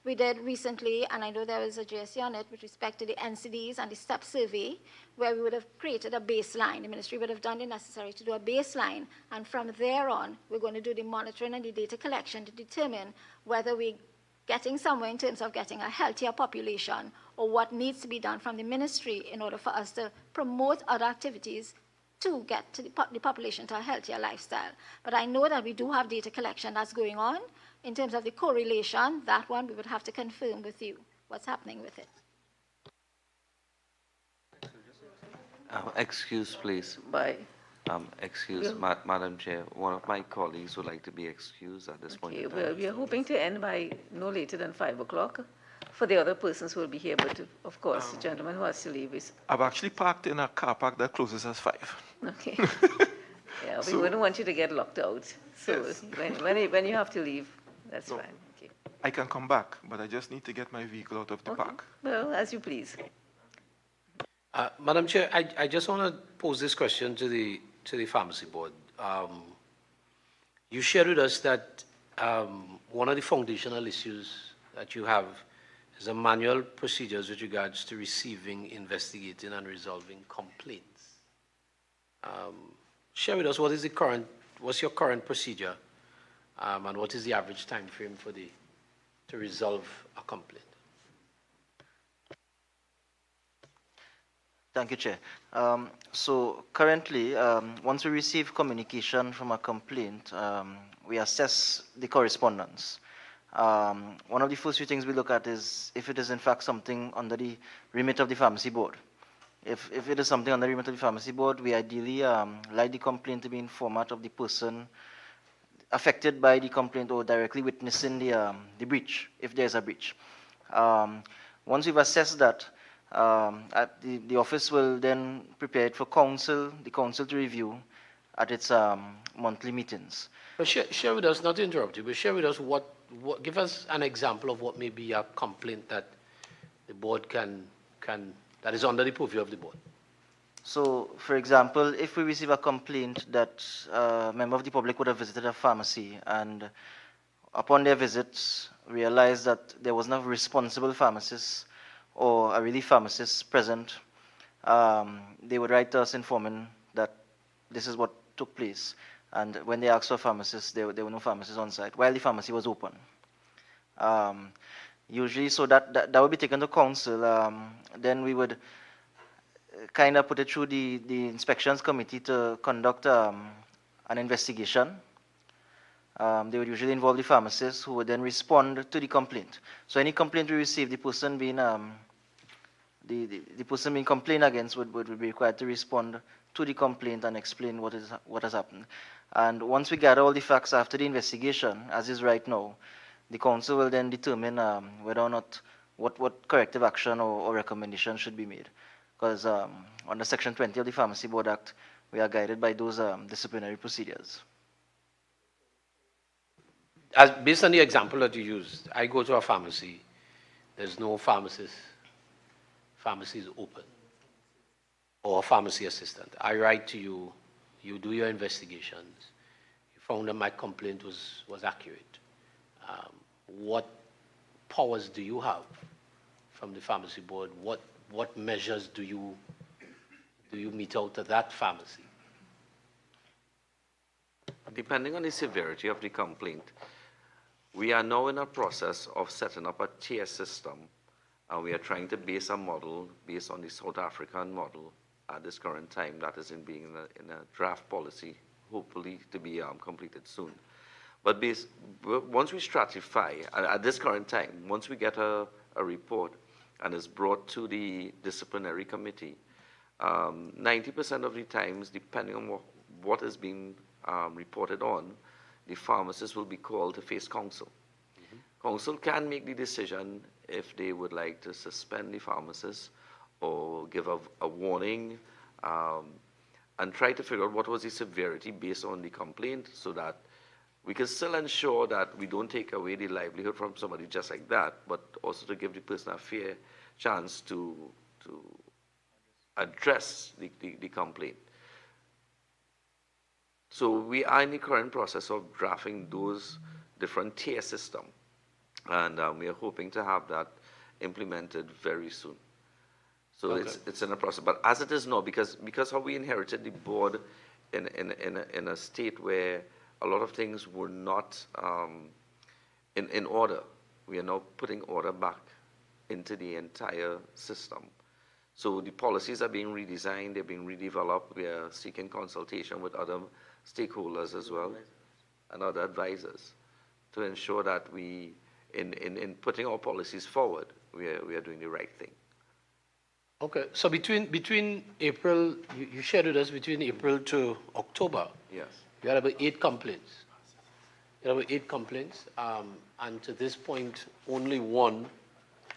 We did recently, and I know there was a JSC on it with respect to the NCDs and the STEP survey, where we would have created a baseline. The ministry would have done the necessary to do a baseline, and from there on, we're going to do the monitoring and the data collection to determine whether we're getting somewhere in terms of getting a healthier population, or what needs to be done from the ministry in order for us to promote other activities to get to the population to a healthier lifestyle. But I know that we do have data collection that's going on. In terms of the correlation, that one we would have to confirm with you what's happening with it. Excuse, please. By Madam Chair, one of my colleagues would like to be excused at this point in time. well, we are hoping to end by no later than 5 o'clock for the other persons who will be here, but of course, the gentleman who has to leave is... I've actually parked in a car park that closes at 5. Okay. Yeah, we wouldn't want you to get locked out. So Yes. when you have to leave, that's fine. Okay. I can come back, but I just need to get my vehicle out of the park. Well, as you please. Madam Chair, I just want to pose this question to the Pharmacy Board. You shared with us that one of the foundational issues that you have is a manual procedures with regards to receiving, investigating, and resolving complaints. Share with us what's your current procedure, and what is the average time frame to resolve a complaint? Thank you, Chair. So currently, once we receive communication from a complaint, we assess the correspondence. One of the first few things we look at is if it is in fact something under the remit of the Pharmacy Board. If it is something under the remit of the Pharmacy Board, we ideally like the complaint to be in format of the person affected by the complaint or directly witnessing the breach, if there's a breach. Once we've assessed that, the office will then prepare it for the council to review at its monthly meetings. But share with us, not to interrupt you, but share with us give us an example of what may be a complaint that the board that is under the purview of the board. So, for example, if we receive a complaint that a member of the public would have visited a pharmacy and upon their visits realized that there was not a responsible pharmacist or a relief pharmacist present, they would write to us informing that this is what took place. And when they asked for a pharmacist, there were no pharmacists on site, while the pharmacy was open. Usually, so that would be taken to council. Then we would kind of put it through the inspections committee to conduct an investigation. They would usually involve the pharmacist, who would then respond to the complaint. So any complaint we receive, the person being complained against would be required to respond to the complaint and explain what has happened. And once we gather all the facts after the investigation, as is right now, the council will then determine whether or not what corrective action or recommendation should be made. Because under Section 20 of the Pharmacy Board Act, we are guided by those disciplinary procedures. Based on the example that you used, I go to a pharmacy, there's no pharmacist, pharmacy is open, or a pharmacy assistant. I write to you, you do your investigations, you found that my complaint was accurate. What powers do you have from the Pharmacy Board? What measures do you mete out to that pharmacy depending on the severity of the complaint, we are now in a process of setting up a tier system, and we are trying to base a model based on the South African model at this current time that is in a draft policy, hopefully to be completed soon. But once we stratify, at this current time, once we get a report and it's brought to the disciplinary committee, 90% of the times, depending on what is being reported on, the pharmacist will be called to face counsel. Counsel can make the decision if they would like to suspend the pharmacist or give a warning and try to figure out what was the severity based on the complaint so that we can still ensure that we don't take away the livelihood from somebody just like that, but also to give the person a fair chance to address the complaint. So we are in the current process of drafting those different tier systems, and we are hoping to have that implemented very soon. So Okay. it's in a process. But as it is now, because how we inherited the board in a state where a lot of things were not in order, we are now putting order back into the entire system. So the policies are being redesigned, they're being redeveloped. We are seeking consultation with other stakeholders as well and other advisors to ensure that we, in putting our policies forward, we are doing the right thing. Okay, so between April, you shared with us between April to October, Yes. you had about 8 complaints. You had about 8 complaints, and to this point, only one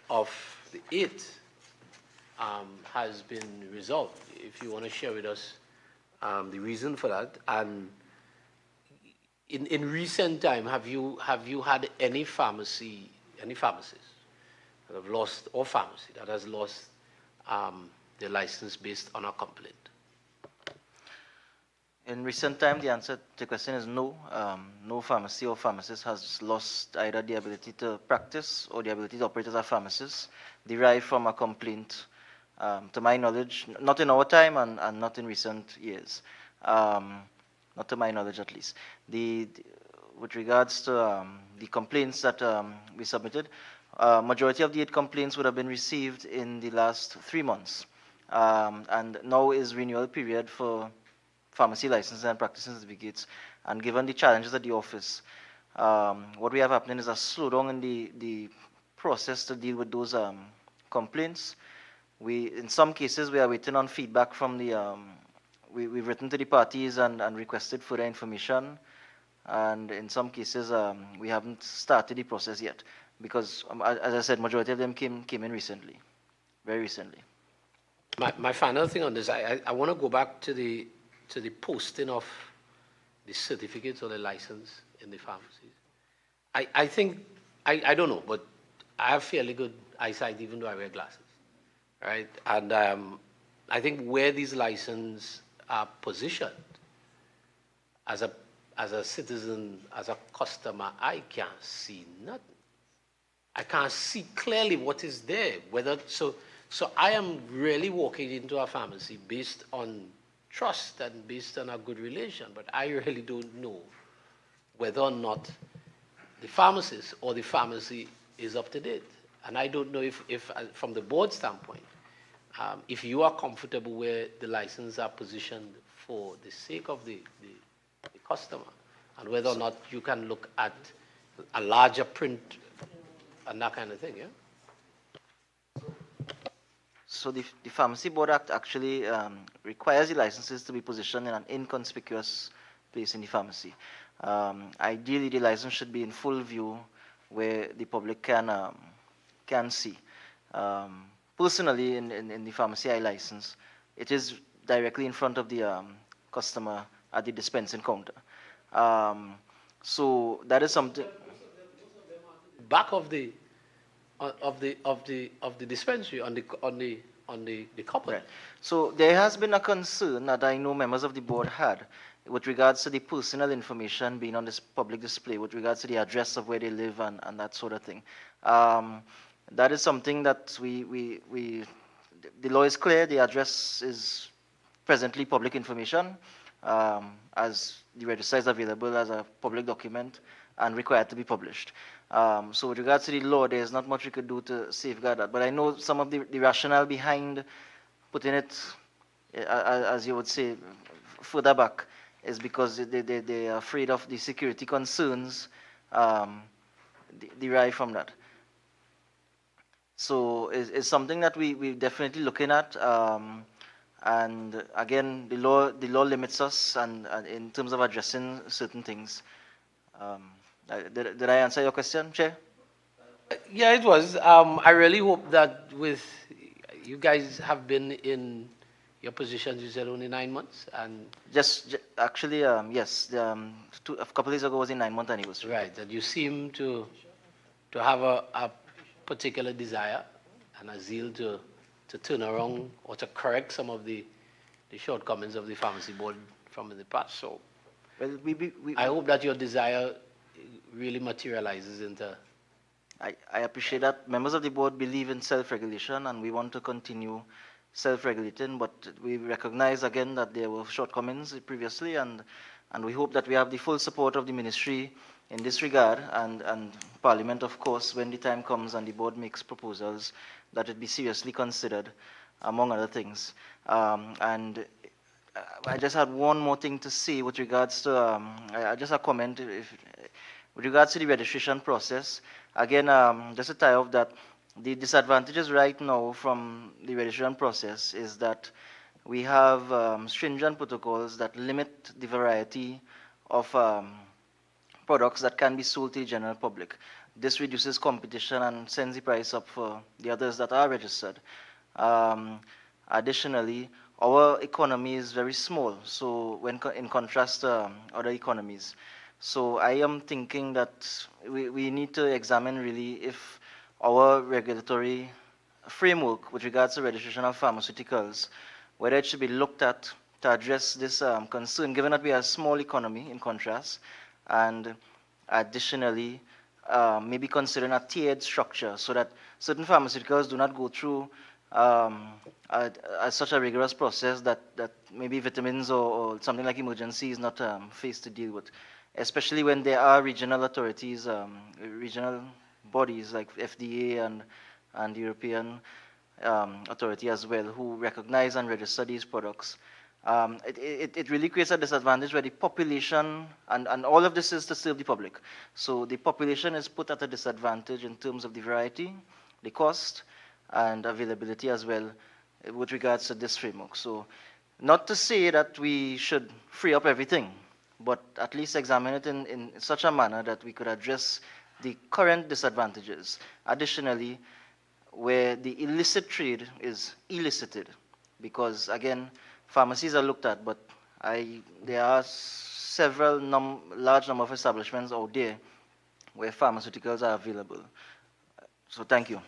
of the 8 has been resolved. If you want to share with us the reason for that, and in recent time, have you had any pharmacist that have lost, or pharmacy that has lost their license based on a complaint? In recent time, the answer to the question is no. No pharmacy or pharmacist has lost either the ability to practice or the ability to operate as a pharmacist derived from a complaint, to my knowledge, not in our time and not in recent years. Not to my knowledge, at least. With regards to the complaints that we submitted, majority of the 8 complaints would have been received in the last 3 months. And now is renewal period for pharmacy licenses and practice certificates. And given the challenges at the office, what we have happening is a slowdown in the process to deal with those complaints. In some cases, we are waiting on feedback from the, we've written to the parties and requested further information. And in some cases, we haven't started the process yet because, as I said, majority of them came in recently, very recently. My final thing on this, I want to go back to the posting of the certificates or the license in the pharmacies. I think, I don't know, but I have fairly good eyesight even though I wear glasses, right? And I think where these licenses are positioned, as a citizen, as a customer, I can't see nothing. I can't see clearly what is there. So I am really walking into a pharmacy based on trust and based on a good relation, but I really don't know whether or not the pharmacist or the pharmacy is up to date. And I don't know if from the board standpoint, if you are comfortable where the licenses are positioned for the sake of the customer, and whether or not you can look at a larger print and that kind of thing, yeah? So the Pharmacy Board Act actually requires the licenses to be positioned in an inconspicuous place in the pharmacy. Ideally, the license should be in full view where the public can see. Personally, in the pharmacy I license, it is directly in front of the customer at the dispensing counter. So that is something. Back of the dispensary on the cupboard. Right. So there has been a concern that I know members of the board had with regards to the personal information being on this public display, with regards to the address of where they live and that sort of thing. That is something that the law is clear. The address is presently public information. as the register is available as a public document and required to be published. So with regards to the law, there's not much we could do to safeguard that. But I know some of the rationale behind putting it, as you would say, further back, is because they are afraid of the security concerns derived from that. So it's something that we're definitely looking at. And again, the law limits us and in terms of addressing certain things. Did I answer your question, Chair? Yeah, it was. I really hope that with you guys have been in your positions, you said only 9 months, and Actually, yes. A couple of days ago was a 9-month anniversary. right, that you seem to have a particular desire and a zeal to turn around or to correct some of the shortcomings of the pharmacy board from the past. So, Well, I hope that your desire really materializes into. I appreciate that. Members of the board believe in self-regulation, and we want to continue self-regulating, but we recognize again that there were shortcomings previously, and we hope that we have the full support of the ministry in this regard, and Parliament, of course, when the time comes and the board makes proposals, that it be seriously considered, among other things. And I just had one more thing to say with regards to, just a comment, with regards to the registration process. Again, just to tie off that, the disadvantages right now from the registration process is that we have stringent protocols that limit the variety of products that can be sold to the general public. This reduces competition and sends the price up for the others that are registered. Additionally, our economy is very small, so when in contrast to other economies. So I am thinking that we need to examine really if our regulatory framework with regards to registration of pharmaceuticals, whether it should be looked at to address this concern, given that we are a small economy in contrast, and additionally, maybe considering a tiered structure so that certain pharmaceuticals do not go through such a rigorous process that maybe vitamins or something like emergency is not faced to deal with, especially when there are regional authorities, regional bodies like FDA and the European authority as well, who recognize and register these products. It really creates a disadvantage where the population, and all of this is to serve the public. So the population is put at a disadvantage in terms of the variety, the cost, and availability as well with regards to this framework. So not to say that we should free up everything, but at least examine it in such a manner that we could address the current disadvantages. Additionally, where the illicit trade is elicited, because again, pharmacies are looked at, but there are several large number of establishments out there where pharmaceuticals are available. So thank you.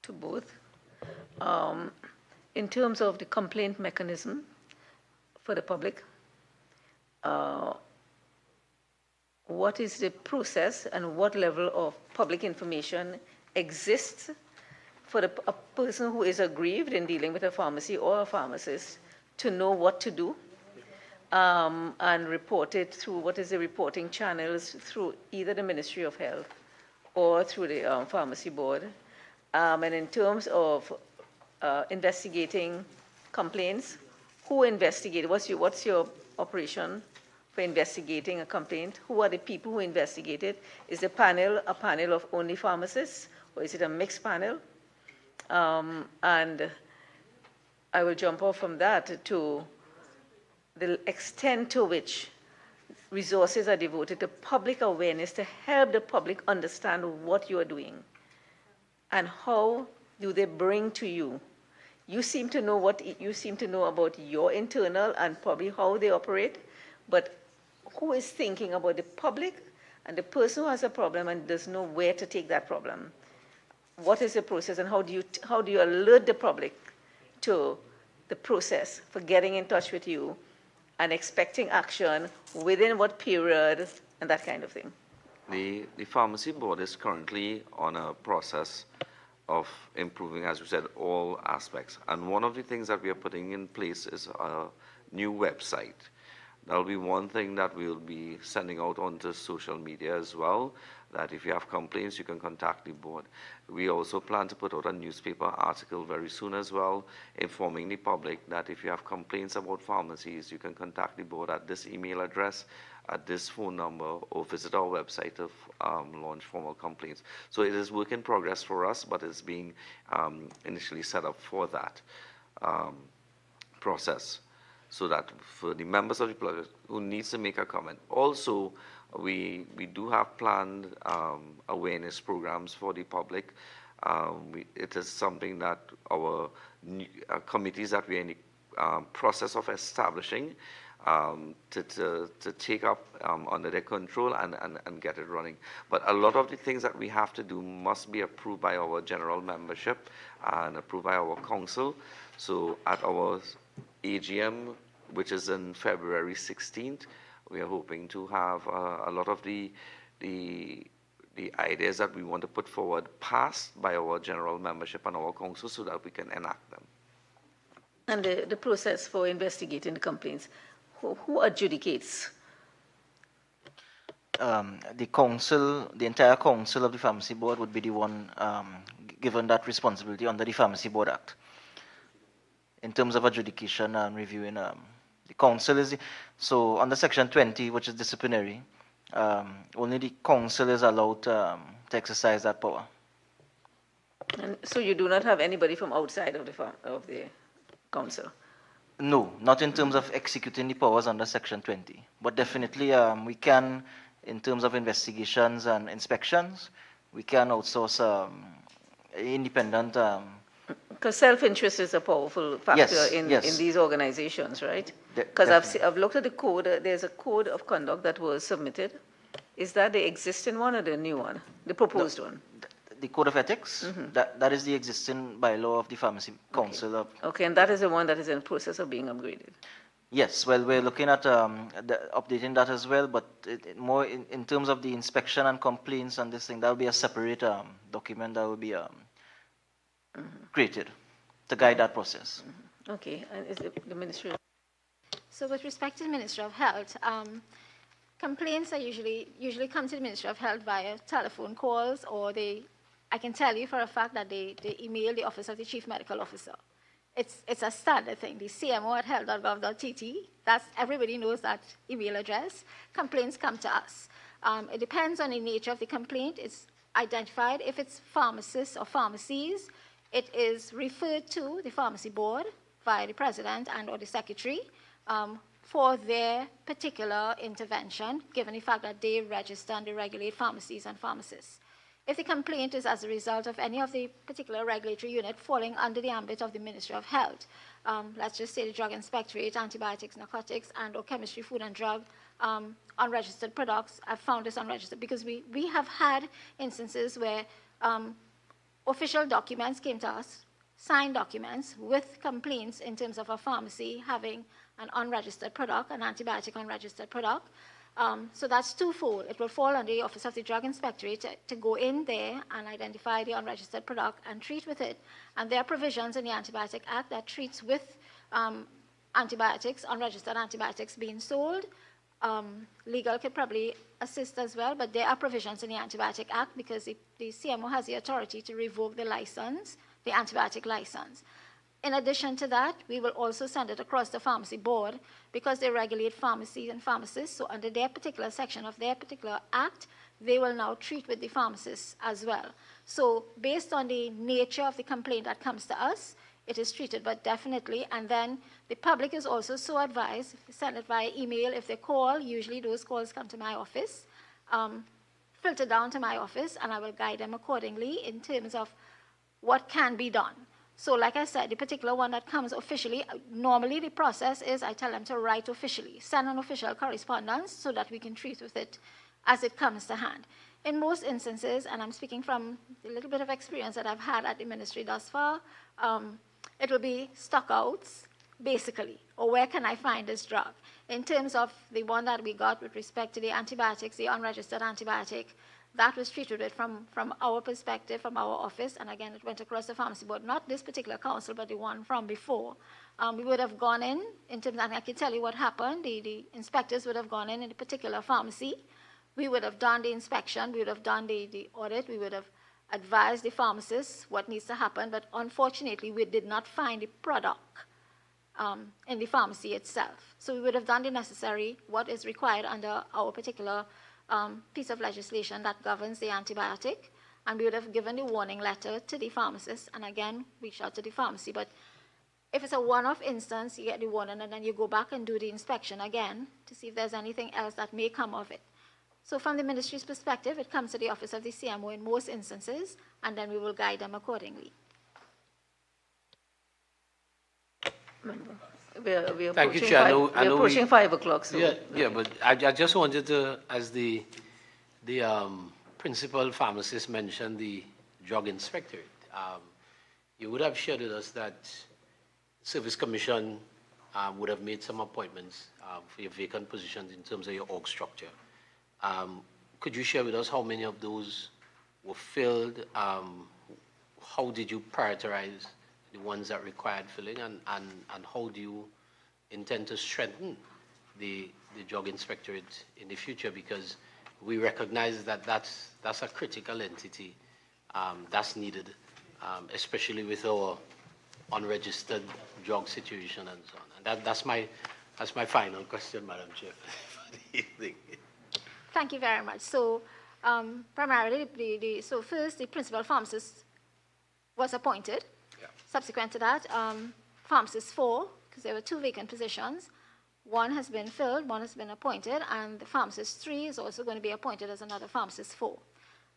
To both. In terms of the complaint mechanism for the public, what is the process and what level of public information exists for a person who is aggrieved in dealing with a pharmacy or a pharmacist to know what to do and report it through what is the reporting channels through either the Ministry of Health or through the Pharmacy Board. And in terms of investigating complaints, who investigates? What's your operation for investigating a complaint? Who are the people who investigate it? Is the panel a panel of only pharmacists, or is it a mixed panel? And I will jump off from that to the extent to which resources are devoted to public awareness to help the public understand what you are doing. And how do they bring to you? You seem to know about your internal and probably how they operate, but who is thinking about the public and the person who has a problem and doesn't know where to take that problem? What is the process, and how do you alert the public to the process for getting in touch with you and expecting action within what period and that kind of thing? The Pharmacy Board is currently on a process of improving, as you said, all aspects. And one of the things that we are putting in place is a new website. That'll be one thing that we'll be sending out onto social media as well, that if you have complaints, you can contact the board. We also plan to put out a newspaper article very soon as well, informing the public that if you have complaints about pharmacies, you can contact the board at this email address, at this phone number, or visit our website to launch formal complaints. So it is work in progress for us, but it's being initially set up for that process, so that for the members of the public who needs to make a comment. Also, we do have planned awareness programs for the public. It is something that our committees that we're in the process of establishing to take up under their control and get it running. But a lot of the things that we have to do must be approved by our general membership and approved by our council. So at our AGM, which is in February 16th, we are hoping to have a lot of the ideas that we want to put forward passed by our general membership and our council so that we can enact them. And the process for investigating the complaints, who adjudicates? The council, the entire council of the Pharmacy Board would be the one given that responsibility under the Pharmacy Board Act. In terms of adjudication and reviewing, the council is, so under section 20, which is disciplinary, only the council is allowed to exercise that power. And so you do not have anybody from outside of the council? No, not in terms of executing the powers under section 20, but definitely we can, in terms of investigations and inspections, we can outsource independent. Because self-interest is a powerful factor in these organizations, right? Because I've looked at the code. There's a code of conduct that was submitted. Is that the existing one or the new one, the proposed one? The code of ethics, that is the existing bylaw of the Pharmacy Council. Okay, and that is the one that is in the process of being upgraded. Yes, well, we're looking at updating that as well, but more in terms of the inspection and complaints and this thing, that will be a separate document that will be created to guide that process. Okay, and is it the Ministry? So with respect to the Ministry of Health, complaints are usually come to the Ministry of Health via telephone calls, or I can tell you for a fact that they email the Office of the Chief Medical Officer. It's a standard thing, the cmo@health.gov.tt. Everybody knows that email address. Complaints come to us. It depends on the nature of the complaint. It's identified. If it's pharmacists or pharmacies, it is referred to the Pharmacy Board via the President and or the Secretary for their particular intervention, given the fact that they register and they regulate pharmacies and pharmacists. If the complaint is as a result of any of the particular regulatory unit falling under the ambit of the Ministry of Health, let's just say the Drug Inspectorate, antibiotics, narcotics, and or chemistry, food and drug, unregistered products, I've found this unregistered because we have had instances where official documents came to us, signed documents with complaints in terms of a pharmacy having an unregistered product, an antibiotic unregistered product. So that's twofold. It will fall under the Office of the Drug Inspectorate to go in there and identify the unregistered product and treat with it. And there are provisions in the Antibiotic Act that treats with antibiotics, unregistered antibiotics being sold. Legal could probably assist as well, but there are provisions in the Antibiotic Act because the CMO has the authority to revoke the license, the antibiotic license. In addition to that, we will also send it across the Pharmacy Board because they regulate pharmacies and pharmacists. So under their particular section of their particular act, they will now treat with the pharmacists as well. So based on the nature of the complaint that comes to us, it is treated, but definitely. And then the public is also so advised, if they send it via email, if they call, usually those calls come to my office, filter down to my office, and I will guide them accordingly in terms of what can be done. So like I said, the particular one that comes officially, normally the process is I tell them to write officially, send an official correspondence so that we can treat with it as it comes to hand. In most instances, and I'm speaking from the little bit of experience that I've had at the ministry thus far, it will be stockouts, basically, or where can I find this drug? In terms of the one that we got with respect to the antibiotics, the unregistered antibiotic, that was treated with from our perspective, from our office, and again, it went across the pharmacy board, not this particular council, but the one from before. We would have gone in terms, and I can tell you what happened. The inspectors would have gone in a particular pharmacy. We would have done the inspection. We would have done the audit. We would have advised the pharmacists what needs to happen. But unfortunately, we did not find the product in the pharmacy itself. So we would have done the necessary, what is required under our particular piece of legislation that governs the antibiotic. And we would have given the warning letter to the pharmacist. And again, reach out to the pharmacy. But if it's a one-off instance, you get the warning, and then you go back and do the inspection again to see if there's anything else that may come of it. So from the ministry's perspective, it comes to the office of the CMO in most instances, and then we will guide them accordingly. We're Thank you, approaching Chair. we're approaching 5 o'clock. So. Yeah, but I just wanted to, as the principal pharmacist mentioned the drug inspectorate, you would have shared with us that Service Commission would have made some appointments for your vacant positions in terms of your org structure. Could you share with us how many of those were filled? How did you prioritize the ones that required filling, and how do you intend to strengthen the drug inspectorate in the future? Because we recognize that that's a critical entity that's needed, especially with our unregistered drug situation and so on. And that's my final question, Madam Chair, for the evening. Thank you very much. So primarily, so first the principal pharmacist was appointed. Yeah. Subsequent to that, pharmacist 4, because there were 2 vacant positions. 1 has been filled, 1 has been appointed, and the pharmacist 3 is also going to be appointed as another pharmacist 4.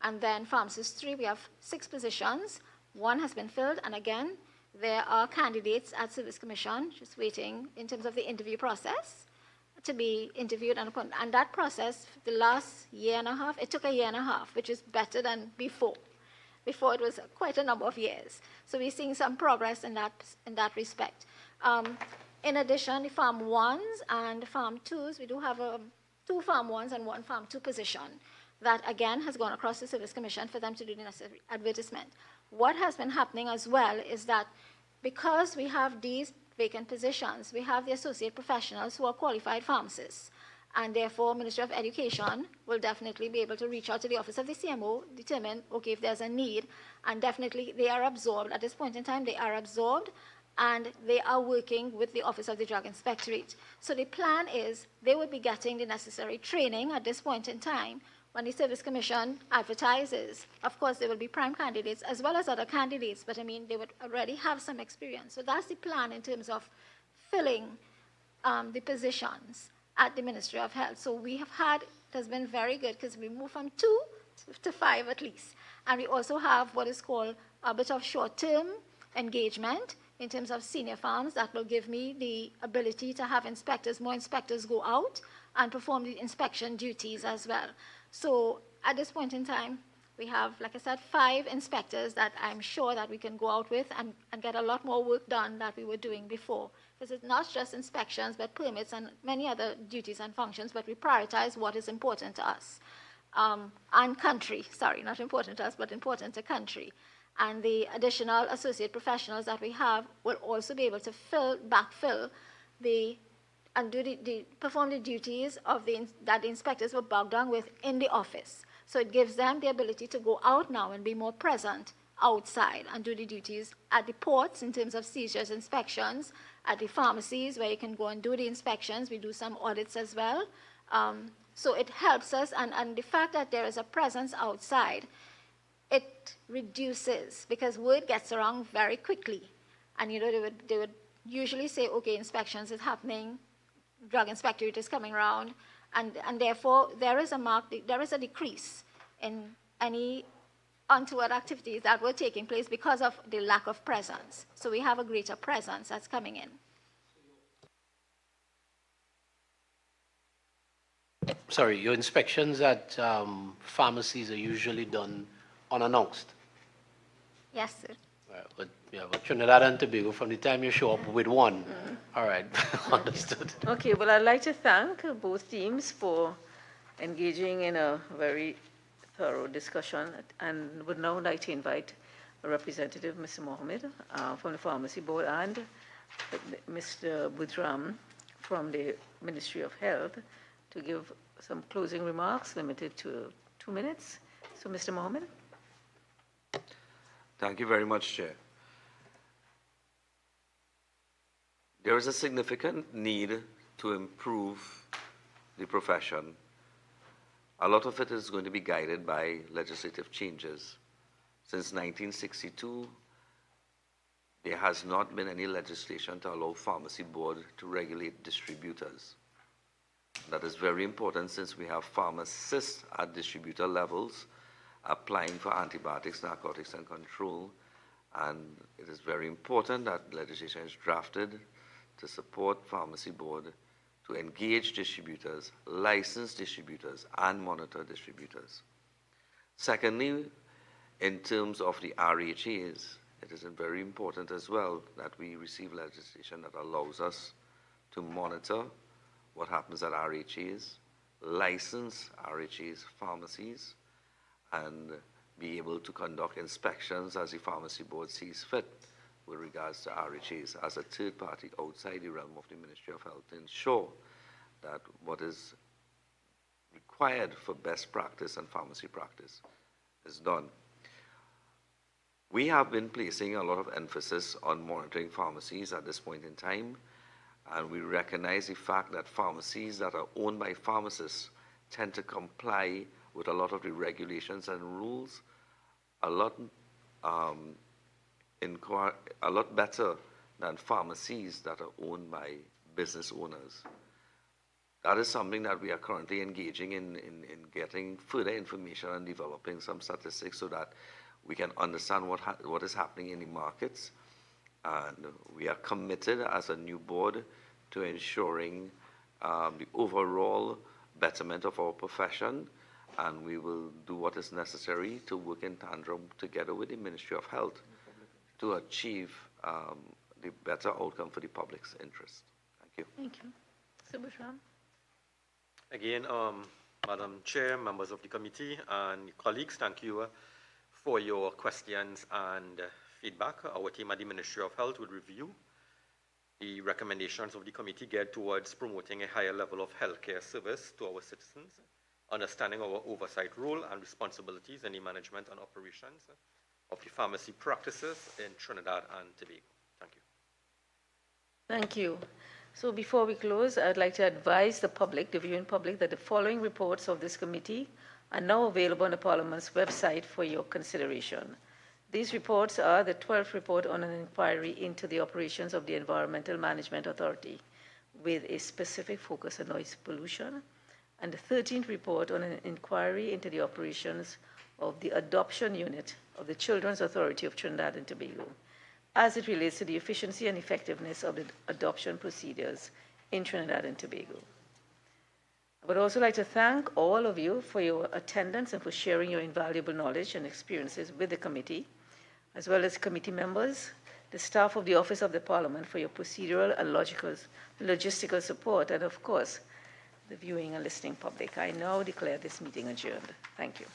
And then pharmacist 3, we have 6 positions. 1 has been filled, and again, there are candidates at Service Commission just waiting in terms of the interview process to be interviewed and appointed. And that process, the last year and a half, it took a year and a half, which is better than before. Before it was quite a number of years. So we're seeing some progress in that respect. In addition, the Farm 1s and Farm 2s, we do have 2 Farm 1s and 1 Farm 2 position that, again, has gone across the Service Commission for them to do the necessary advertisement. What has been happening as well is that because we have these vacant positions, we have the associate professionals who are qualified pharmacists. And therefore, Ministry of Education will definitely be able to reach out to the office of the CMO, determine, okay, if there's a need, and definitely they are absorbed. At this point in time, they are absorbed, and they are working with the Office of the Drug Inspectorate. So the plan is they would be getting the necessary training at this point in time. When the Service Commission advertises, of course, there will be prime candidates as well as other candidates, but I mean, they would already have some experience. So that's the plan in terms of filling the positions at the Ministry of Health. So we have had, it has been very good because we moved from 2 to 5 at least. And we also have what is called a bit of short-term engagement in terms of senior farms that will give me the ability to have inspectors, more inspectors go out and perform the inspection duties as well. So at this point in time, we have, like I said, 5 inspectors that I'm sure that we can go out with and get a lot more work done that we were doing before. Because it's not just inspections, but permits and many other duties and functions, but we prioritize what is important to us. And country, sorry, not important to us, but important to country. And the additional associate professionals that we have will also be able to backfill and perform the duties of that the inspectors were bogged down with in the office. So it gives them the ability to go out now and be more present outside and do the duties at the ports in terms of seizures, inspections, at the pharmacies where you can go and do the inspections. We do some audits as well. So it helps us, and the fact that there is a presence outside, it reduces, because word gets around very quickly. And you know, they would usually say, okay, inspections is happening, drug inspectorate is coming around, and therefore there is a decrease in any untoward activities that were taking place because of the lack of presence. So we have a greater presence that's coming in. Sorry, your inspections at pharmacies are usually done unannounced. Yes, sir. But Trinidad and Tobago, from the time you show up with 1, all right, understood. Okay, well, I'd like to thank both teams for engaging in a very thorough discussion and would now like to invite a representative, Mr. Mohammed, from the Pharmacy Board, and Mr. Budram from the Ministry of Health to give some closing remarks limited to 2 minutes. So, Mr. Mohammed. Thank you very much, Chair. There is a significant need to improve the profession. A lot of it is going to be guided by legislative changes. Since 1962, there has not been any legislation to allow Pharmacy Board to regulate distributors. That is very important since we have pharmacists at distributor levels applying for antibiotics, narcotics, and control. And it is very important that legislation is drafted to support Pharmacy Board to engage distributors, license distributors, and monitor distributors. Secondly, in terms of the RHAs, it is very important as well that we receive legislation that allows us to monitor what happens at RHAs, license RHAs pharmacies, and be able to conduct inspections as the Pharmacy Board sees fit with regards to RHAs as a third party outside the realm of the Ministry of Health to ensure that what is required for best practice and pharmacy practice is done. We have been placing a lot of emphasis on monitoring pharmacies at this point in time, and we recognize the fact that pharmacies that are owned by pharmacists tend to comply with a lot of the regulations and rules a lot better than pharmacies that are owned by business owners. That is something that we are currently engaging in getting further information and developing some statistics so that we can understand what is happening in the markets. And we are committed as a new board to ensuring the overall betterment of our profession, and we will do what is necessary to work in tandem together with the Ministry of Health to achieve the better outcome for the public's interest. Thank you. Thank you. Mr. Budram. Again, Madam Chair, members of the committee, and colleagues, thank you for your questions and feedback. Our team at the Ministry of Health will review the recommendations of the committee geared towards promoting a higher level of healthcare service to our citizens, understanding our oversight role and responsibilities in the management and operations of the pharmacy practices in Trinidad and Tobago. Thank you. Thank you. So before we close, I'd like to advise the public, the viewing public, that the following reports of this committee are now available on the Parliament's website for your consideration. These reports are the 12th report on an inquiry into the operations of the Environmental Management Authority with a specific focus on noise pollution, and the 13th report on an inquiry into the operations of the Adoption Unit of the Children's Authority of Trinidad and Tobago as it relates to the efficiency and effectiveness of the adoption procedures in Trinidad and Tobago. I would also like to thank all of you for your attendance and for sharing your invaluable knowledge and experiences with the committee, as well as committee members, the staff of the Office of the Parliament for your procedural and logistical support, and of course, the viewing and listening public. I now declare this meeting adjourned. Thank you.